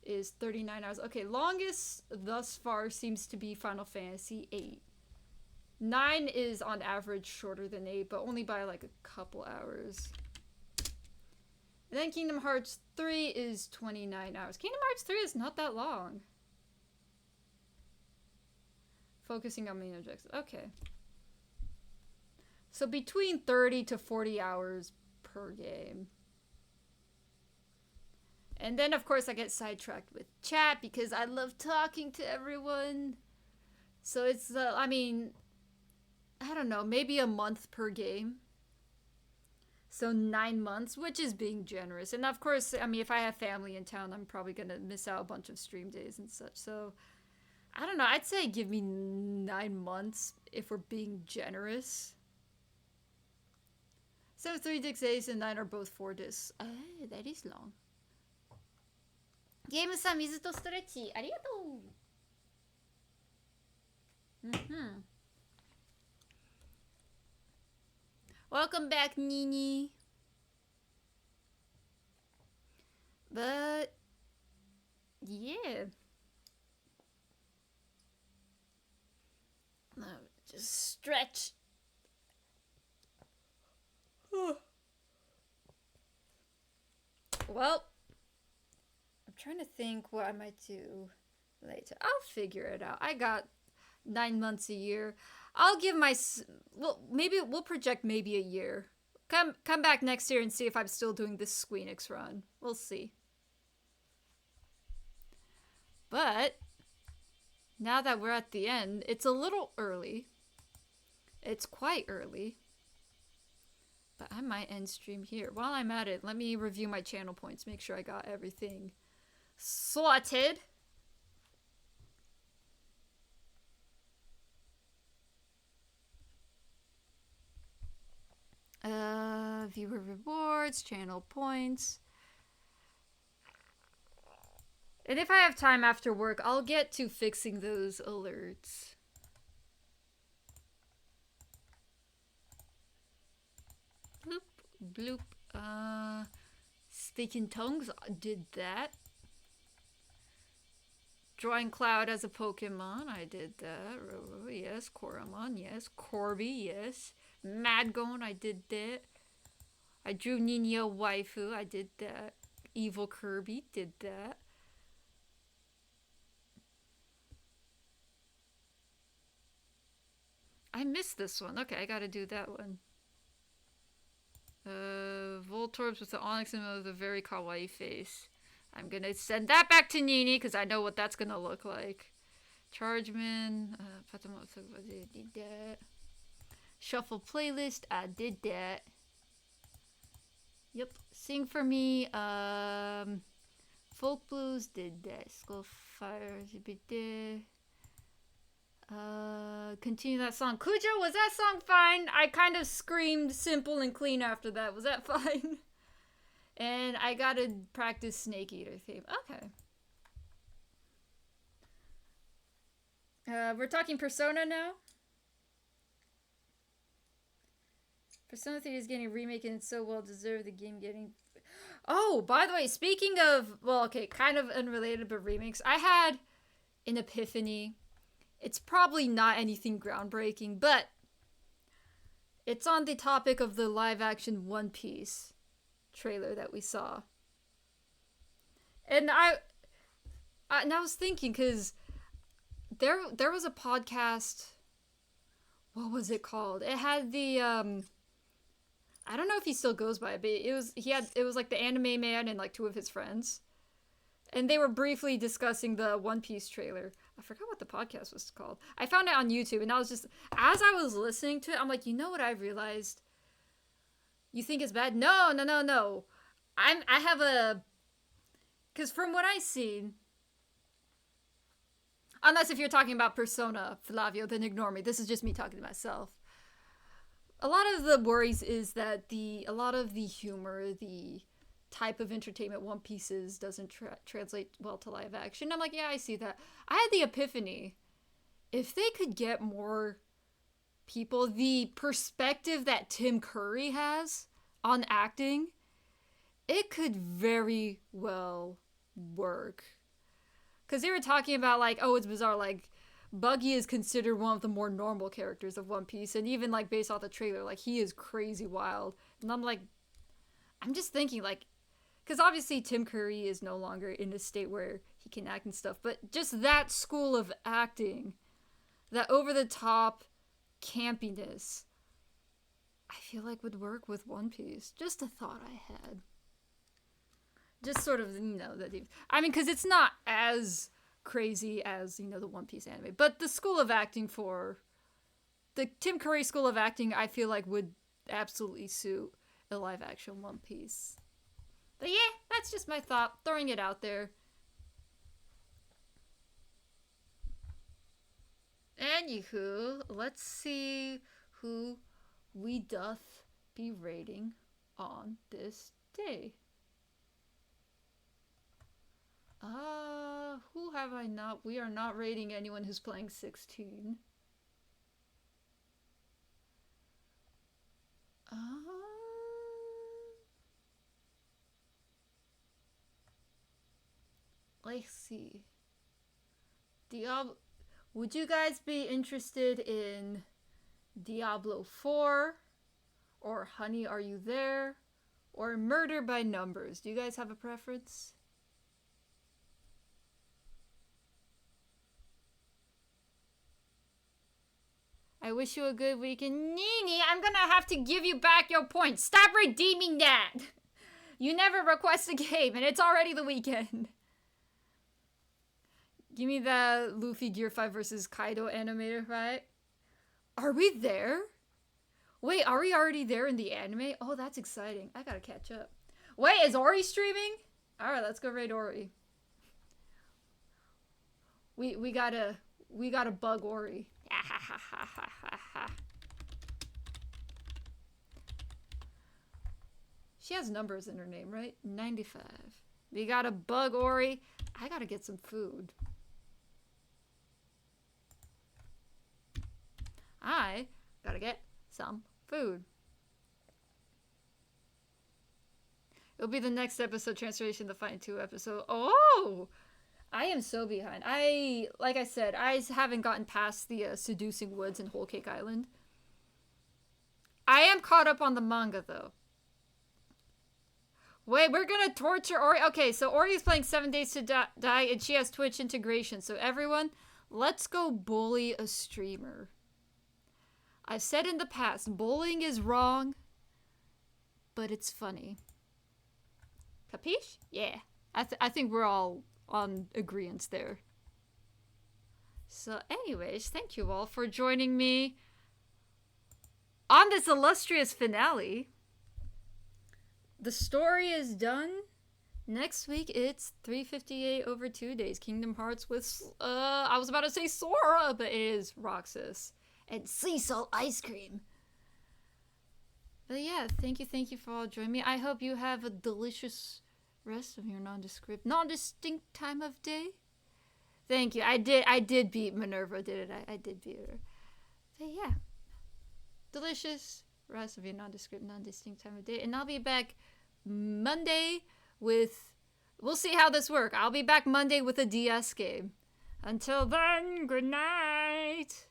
is 39 hours. Okay, longest thus far seems to be Final Fantasy 8. 9 is on average shorter than 8, but only by like a couple hours. And then Kingdom Hearts 3 is 29 hours. Kingdom Hearts 3 is not that long. Focusing on main objectives. Okay. So between 30 to 40 hours per game. And then, of course, I get sidetracked with chat because I love talking to everyone. So it's, I mean, I don't know, maybe a month per game. So 9 months, which is being generous. And of course, I mean, if I have family in town, I'm probably going to miss out a bunch of stream days and such. So, I don't know. I'd say give me 9 months if we're being generous. 7, 3 discs, 8, and 9 are both 4 discs. That is long. ゲームさん、水とストレッチ、ありがとう。Welcome back, Nini. But, yeah. Just stretch. Well, I'm trying to think what I might do later. I'll figure it out. I got 9 months a year. I'll give well, maybe we'll project maybe a year. Come back next year and see if I'm still doing this Squeenix run. We'll see. But now that we're at the end, it's a little early. It's quite early. But I might end stream here. While I'm at it, let me review my channel points. Make sure I got everything sorted. Viewer rewards, channel points. And if I have time after work, I'll get to fixing those alerts. Bloop. Speaking tongues, I did that. Drawing Cloud as a Pokemon, I did that. Yes. Koromon, yes. Corby, yes. Madgone, I did that. I drew Nina Waifu, I did that. Evil Kirby, did that. I missed this one. Okay, I gotta do that one. Voltorbs with the Onyx and with a very kawaii face. I'm gonna send that back to Nini because I know what that's gonna look like. Chargeman, Patamoto, I did that. Shuffle playlist, I did that. Yep. Sing for me, Folk Blues, did that. Skullfire, did. Continue that song. Cujo, was that song fine? I kind of screamed simple and clean after that. Was that fine? And I gotta practice Snake Eater theme. Okay. We're talking Persona now. Persona 3 is getting a remake and it's so well deserved. The game getting... Oh, by the way, speaking of... Well, okay, kind of unrelated but remakes. I had an epiphany. It's probably not anything groundbreaking, but it's on the topic of the live-action One Piece trailer that we saw. And I was thinking, because there was a podcast... What was it called? It had the... I don't know if he still goes by it, but it was like the Anime Man and like two of his friends. And they were briefly discussing the One Piece trailer. I forgot what the podcast was called. I found it on YouTube, and I was just, as I was listening to it, I'm like, you know what I realized? You think it's bad? No. I have a, because from what I've seen, unless if you're talking about Persona, Flavio, then ignore me. This is just me talking to myself. A lot of the worries is that a lot of the humor, the type of entertainment One Piece is doesn't translate well to live action. I'm like, yeah, I see that. I had the epiphany. If they could get more people, the perspective that Tim Curry has on acting, it could very well work. Because they were talking about, like, oh, it's bizarre, like, Buggy is considered one of the more normal characters of One Piece, and even, like, based off the trailer, like, he is crazy wild. And I'm like, I'm just thinking, like, because obviously Tim Curry is no longer in a state where he can act and stuff, but just that school of acting, that over-the-top campiness, I feel like would work with One Piece. Just a thought I had. Just sort of, I mean, because it's not as crazy as, the One Piece anime, but the school of acting for the Tim Curry school of acting, I feel like would absolutely suit a live-action One Piece. But yeah, that's just my thought, throwing it out there. Anywho, let's see who we doth be rating on this day. Who have I not? We are not rating anyone who's playing 16. Let's see. Would you guys be interested in Diablo 4? Or Honey, Are You There? Or Murder by Numbers? Do you guys have a preference? I wish you a good weekend. Nini, I'm gonna have to give you back your points. Stop redeeming that! You never request a game, and it's already the weekend. Give me the Luffy Gear 5 versus Kaido animator, right? Are we there? Wait, are we already there in the anime? Oh, that's exciting. I gotta catch up. Wait, is Ori streaming? Alright, let's go raid Ori. We gotta bug Ori. She has numbers in her name, right? 95. We gotta bug Ori. I gotta get some food. I gotta get some food. It'll be the next episode, Transformation the Fighting 2 episode. Oh! I am so behind. Like I said, I haven't gotten past the Seducing Woods and Whole Cake Island. I am caught up on the manga, though. Wait, we're gonna torture Ori? Okay, so Ori is playing 7 Days to Die, and she has Twitch integration. So everyone, let's go bully a streamer. I've said in the past, bullying is wrong, but it's funny. Capiche? Yeah. I think we're all on agreeance there. So anyways, thank you all for joining me on this illustrious finale. The story is done. Next week it's 358 over 2 days. Kingdom Hearts with I was about to say Sora, but it is Roxas and sea salt ice cream. But yeah, thank you for all joining me. I hope you have a delicious rest of your non-distinct time of day. Thank you. I did beat Minerva, didn't I? I did beat her. But yeah, delicious rest of your non-distinct time of day, and I'll be back Monday with. We'll see how this works. I'll be back Monday with a DS game. Until then, good night.